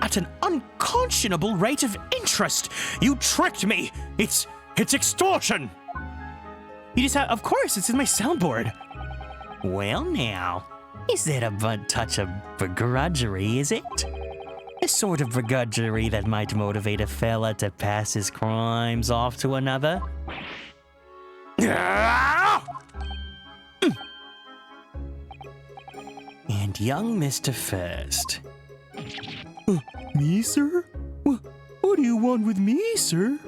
At an unconscionable rate of interest! You tricked me! It's extortion! You just have, of course, it's in my soundboard. Well now, is that a touch of begrudgery, is it? A sort of begrudgery that might motivate a fella to pass his crimes off to another? And young Mr. First. Me, sir? What do you want with me, sir?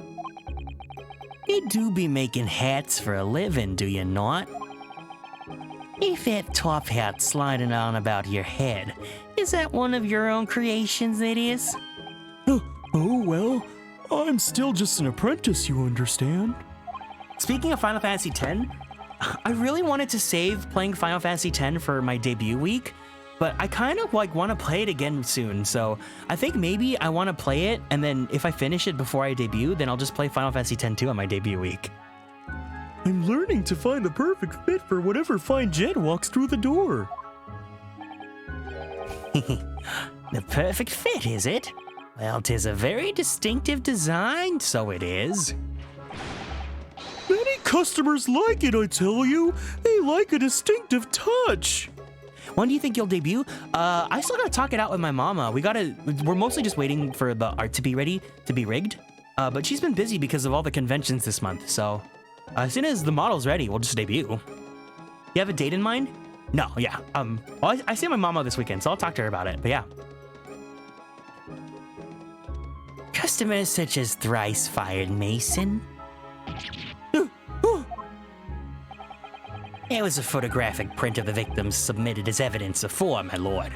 You do be making hats for a living, do you not? If that top hat sliding on about your head, is that one of your own creations, it is? Oh, well, I'm still just an apprentice, you understand? Speaking of Final Fantasy X, I really wanted to save playing Final Fantasy X for my debut week, but I kind of want to play it again soon, so I think maybe I want to play it, and then if I finish it before I debut, then I'll just play Final Fantasy X 2 on my debut week. I'm learning to find the perfect fit for whatever fine gent walks through the door. The perfect fit, is it? Well, 'tis a very distinctive design, so it is. Many customers like it, I tell you. They like a distinctive touch. When do you think you'll debut? I still gotta talk it out with my mama. We're mostly just waiting for the art to be ready, to be rigged. But she's been busy because of all the conventions this month, so as soon as the model's ready, we'll just debut. You have a date in mind? No, yeah. Well, I see my mama this weekend, so I'll talk to her about it, but yeah. Customers such as Thrice Fired Mason. There was a photographic print of the victims submitted as evidence afore, my lord.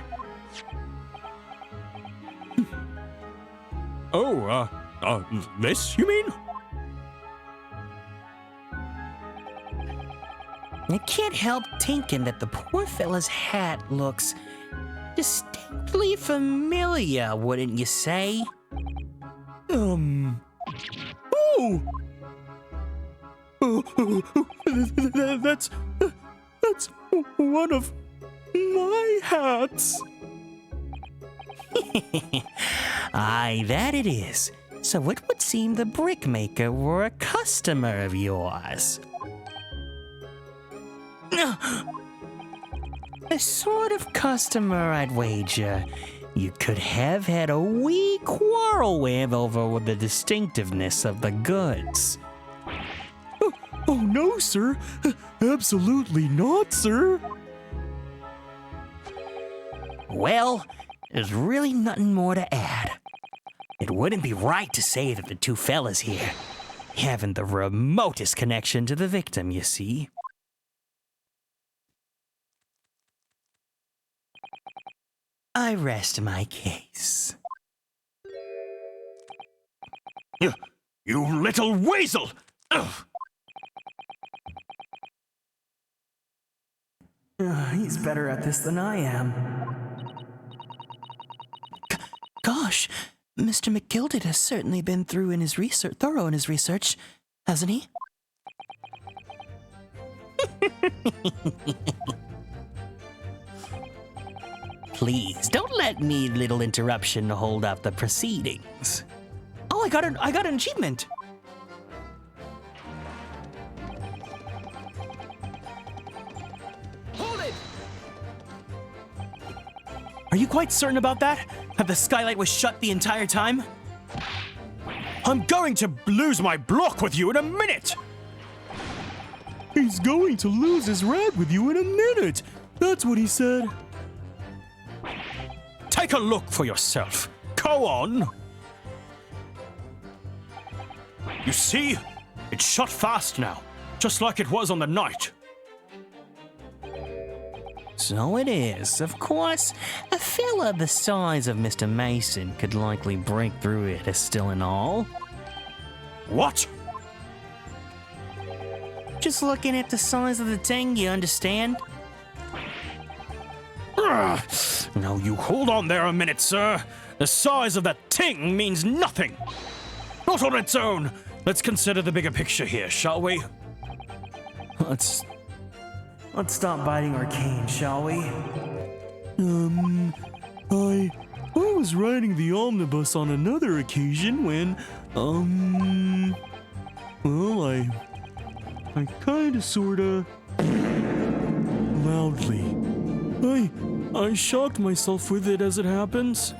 This, you mean? I can't help thinking that the poor fella's hat looks distinctly familiar, wouldn't you say? That's one of my hats. Aye, that it is. So it would seem the brickmaker were a customer of yours. The sort of customer, I'd wager, you could have had a wee quarrel with over the distinctiveness of the goods. Oh, no, sir. Absolutely not, sir. Well, there's really nothing more to add. It wouldn't be right to say that the two fellas here haven't the remotest connection to the victim, you see. I rest my case. You little weasel! Ugh. He's better at this than I am. Gosh, Mr. McGilded has certainly been thorough in his research, hasn't he? Please, don't let me little interruption hold up the proceedings. Oh, I got an achievement. Hold it! Are you quite certain about that? That the skylight was shut the entire time? I'm going to lose my block with you in a minute! He's going to lose his rag with you in a minute. That's what he said. Take a look for yourself. Go on. You see? It's shut fast now, just like it was on the night. So it is. Of course, a fella the size of Mr. Mason could likely break through it as still and all. What? Just looking at the size of the thing, you understand? Now you hold on there a minute, sir. The size of that thing means nothing. Not on its own. Let's consider the bigger picture here, shall we? Let's stop biting our cane, shall we? I was riding the omnibus on another occasion when, well, I kinda sorta loudly. I shocked myself with it as it happens.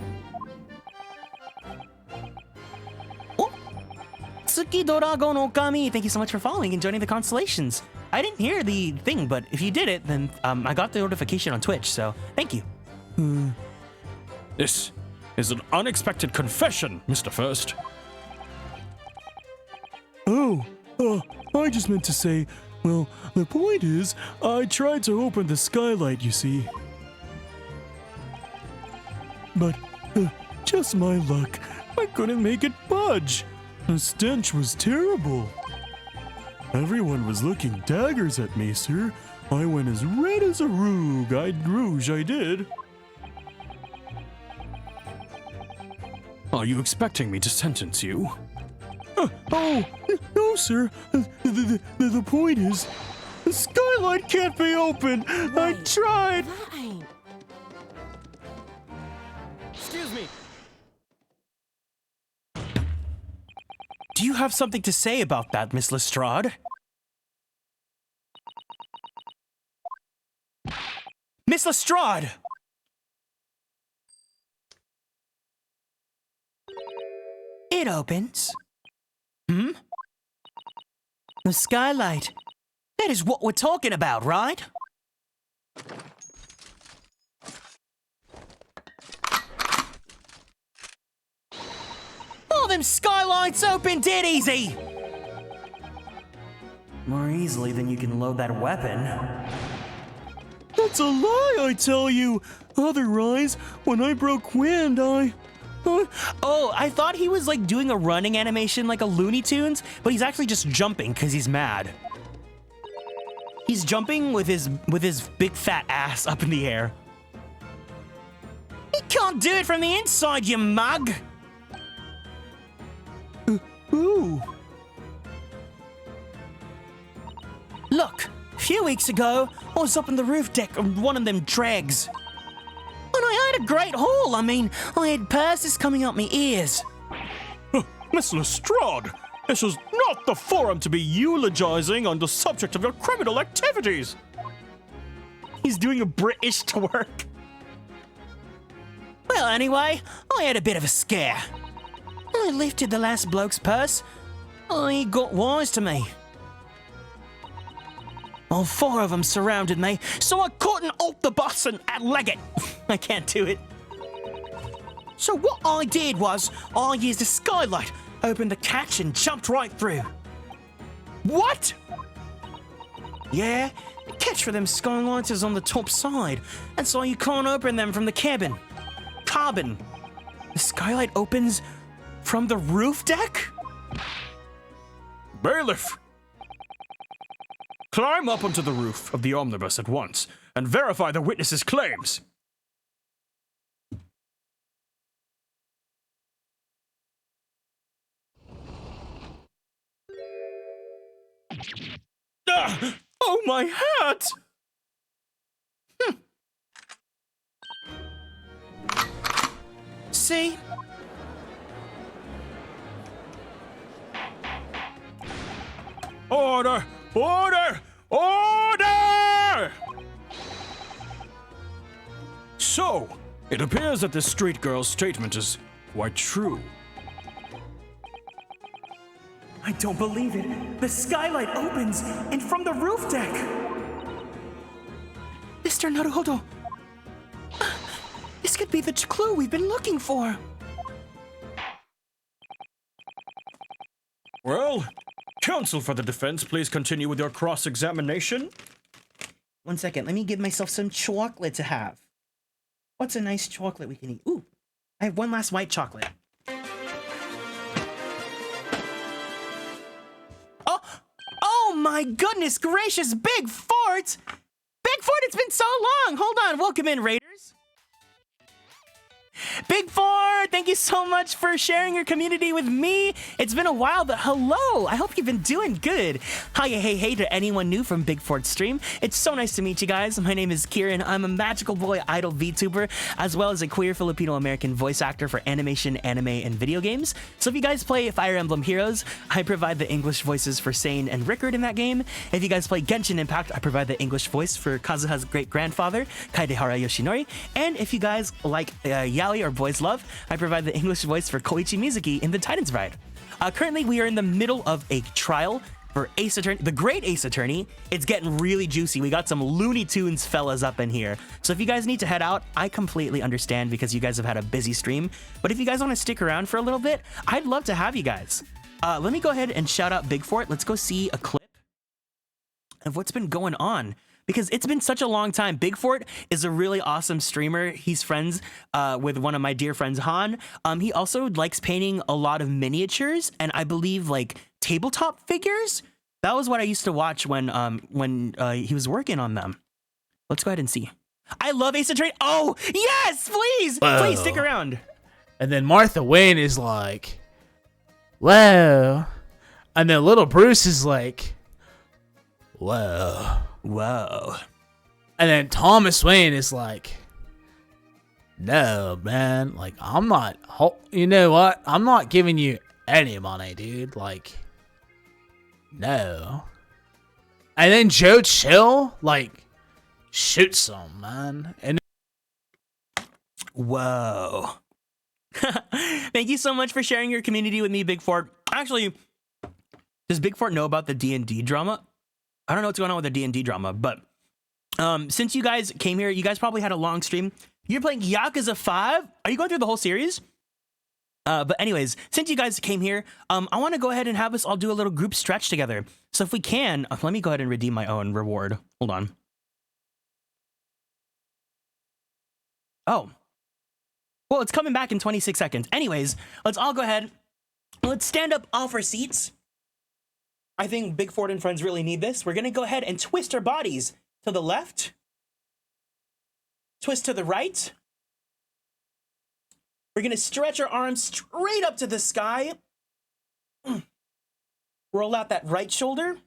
Tsuki Dorago no Kami, thank you so much for following and joining the constellations. I didn't hear the thing, but if you did it, then I got the notification on Twitch, so thank you. This is an unexpected confession, Mr. First. I just meant to say, well, the point is, I tried to open the skylight, you see. But, just my luck, I couldn't make it budge. The stench was terrible. Everyone was looking daggers at me, sir. I went as red as a rouge, I did. Are you expecting me to sentence you? No, sir. The point is, the skylight can't be opened. I tried. Excuse me. Do you have something to say about that, Miss Lestrade? Miss Lestrade! It opens. The skylight. That is what we're talking about, right? All them skylights open dead easy! More easily than you can load that weapon. That's a lie, I tell you. Otherwise, when I broke wind, Oh, I thought he was like doing a running animation like a Looney Tunes, but he's actually just jumping because he's mad. He's jumping with his big fat ass up in the air. He can't do it from the inside, you mug! Ooh. Look, a few weeks ago, I was up on the roof deck of one of them dregs. And I had a great haul. I mean, I had purses coming out my ears. Miss Lestrade, this is not the forum to be eulogizing on the subject of your criminal activities. He's doing a British twerk. Well, anyway, I had a bit of a scare. I lifted the last bloke's purse. He got wise to me. All four of them surrounded me, so I couldn't alt the bus and leg it. I can't do it. So what I did was, I used a skylight, opened the catch and jumped right through. What? Yeah, the catch for them skylights is on the top side, and so you can't open them from the cabin. Cabin. The skylight opens from the roof deck? Bailiff! Climb up onto the roof of the omnibus at once and verify the witness's claims. Oh, my hat! See? Order! Order! Order! So, it appears that this street girl's statement is quite true. I don't believe it. The skylight opens, and from the roof deck. Mr. Naruhodo. This could be the clue we've been looking for. Well, counsel for the defense, please continue with your cross-examination. 1 second, let me give myself some chocolate to have. What's a nice chocolate we can eat? Ooh, I have one last white chocolate. Oh my goodness gracious, Big Fort! Big Fort, it's been so long! Hold on, welcome in, Raiders. Big Fort, thank you so much for sharing your community with me. It's been a while, but hello. I hope you've been doing good. Hi, hey to anyone new from Big Fort Stream. It's so nice to meet you guys. My name is Kieran. I'm a magical boy idol VTuber, as well as a queer Filipino-American voice actor for animation, anime, and video games. So if you guys play Fire Emblem Heroes, I provide the English voices for Sane and Rickard in that game. If you guys play Genshin Impact, I provide the English voice for Kazuha's great-grandfather, Kaedehara Yoshinori. And if you guys like Yaoi or Boys Love, I provide the English voice for Koichi Mizuki in the Titans Ride. Currently, we are in the middle of a trial for Ace Attorney, the Great Ace Attorney. It's getting really juicy. We got some Looney Tunes fellas up in here. So if you guys need to head out, I completely understand because you guys have had a busy stream. But if you guys want to stick around for a little bit, I'd love to have you guys. Let me go ahead and shout out Big Fort. Let's go see a clip of what's been going on, because it's been such a long time. Big Fort is a really awesome streamer. He's friends with one of my dear friends, Han. He also likes painting a lot of miniatures and I believe like tabletop figures. That was what I used to watch when he was working on them. Let's go ahead and see. I love Ace Attorney. Oh, yes, please. Whoa. Please stick around. And then Martha Wayne is like, whoa. And then little Bruce is like, whoa. Whoa. And then Thomas Wayne is like, no, man. Like, I'm not, you know what? I'm not giving you any money, dude. Like, no. And then Joe Chill, like, shoots him, man. And whoa. Thank you so much for sharing your community with me, Big Fort. Actually, does Big Fort know about the D&D drama? I don't know what's going on with the D&D drama, but since you guys came here, you guys probably had a long stream. You're playing Yakuza 5? Are you going through the whole series? But anyways, since you guys came here, I want to go ahead and have us all do a little group stretch together. So if we can, let me go ahead and redeem my own reward. Hold on. Oh. Well, it's coming back in 26 seconds. Anyways, let's all go ahead. Let's stand up off our seats. I think Big Fort and friends really need this. We're going to go ahead and twist our bodies to the left. Twist to the right. We're going to stretch our arms straight up to the sky. Roll out that right shoulder.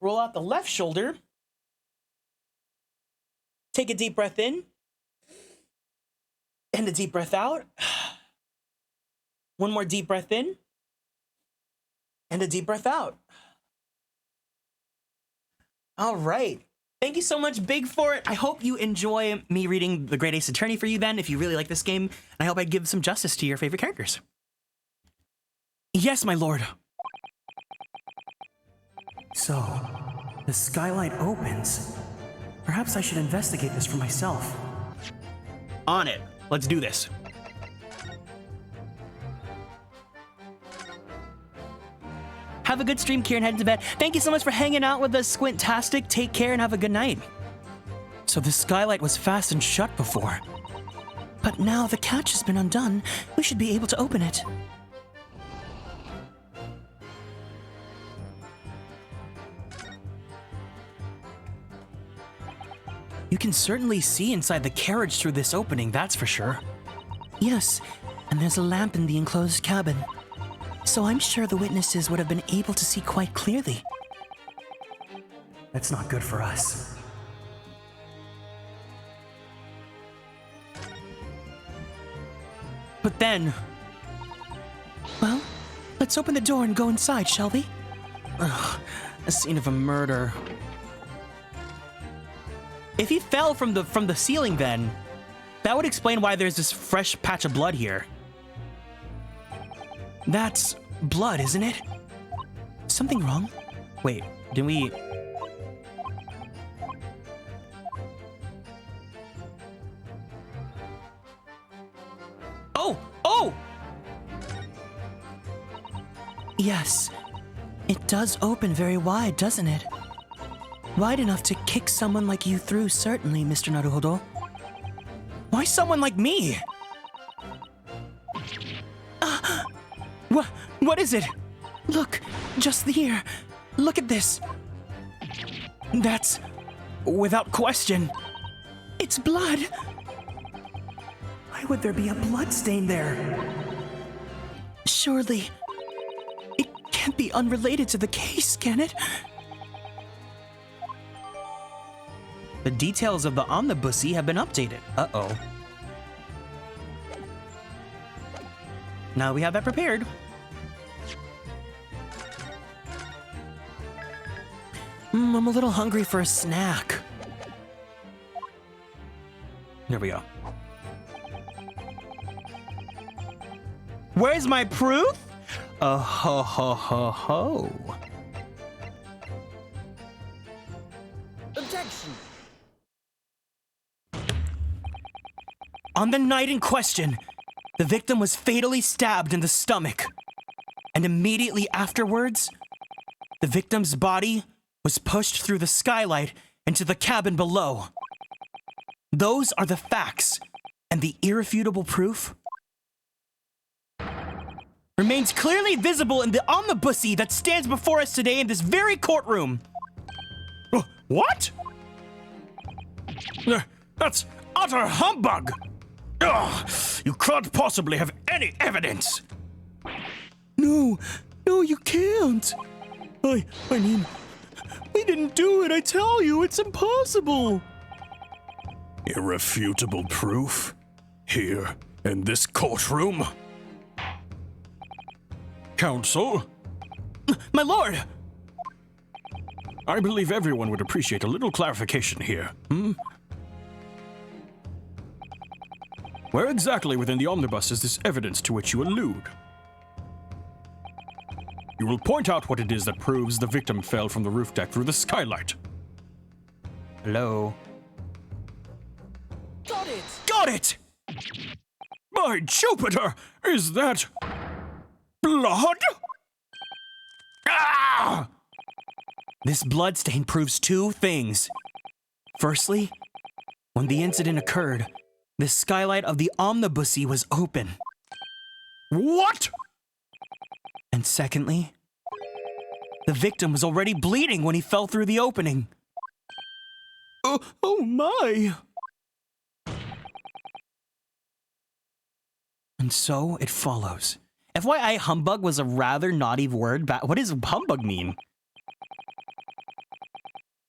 Roll out the left shoulder. Take a deep breath in. And a deep breath out. One more deep breath in. And a deep breath out. All right. Thank you so much, Big Fort. I hope you enjoy me reading The Great Ace Attorney for you then, if you really like this game. I hope I give some justice to your favorite characters. Yes, my lord. So, the skylight opens. Perhaps I should investigate this for myself. On it. Let's do this. Have a good stream, Kieran. Heading to bed. Thank you so much for hanging out with us, Squintastic. Take care and have a good night. So the skylight was fastened shut before. But now the catch has been undone. We should be able to open it. You can certainly see inside the carriage through this opening, that's for sure. Yes, and there's a lamp in the enclosed cabin. So I'm sure the witnesses would have been able to see quite clearly. That's not good for us. But then... Well, let's open the door and go inside, shall we? Ugh, a scene of a murder. If he fell from the ceiling then, that would explain why there's this fresh patch of blood here. That's blood, isn't it? Something wrong? Wait, did we... Oh! Oh! Yes, it does open very wide, doesn't it? Wide enough to kick someone like you through, certainly, Mr. Naruhodo. Why someone like me? What is it? Look, just here. Look at this. That's, without question, it's blood. I would there be a blood stain there? Surely, it can't be unrelated to the case, can it? The details of the omnibussy have been updated. Uh-oh. Now we have that prepared. I'm a little hungry for a snack. There we go. Where's my proof? Ho ho ho ho. Objection! On the night in question, the victim was fatally stabbed in the stomach. And immediately afterwards, the victim's body was pushed through the skylight into the cabin below. Those are the facts, and the irrefutable proof remains clearly visible in the omnibussy that stands before us today in this very courtroom. What? That's utter humbug! Ugh, you can't possibly have any evidence! No, you can't. I mean, we didn't do it, I tell you, it's impossible. Irrefutable proof? Here, in this courtroom? Counsel? My lord! I believe everyone would appreciate a little clarification here. Where exactly within the omnibus is this evidence to which you allude? You will point out what it is that proves the victim fell from the roof deck through the skylight. Hello? Got it! Got it! By Jupiter! Is that blood? Ah! This bloodstain proves two things. Firstly, when the incident occurred, the skylight of the omnibussy was open. What? And secondly, the victim was already bleeding when he fell through the opening. Oh my! And so it follows. FYI, humbug was a rather naughty word. What does humbug mean?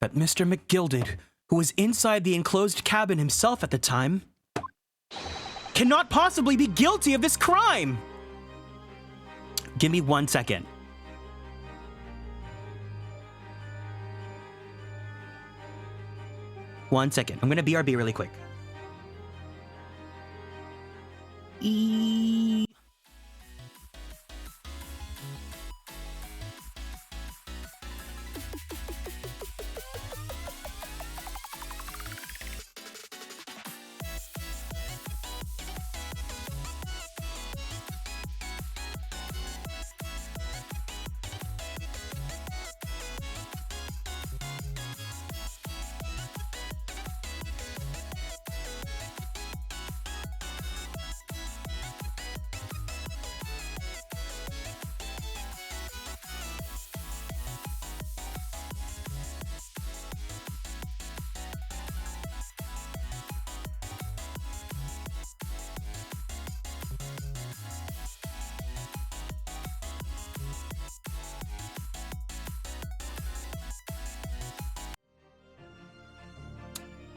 That Mr. McGilded, who was inside the enclosed cabin himself at the time, cannot possibly be guilty of this crime. Give me 1 second. I'm gonna BRB really quick.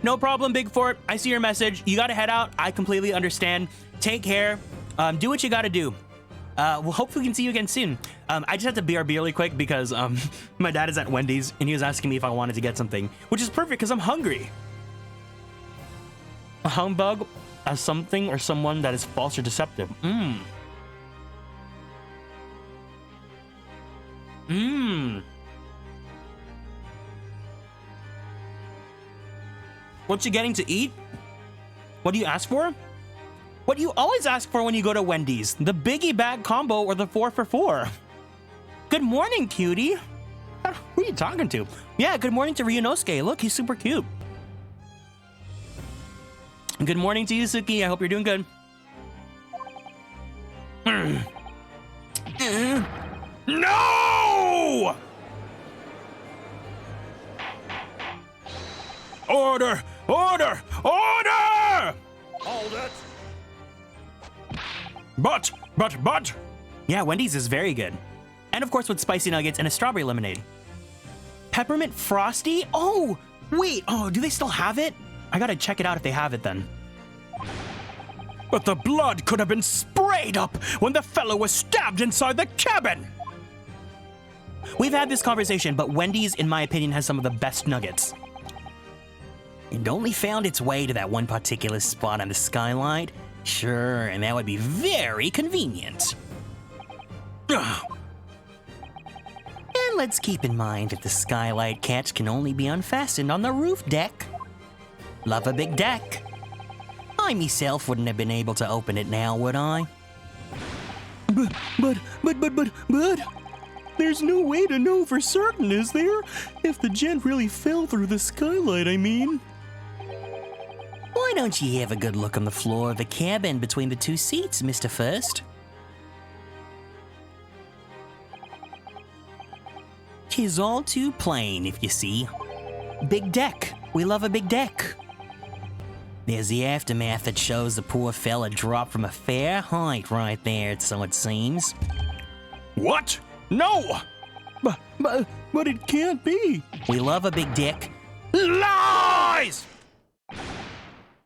No problem, Big Fort. I see your message. You gotta head out. I completely understand. Take care. Do what you gotta do. Well, hopefully we can see you again soon. I just had to BRB really quick because my dad is at Wendy's and he was asking me if I wanted to get something, which is perfect because I'm hungry. A humbug as something or someone that is false or deceptive. What you getting to eat? What do you ask for? What you always ask for when you go to Wendy's, the Biggie Bag Combo or the 4 for 4. Good morning, cutie. Who are you talking to? Yeah, good morning to Ryunosuke. Look, he's super cute. Good morning to you, Suki. I hope you're doing good. No! Order! Order! Order! Hold it! But! Yeah, Wendy's is very good. And of course with spicy nuggets and a strawberry lemonade. Peppermint Frosty? Oh, wait. Oh, do they still have it? I gotta check it out if they have it then. But the blood could have been sprayed up when the fellow was stabbed inside the cabin! We've had this conversation, but Wendy's, in my opinion, has some of the best nuggets. It only found its way to that one particular spot on the skylight. Sure, and that would be very convenient. And let's keep in mind that the skylight catch can only be unfastened on the roof deck. Love a big deck. I myself wouldn't have been able to open it now, would I? But, there's no way to know for certain, is there? If the gent really fell through the skylight, I mean. Why don't you have a good look on the floor of the cabin between the two seats, Mr. First? 'Tis all too plain, if you see. Big deck. We love a big deck. There's the aftermath that shows the poor fella drop from a fair height right there, so it seems. What? No! But it can't be. We love a big dick. Lies!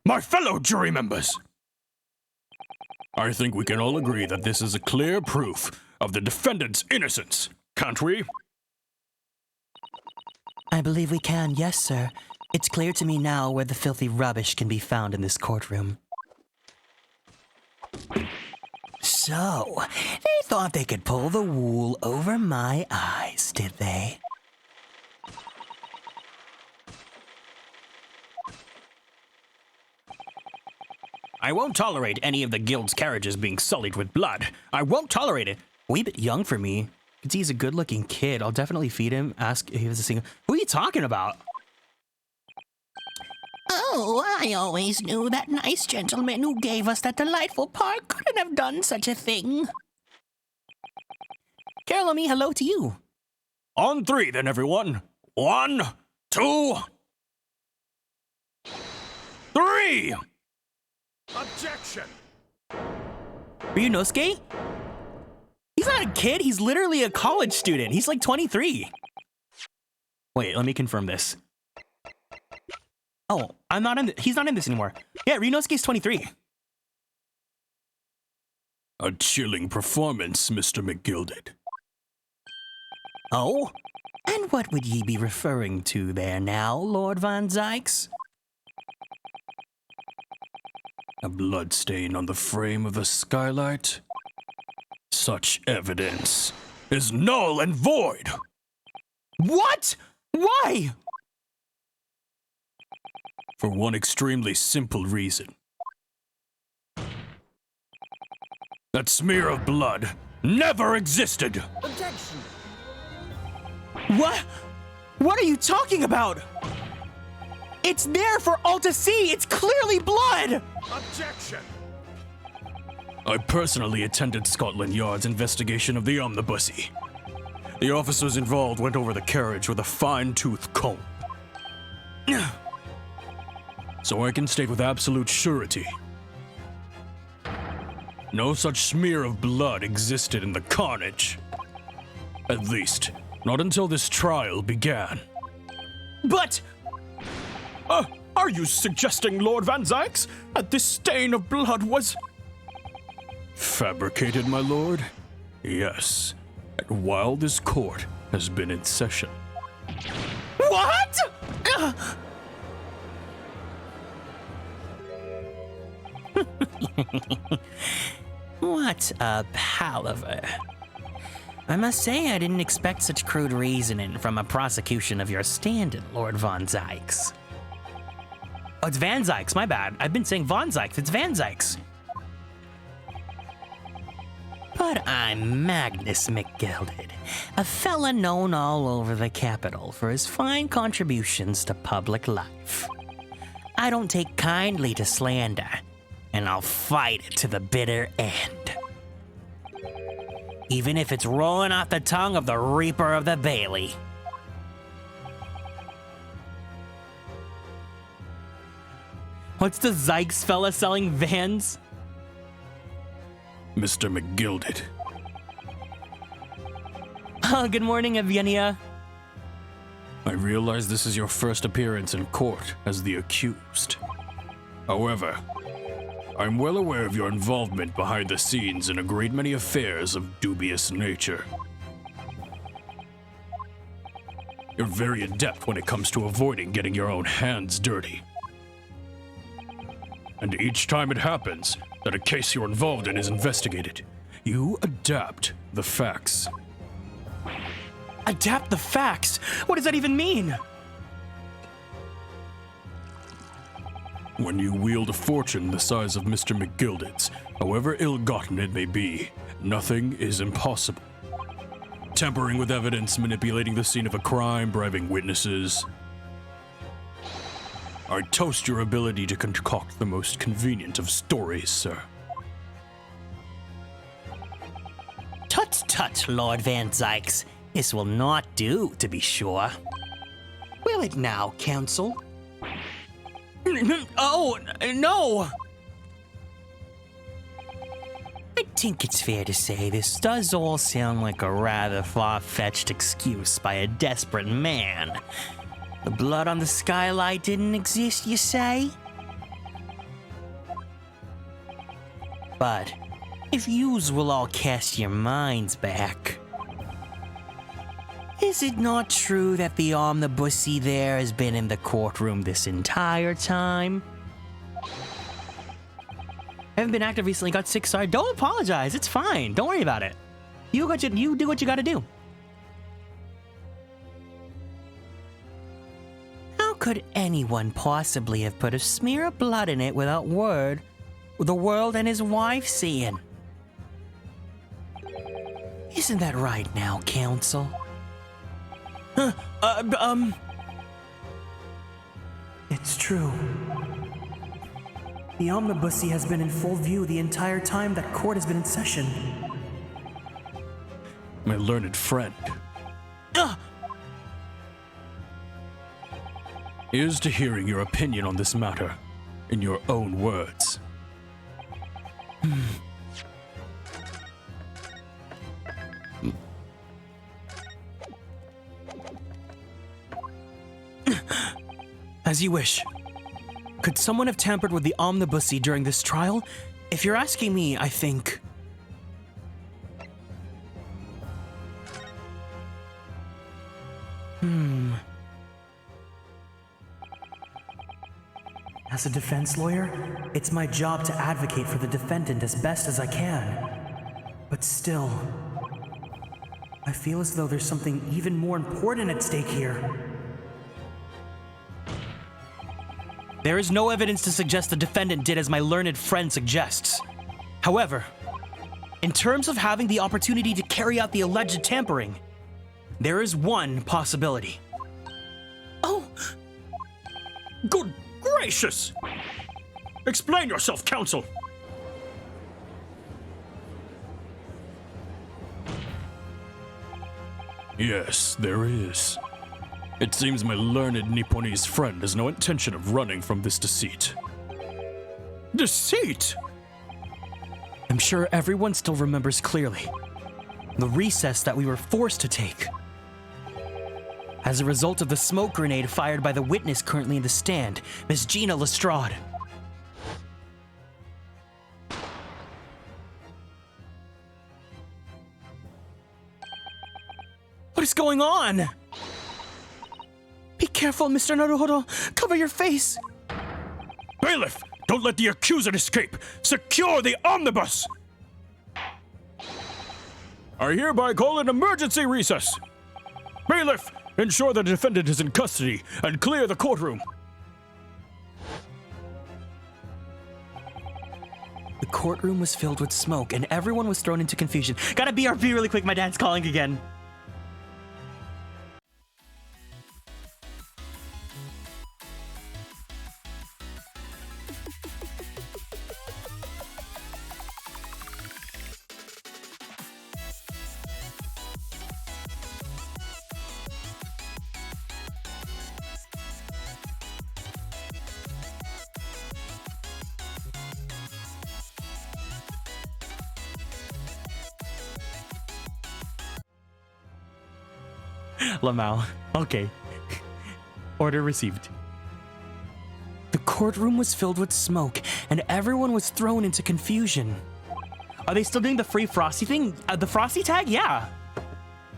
My fellow jury members! I think we can all agree that this is a clear proof of the defendant's innocence, can't we? I believe we can, yes, sir. It's clear to me now where the filthy rubbish can be found in this courtroom. So, they thought they could pull the wool over my eyes, did they? I won't tolerate any of the guild's carriages being sullied with blood. I won't tolerate it. Wee bit young for me. He's a good-looking kid. I'll definitely feed him. Ask if he was a single. Who are you talking about? Oh, I always knew that nice gentleman who gave us that delightful park couldn't have done such a thing. Carol, me, hello to you. On three, then, everyone. 1, 2, 3! Objection! Ryunosuke? He's not a kid. He's literally a college student. He's like 23. Wait, let me confirm this. Oh, he's not in this anymore. Yeah, Ryunosuke's 23. A chilling performance, Mr. McGilded. Oh? And what would ye be referring to there now, Lord Van Zykes? A bloodstain on the frame of the skylight? Such evidence is null and void! What? Why? For one extremely simple reason. That smear of blood never existed! Objection! What? What are you talking about? It's there for all to see! It's clearly blood! Objection! I personally attended Scotland Yard's investigation of the omnibussy. The officers involved went over the carriage with a fine-tooth comb. So I can state with absolute surety, no such smear of blood existed in the carnage. At least, not until this trial began. But... Are you suggesting, Lord Van Zykes, that this stain of blood was... fabricated, my lord? Yes, and while this court has been in session. What? What a palaver. I must say I didn't expect such crude reasoning from a prosecution of your standing, Lord Von Zykes. Oh, it's Van Zykes, my bad. I've been saying Von Zykes, it's Van Zykes. But I'm Magnus McGilded, a fella known all over the capital for his fine contributions to public life. I don't take kindly to slander, and I'll fight it to the bitter end. Even if it's rolling off the tongue of the Reaper of the Bailey. What's the Zykes fella selling vans? Mr. McGilded. Good morning, Evgenia. I realize this is your first appearance in court as the accused. However, I'm well aware of your involvement behind the scenes in a great many affairs of dubious nature. You're very adept when it comes to avoiding getting your own hands dirty. And each time it happens that a case you're involved in is investigated, you adapt the facts. Adapt the facts? What does that even mean? When you wield a fortune the size of Mr. McGilded's, however ill-gotten it may be, nothing is impossible. Tampering with evidence, manipulating the scene of a crime, bribing witnesses. I toast your ability to concoct the most convenient of stories, sir. Tut tut, Lord Van Zykes. This will not do, to be sure. Will it now, counsel? Oh, no! I think it's fair to say this does all sound like a rather far-fetched excuse by a desperate man. The blood on the skylight didn't exist, you say? But if yous will all cast your minds back, is it not true that the omnibussy there has been in the courtroom this entire time? I haven't been active recently, got sick, sorry. Don't apologize, it's fine. Don't worry about it. You do what you gotta do. How could anyone possibly have put a smear of blood in it without word, the world and his wife seeing? Isn't that right now, counsel? It's true. The omnibussy has been in full view the entire time that court has been in session. My learned friend. Here's to hearing your opinion on this matter, in your own words. As you wish. Could someone have tampered with the omnibussy during this trial? If you're asking me, I think... As a defense lawyer, it's my job to advocate for the defendant as best as I can. But still, I feel as though there's something even more important at stake here. There is no evidence to suggest the defendant did as my learned friend suggests. However, in terms of having the opportunity to carry out the alleged tampering, there is one possibility. Oh! Good gracious! Explain yourself, counsel! Yes, there is. It seems my learned Nipponese friend has no intention of running from this deceit. Deceit? I'm sure everyone still remembers clearly the recess that we were forced to take as a result of the smoke grenade fired by the witness currently in the stand, Miss Gina Lestrade. What is going on? Be careful, Mr. Naruhodo. Cover your face. Bailiff, don't let the accused escape. Secure the omnibus. I hereby call an emergency recess. Bailiff, ensure the defendant is in custody and clear the courtroom. The courtroom was filled with smoke and everyone was thrown into confusion. Gotta BRB really quick, my dad's calling again. Lamau. Okay. Order received. The courtroom was filled with smoke, and everyone was thrown into confusion. Are they still doing the free Frosty thing? The Frosty tag? Yeah.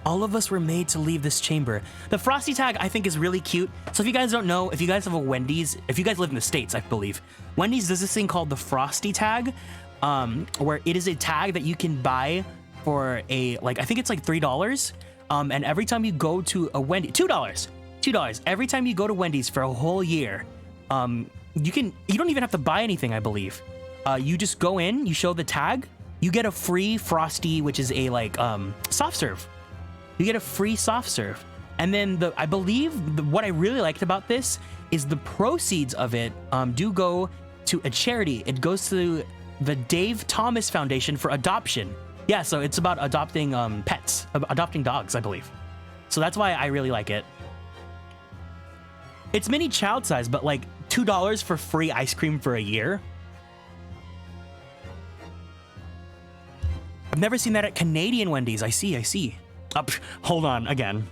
All of us were made to leave this chamber. The Frosty tag, I think, is really cute. So if you guys don't know, if you guys have a Wendy's, if you guys live in the States, I believe, Wendy's does this thing called the Frosty tag, where it is a tag that you can buy for I think it's like $3. And every time you go to a Wendy's, $2. Every time you go to Wendy's for a whole year, you don't even have to buy anything, I believe. You just go in, you show the tag, you get a free Frosty, which is a soft serve. You get a free soft serve. And then I believe what I really liked about this is the proceeds of it do go to a charity. It goes to the Dave Thomas Foundation for adoption. Yeah, so it's about adopting pets, adopting dogs, I believe. So that's why I really like it. It's mini child size, but like $2 for free ice cream for a year. I've never seen that at Canadian Wendy's. I see. Hold on again.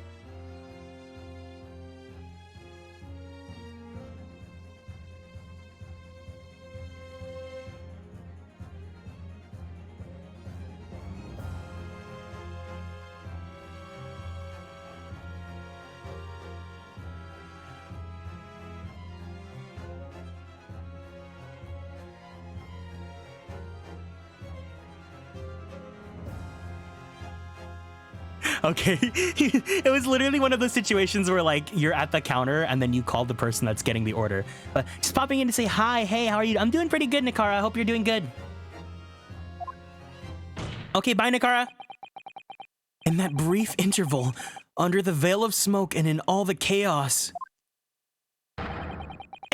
Okay, it was literally one of those situations where like you're at the counter and then you call the person that's getting the order. But just popping in to say hi, hey, how are you? I'm doing pretty good, Nakara. I hope you're doing good. Okay, bye, Nakara. In that brief interval, under the veil of smoke and in all the chaos,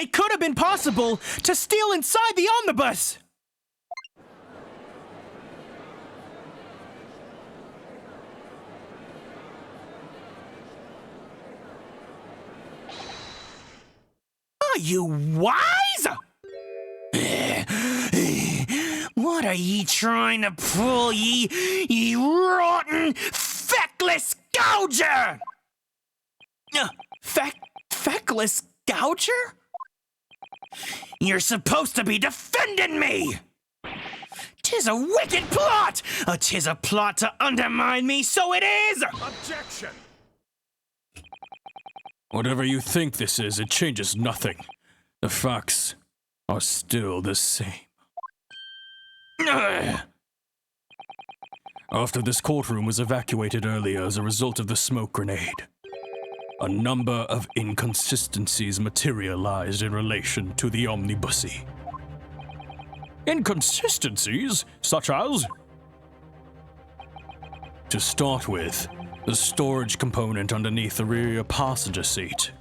it could have been possible to steal inside the omnibus! Are you wise? What are ye trying to pull, ye rotten, feckless gouger? Feckless gouger? You're supposed to be defending me! 'Tis a wicked plot! 'Tis a plot to undermine me, so it is! Objection! Whatever you think this is, it changes nothing. The facts are still the same. After this courtroom was evacuated earlier as a result of the smoke grenade, a number of inconsistencies materialized in relation to the omnibussy. Inconsistencies such as? To start with, the storage component underneath the rear passenger seat.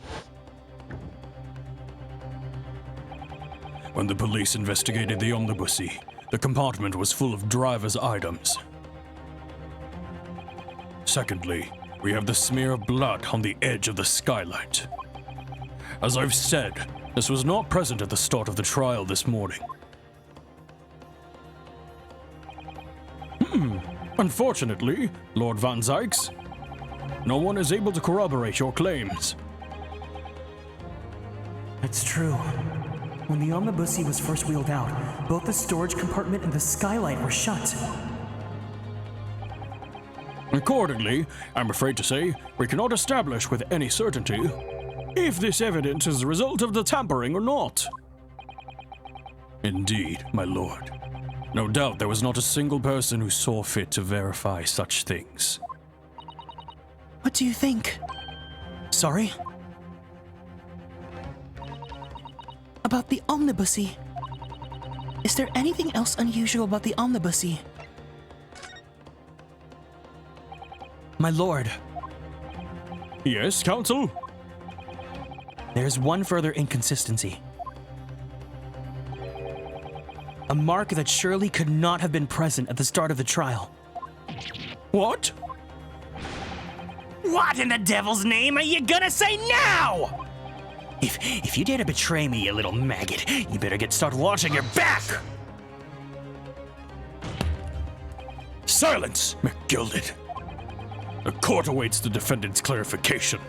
When the police investigated the omnibussy, the compartment was full of driver's items. Secondly, we have the smear of blood on the edge of the skylight. As I've said, this was not present at the start of the trial this morning. Unfortunately, Lord Van Zykes, no one is able to corroborate your claims. It's true. When the omnibussy was first wheeled out, both the storage compartment and the skylight were shut. Accordingly, I'm afraid to say, we cannot establish with any certainty if this evidence is the result of the tampering or not. Indeed, my lord. No doubt there was not a single person who saw fit to verify such things. What do you think? Sorry? About the omnibussy. Is there anything else unusual about the omnibussy? My lord. Yes, counsel? There's one further inconsistency. A mark that surely could not have been present at the start of the trial. What? What in the devil's name are you gonna say now? If you dare to betray me, you little maggot, you better start watching your back! Silence, McGilded. The court awaits the defendant's clarification.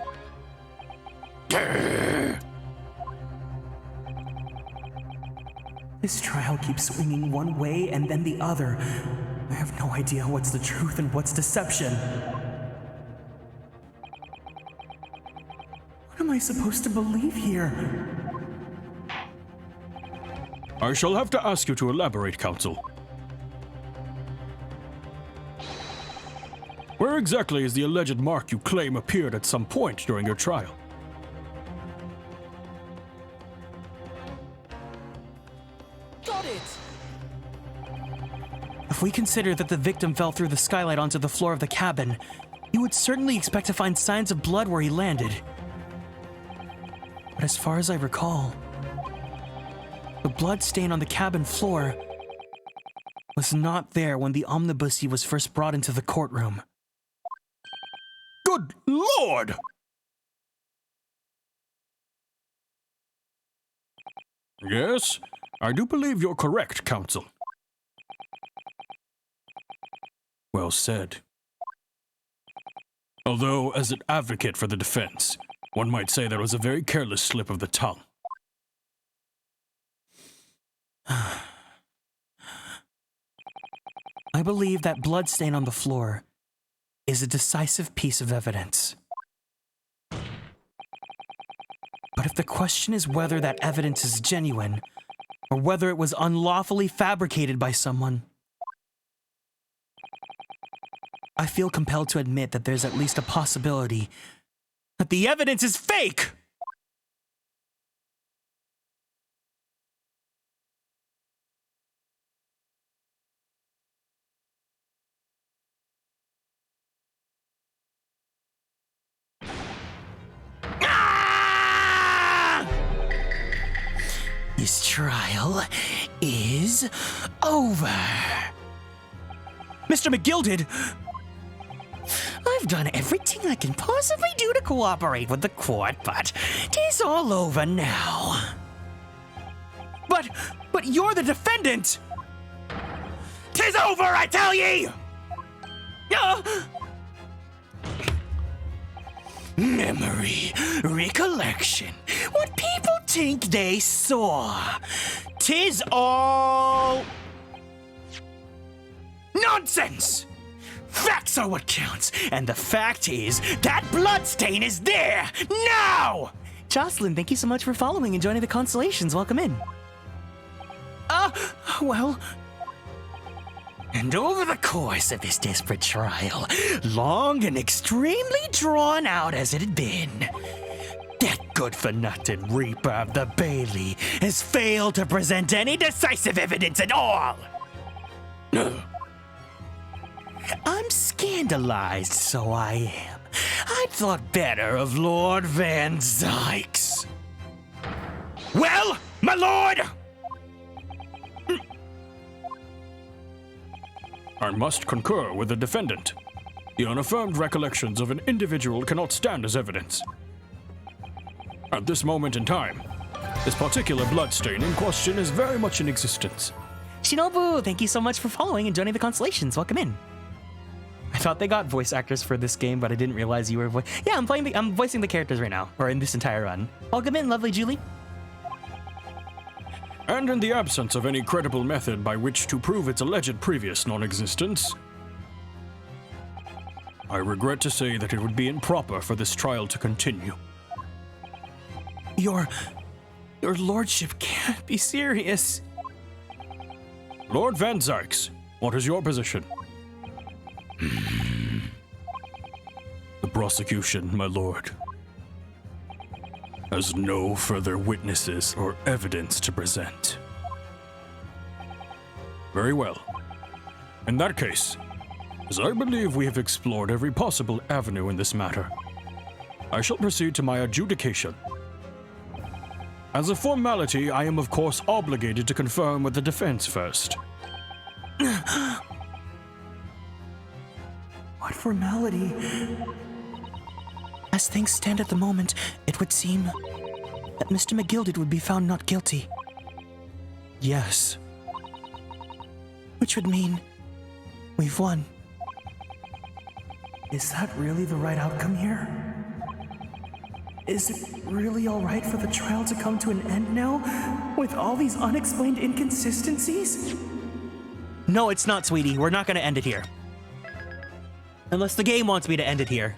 This trial keeps swinging one way and then the other. I have no idea what's the truth and what's deception. What am I supposed to believe here? I shall have to ask you to elaborate, counsel. Where exactly is the alleged mark you claim appeared at some point during your trial? Got it! If we consider that the victim fell through the skylight onto the floor of the cabin, you would certainly expect to find signs of blood where he landed. But as far as I recall, the blood stain on the cabin floor was not there when the omnibussy was first brought into the courtroom. Good Lord! Yes, I do believe you're correct, counsel. Well said. Although, as an advocate for the defense, one might say that was a very careless slip of the tongue. I believe that blood stain on the floor is a decisive piece of evidence. But if the question is whether that evidence is genuine, or whether it was unlawfully fabricated by someone, I feel compelled to admit that there's at least a possibility that the evidence is fake! This trial is over. Mr. McGilded, I've done everything I can possibly do to cooperate with the court, but it's all over now. But you're the defendant! 'Tis over, I tell ye! Memory, recollection, what people think they saw. 'Tis all nonsense! Facts are what counts, and the fact is that bloodstain is there now! Jocelyn, thank you so much for following and joining the Constellations. Welcome in. Well... And over the course of this desperate trial, long and extremely drawn out as it had been, that good-for-nothing Reaper of the Bailey has failed to present any decisive evidence at all. I'm scandalized, so I am. I'd thought better of Lord Van Zykes. Well, my lord! I must concur with the defendant. The unaffirmed recollections of an individual cannot stand as evidence. At this moment in time, this particular bloodstain in question is very much in existence. Shinobu, thank you so much for following and joining the Constellations. Welcome in. I thought they got voice actors for this game, but I didn't realize you were Yeah, I'm voicing the characters right now, or in this entire run. Welcome in, lovely Julie. And in the absence of any credible method by which to prove its alleged previous non-existence, I regret to say that it would be improper for this trial to continue. Your lordship can't be serious. Lord Van Zykes, what is your position? The prosecution, my lord, has no further witnesses or evidence to present. Very well. In that case, as I believe we have explored every possible avenue in this matter, I shall proceed to my adjudication. As a formality, I am of course obligated to confirm with the defense first. What formality? As things stand at the moment, it would seem that Mr. McGilded would be found not guilty. Yes. Which would mean we've won. Is that really the right outcome here? Is it really alright for the trial to come to an end now, with all these unexplained inconsistencies? No, it's not, sweetie. We're not gonna end it here. Unless the game wants me to end it here.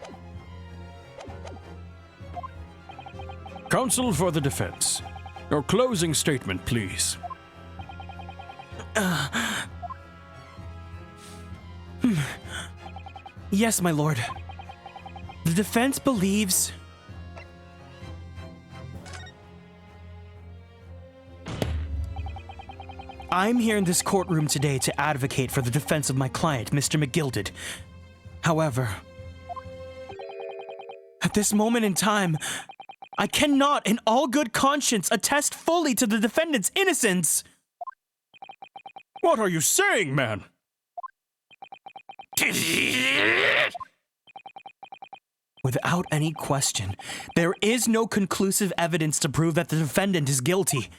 Counsel for the defense. Your closing statement, please. Yes, my lord. The defense believes... I'm here in this courtroom today to advocate for the defense of my client, Mr. McGilded. However, at this moment in time, I cannot, in all good conscience, attest fully to the defendant's innocence. What are you saying, man? Without any question, there is no conclusive evidence to prove that the defendant is guilty.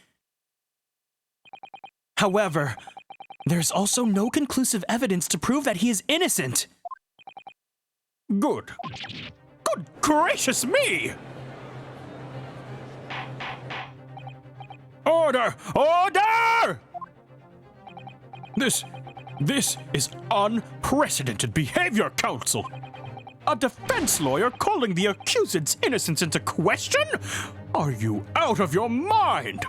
However, there's also no conclusive evidence to prove that he is innocent. Good. Good gracious me! Order! Order! This is unprecedented behavior, counsel. A defense lawyer calling the accused's innocence into question? Are you out of your mind?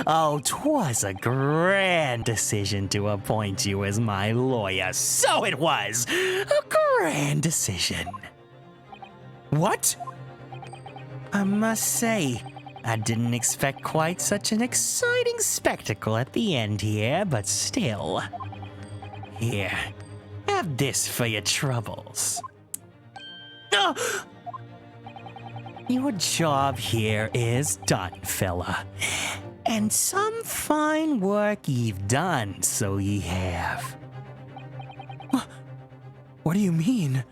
Oh, 'twas a grand decision to appoint you as my lawyer. So it was! A grand decision. What? I must say, I didn't expect quite such an exciting spectacle at the end here, but still. Here, have this for your troubles. Your job here is done, fella. And some fine work ye've done, so ye have. What do you mean?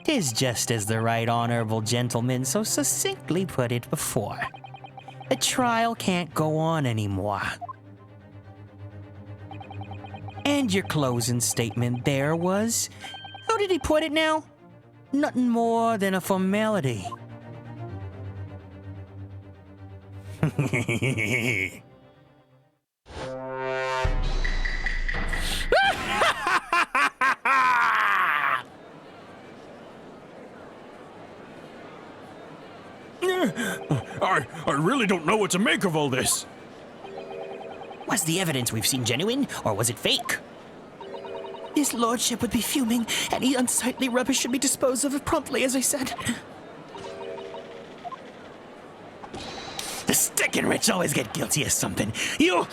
'Tis just as the right honorable gentleman so succinctly put it before. The trial can't go on anymore. And your closing statement there was, how did he put it now? Nothing more than a formality. I really don't know what to make of all this. Was the evidence we've seen genuine, or was it fake? His lordship would be fuming. Any unsightly rubbish should be disposed of promptly, as I said. The stickin' rich always get guilty of something. You...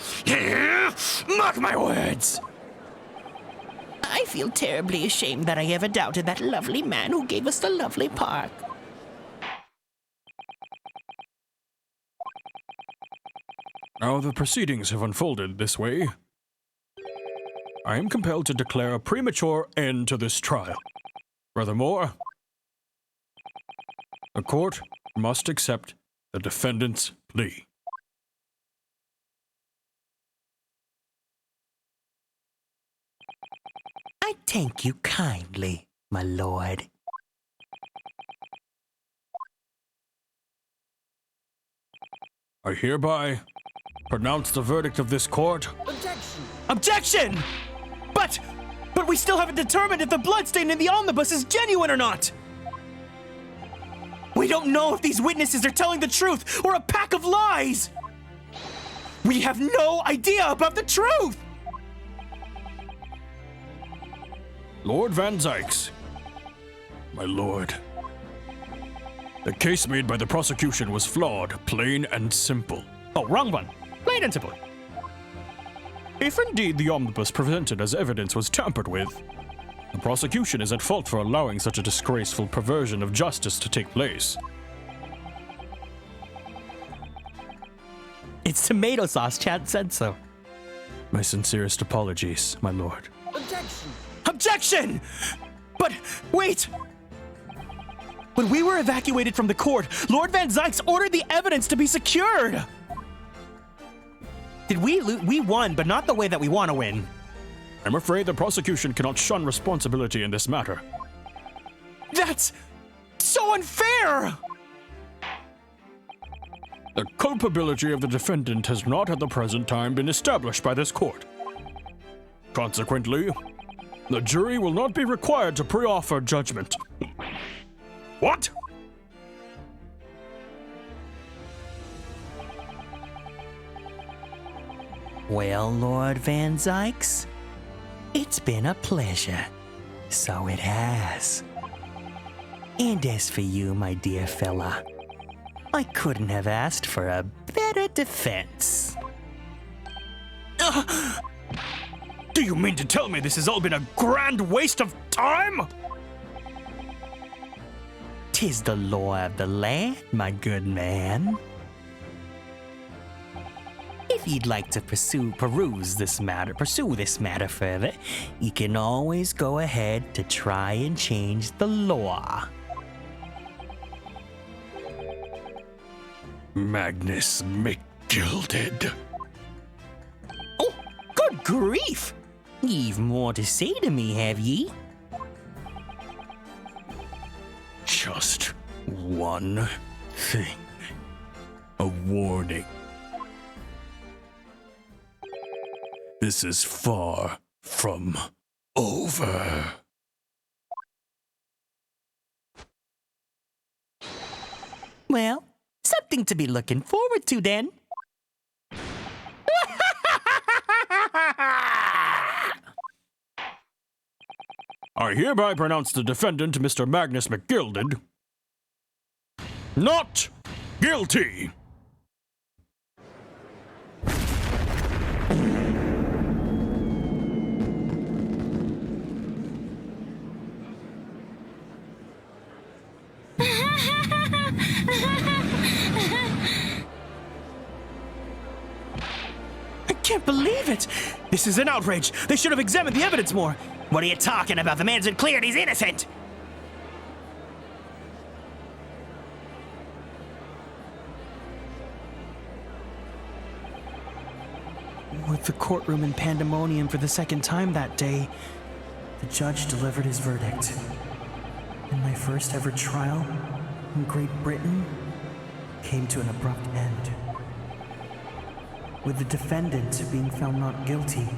mark my words! I feel terribly ashamed that I ever doubted that lovely man who gave us the lovely park. Now the proceedings have unfolded this way. I am compelled to declare a premature end to this trial. Furthermore, the court must accept the defendant's plea. I thank you kindly, my lord. I hereby pronounce the verdict of this court. Objection! But we still haven't determined if the bloodstain in the omnibus is genuine or not! We don't know if these witnesses are telling the truth or a pack of lies! We have no idea about the truth! Lord Van Zykes, my lord. The case made by the prosecution was flawed, plain and simple. Oh, wrong one. Plain and simple. If indeed the omnibus presented as evidence was tampered with, the prosecution is at fault for allowing such a disgraceful perversion of justice to take place. It's tomato sauce, Chad said so. My sincerest apologies, my lord. Objection! But, wait! When we were evacuated from the court, Lord Van Zykes ordered the evidence to be secured. Did we won, but not the way that we want to win. I'm afraid the prosecution cannot shun responsibility in this matter. That's so unfair! The culpability of the defendant has not at the present time been established by this court. Consequently, the jury will not be required to pre-offer judgment. What? Well, Lord Van Zykes, it's been a pleasure. So it has. And as for you, my dear fella, I couldn't have asked for a better defense. Do you mean to tell me this has all been a grand waste of time? 'Tis the law of the land, my good man. If you'd like to pursue this matter further, you can always go ahead to try and change the law. Magnus McGilded. Oh, good grief! You've more to say to me, have ye? Just one thing. A warning. This is far from over. Well, something to be looking forward to then. I hereby pronounce the defendant, Mr. Magnus McGilded, not guilty. I can't believe it! This is an outrage! They should have examined the evidence more! What are you talking about? The man's been cleared. He's innocent. With the courtroom in pandemonium for the second time that day, the judge delivered his verdict. And my first ever trial in Great Britain came to an abrupt end. With the defendant being found not guilty,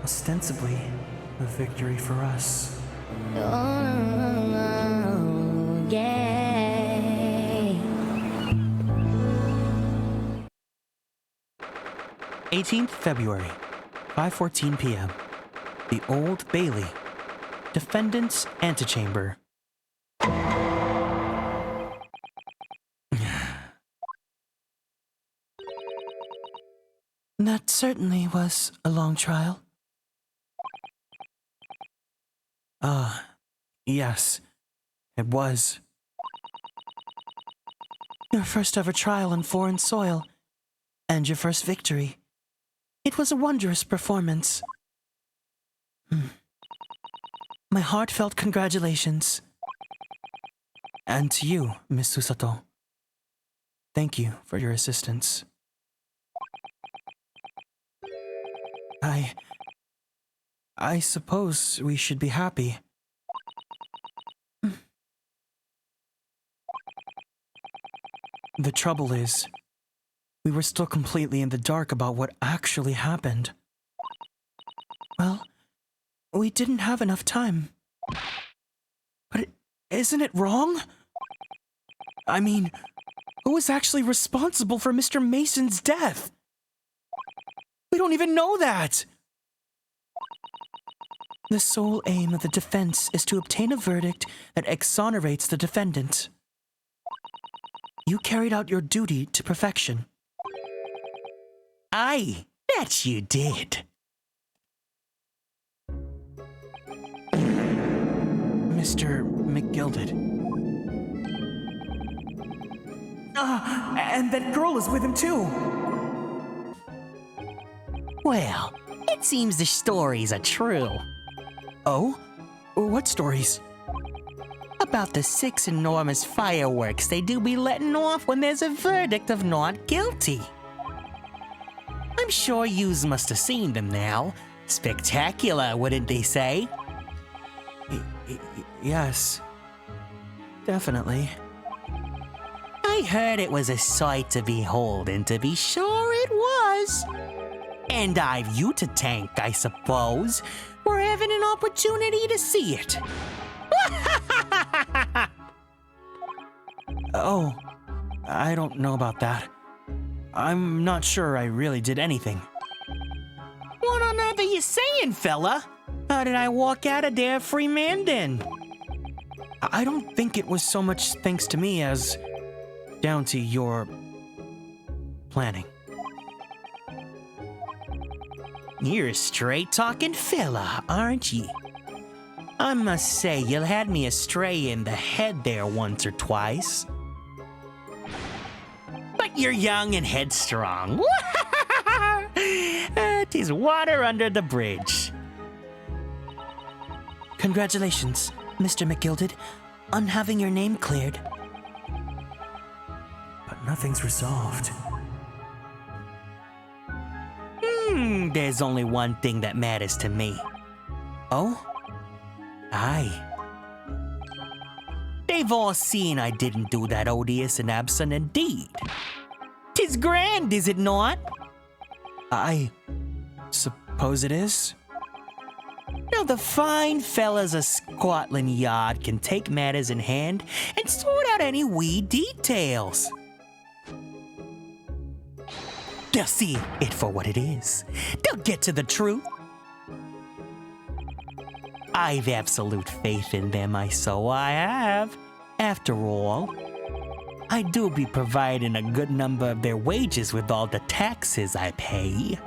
ostensibly a victory for us. Oh, yeah. 18th February, 5:14 p.m. The Old Bailey. Defendant's antechamber. That certainly was a long trial. Yes, it was. Your first ever trial on foreign soil, and your first victory. It was a wondrous performance. My heartfelt congratulations. And to you, Miss Susato. Thank you for your assistance. I suppose we should be happy. The trouble is, we were still completely in the dark about what actually happened. Well, we didn't have enough time. But isn't it wrong? I mean, who was actually responsible for Mr. Mason's death? We don't even know that! The sole aim of the defense is to obtain a verdict that exonerates the defendant. You carried out your duty to perfection. Aye, that you did. Mr. McGilded. And that girl is with him too! Well, it seems the stories are true. Oh? What stories? about the 6 enormous fireworks they do be letting off when there's a verdict of not guilty. I'm sure yous must have seen them now. Spectacular, wouldn't they say? Yes. Definitely. I heard it was a sight to behold, and to be sure it was. And I've you to thank, I suppose, for having an opportunity to see it. Oh, I don't know about that. I'm not sure I really did anything. What on earth are you saying, fella? How did I walk out of there a free man then? I don't think it was so much thanks to me as down to your planning. You're a straight-talking fella, aren't ye? I must say, you had me astray in the head there once or twice. But you're young and headstrong. 'Tis water under the bridge. Congratulations, Mr. McGilded, on having your name cleared. But nothing's resolved. There's only one thing that matters to me. Oh? Aye. They've all seen I didn't do that odious and abstinent deed. 'Tis grand, is it not? I suppose it is. Now the fine fellas of Scotland Yard can take matters in hand and sort out any wee details. They'll see it for what it is. They'll get to the truth. I've absolute faith in them, I have. After all, I do be providing a good number of their wages with all the taxes I pay.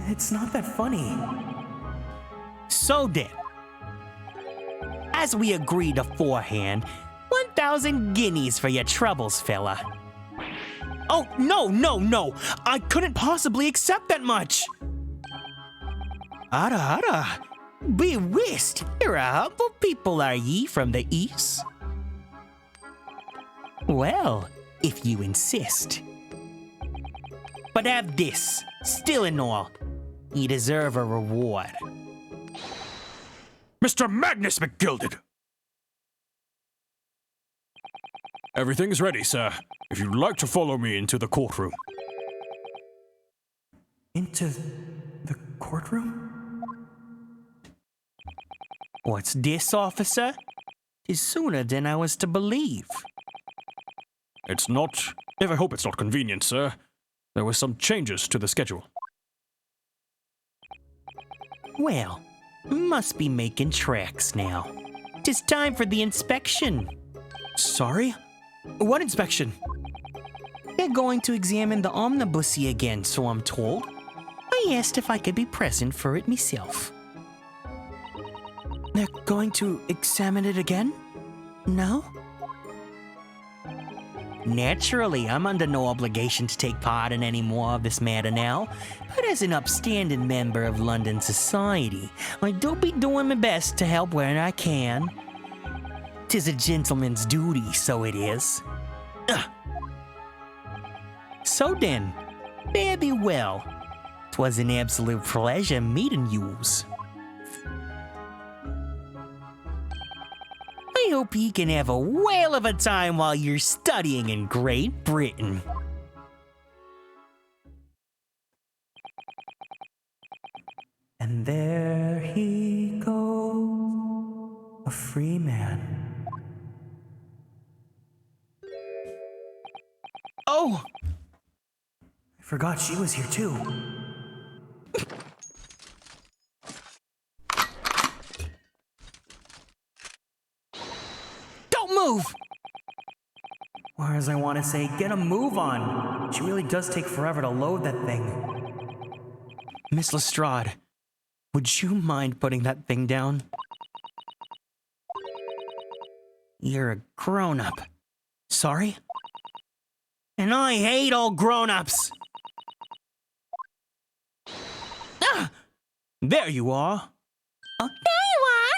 It's not that funny. So then, as we agreed aforehand, 1,000 guineas for your troubles, fella. Oh, no! I couldn't possibly accept that much! Ara. Be whist. You're a humble people, are ye, from the east? Well, if you insist. But have this, still and all. You deserve a reward. Mr. Magnus McGilded! Everything's ready, sir. If you'd like to follow me into the courtroom. Into the courtroom? What's this, officer? 'Tis sooner than I was to believe. It's not... I hope it's not convenient, sir. There were some changes to the schedule. Well, must be making tracks now. 'Tis time for the inspection. Sorry? What inspection? They're going to examine the omnibusy again, so I'm told. I asked if I could be present for it myself. They're going to examine it again? No? Naturally, I'm under no obligation to take part in any more of this matter now, but as an upstanding member of London society, I do be doing my best to help where I can. 'Tis a gentleman's duty, so it is. So then, fare thee well. 'Twas an absolute pleasure meeting yous. I hope ye can have a whale of a time while you're studying in Great Britain. And there he goes, a free man. Oh! I forgot she was here too. Move! Or as I want to say, get a move on. She really does take forever to load that thing. Miss Lestrade, would you mind putting that thing down? You're a grown-up. Sorry? And I hate all grown-ups. There you are. Oh, there you are!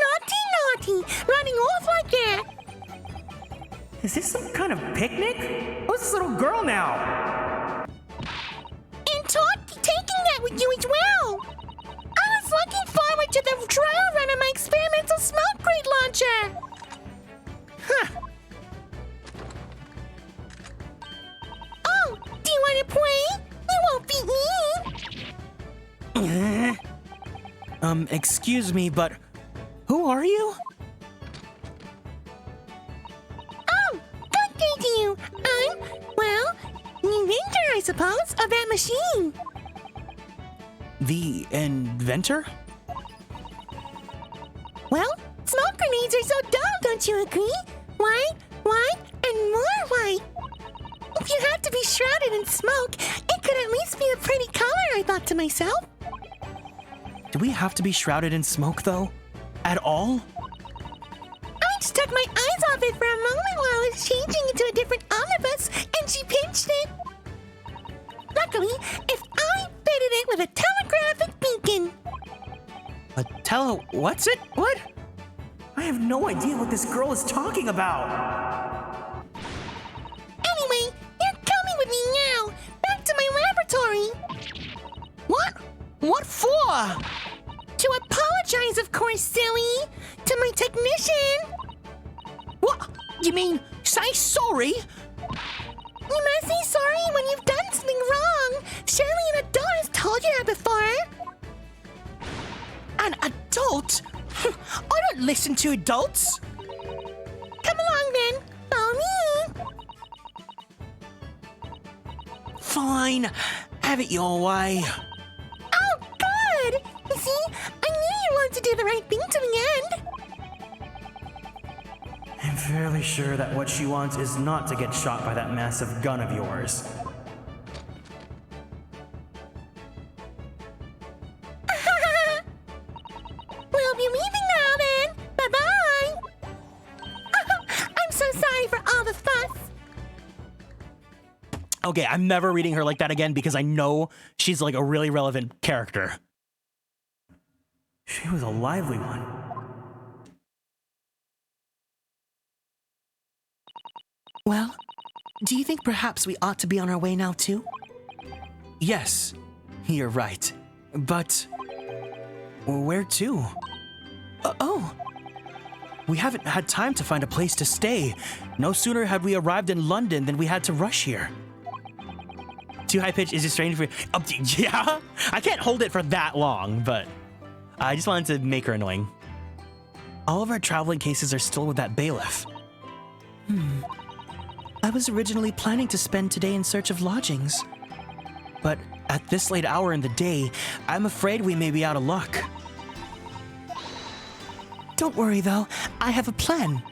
Naughty, naughty! Running off like that! Is this some kind of picnic? Who's this little girl now? And Todd taking that with you as well! I was looking forward to the trial run of my experimental smoke grenade launcher! Huh. Oh, do you want to play? You won't beat me! Excuse me, but who are you? Oh, good day to you. I'm, well, the inventor, I suppose, of that machine. The inventor? Well, smoke grenades are so dumb, don't you agree? White, and more white. If you had to be shrouded in smoke, it could at least be a pretty color, I thought to myself. Do we have to be shrouded in smoke, though? At all? I just took my eyes off it for a moment while I was changing into a different omnibus, and she pinched it. Luckily, if I fitted it with a telegraphic beacon. What's it? What? I have no idea what this girl is talking about. Anyway, you're coming with me now. Back to my laboratory. What? What for? To apologize, of course, silly. To my technician. What? You mean say sorry? You must say sorry when you've done something wrong. Surely an adult has told you that before. An adult? I don't listen to adults. Come along then. Follow me. Fine. Have it your way. Oh, good. You see, I knew you wanted to do the right thing to the end. I'm fairly sure that what she wants is not to get shot by that massive gun of yours. We'll be leaving now then. Bye-bye. I'm so sorry for all the fuss. Okay, I'm never reading her like that again because I know she's like a really relevant character. She was a lively one. Well, do you think perhaps we ought to be on our way now too? Yes, you're right. But where to? Oh, we haven't had time to find a place to stay. No sooner had we arrived in London than we had to rush here. Too high pitch is it strange for yeah? I can't hold it for that long, but I just wanted to make her annoying. All of our traveling cases are still with that bailiff. I was originally planning to spend today in search of lodgings. But at this late hour in the day, I'm afraid we may be out of luck. Don't worry though, I have a plan.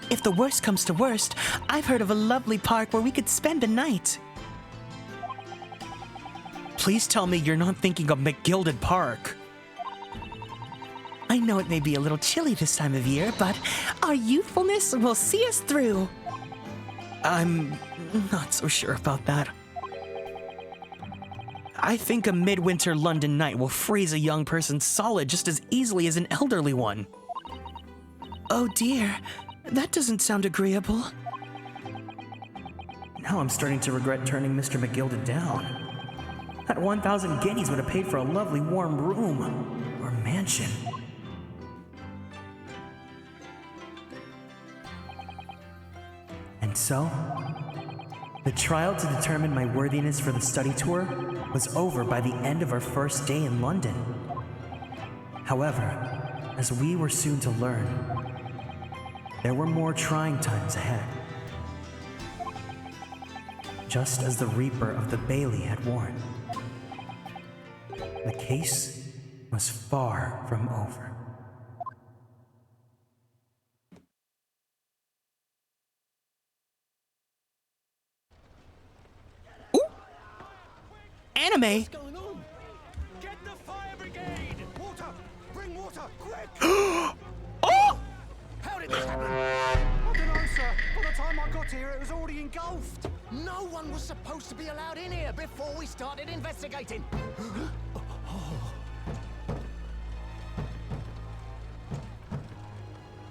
If the worst comes to worst, I've heard of a lovely park where we could spend the night. Please tell me you're not thinking of McGilded Park. I know it may be a little chilly this time of year, but our youthfulness will see us through. I'm not so sure about that. I think a midwinter London night will freeze a young person solid just as easily as an elderly one. Oh dear, that doesn't sound agreeable. Now I'm starting to regret turning Mr. McGilded down. That 1,000 guineas would have paid for a lovely warm room or mansion. And so, the trial to determine my worthiness for the study tour was over by the end of our first day in London. However, as we were soon to learn, there were more trying times ahead. Just as the Reaper of the Bailey had warned, the case was far from over. Anime? What's going on? Get the fire brigade! Water! Bring water, quick! Oh! How did this happen? I don't know, sir. By the time I got here, it was already engulfed. No one was supposed to be allowed in here before we started investigating.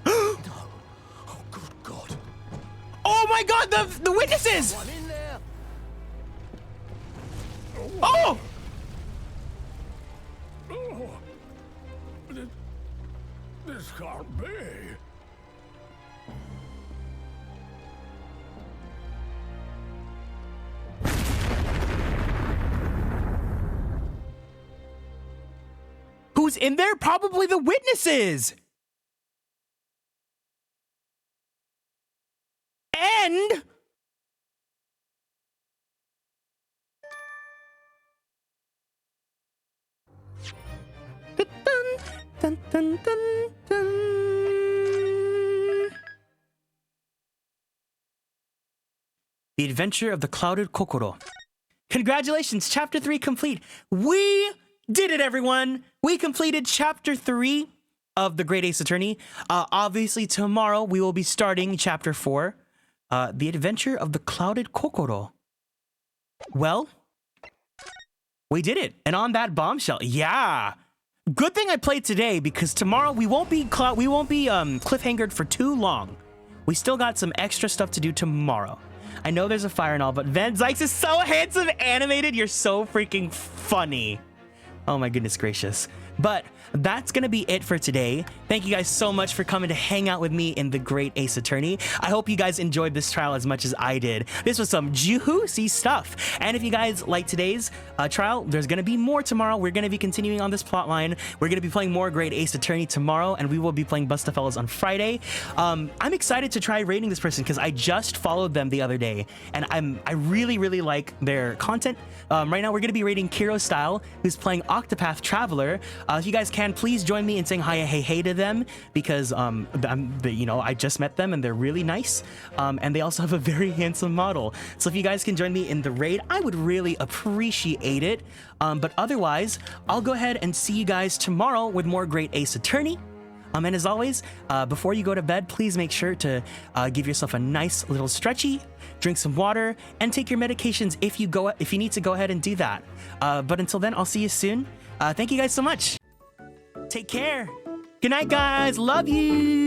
Oh, good God. Oh my God, the witnesses! One in there. Oh! Oh, this can't be. Who's in there? Probably the witnesses. And dun, dun, dun, dun. The Adventure of the Clouded Kokoro. Congratulations, Chapter 3 complete. We did it, everyone. We completed Chapter 3 of The Great Ace Attorney. Obviously, tomorrow we will be starting Chapter 4, The Adventure of the Clouded Kokoro. Well, we did it. And on that bombshell, yeah. Good thing I played today, because tomorrow we won't be cliffhangered for too long. We still got some extra stuff to do tomorrow. I know there's a fire and all, but Van Zykes is so handsome animated. You're so freaking funny. Oh my goodness gracious. But that's gonna be it for today. Thank you guys so much for coming to hang out with me in The Great Ace Attorney. I hope you guys enjoyed this trial as much as I did. This was some juicy stuff. And if you guys like today's trial, there's gonna be more tomorrow. We're gonna be continuing on this plot line. We're gonna be playing more Great Ace Attorney tomorrow, and we will be playing Bustafellas on Friday. I'm excited to try rating this person because I just followed them the other day, and I really like their content. Right now we're gonna be rating Kiro Style, who's playing Octopath Traveler. If you guys can, please join me in saying hi, hey to them, because I just met them and they're really nice, and they also have a very handsome model. So if you guys can join me in the raid, I would really appreciate it. But otherwise, I'll go ahead and see you guys tomorrow with more Great Ace Attorney. And as always, before you go to bed, please make sure to give yourself a nice little stretchy, drink some water, and take your medications if you need to go ahead and do that. But until then, I'll see you soon. Thank you guys so much. Take care. Good night, guys. Love you.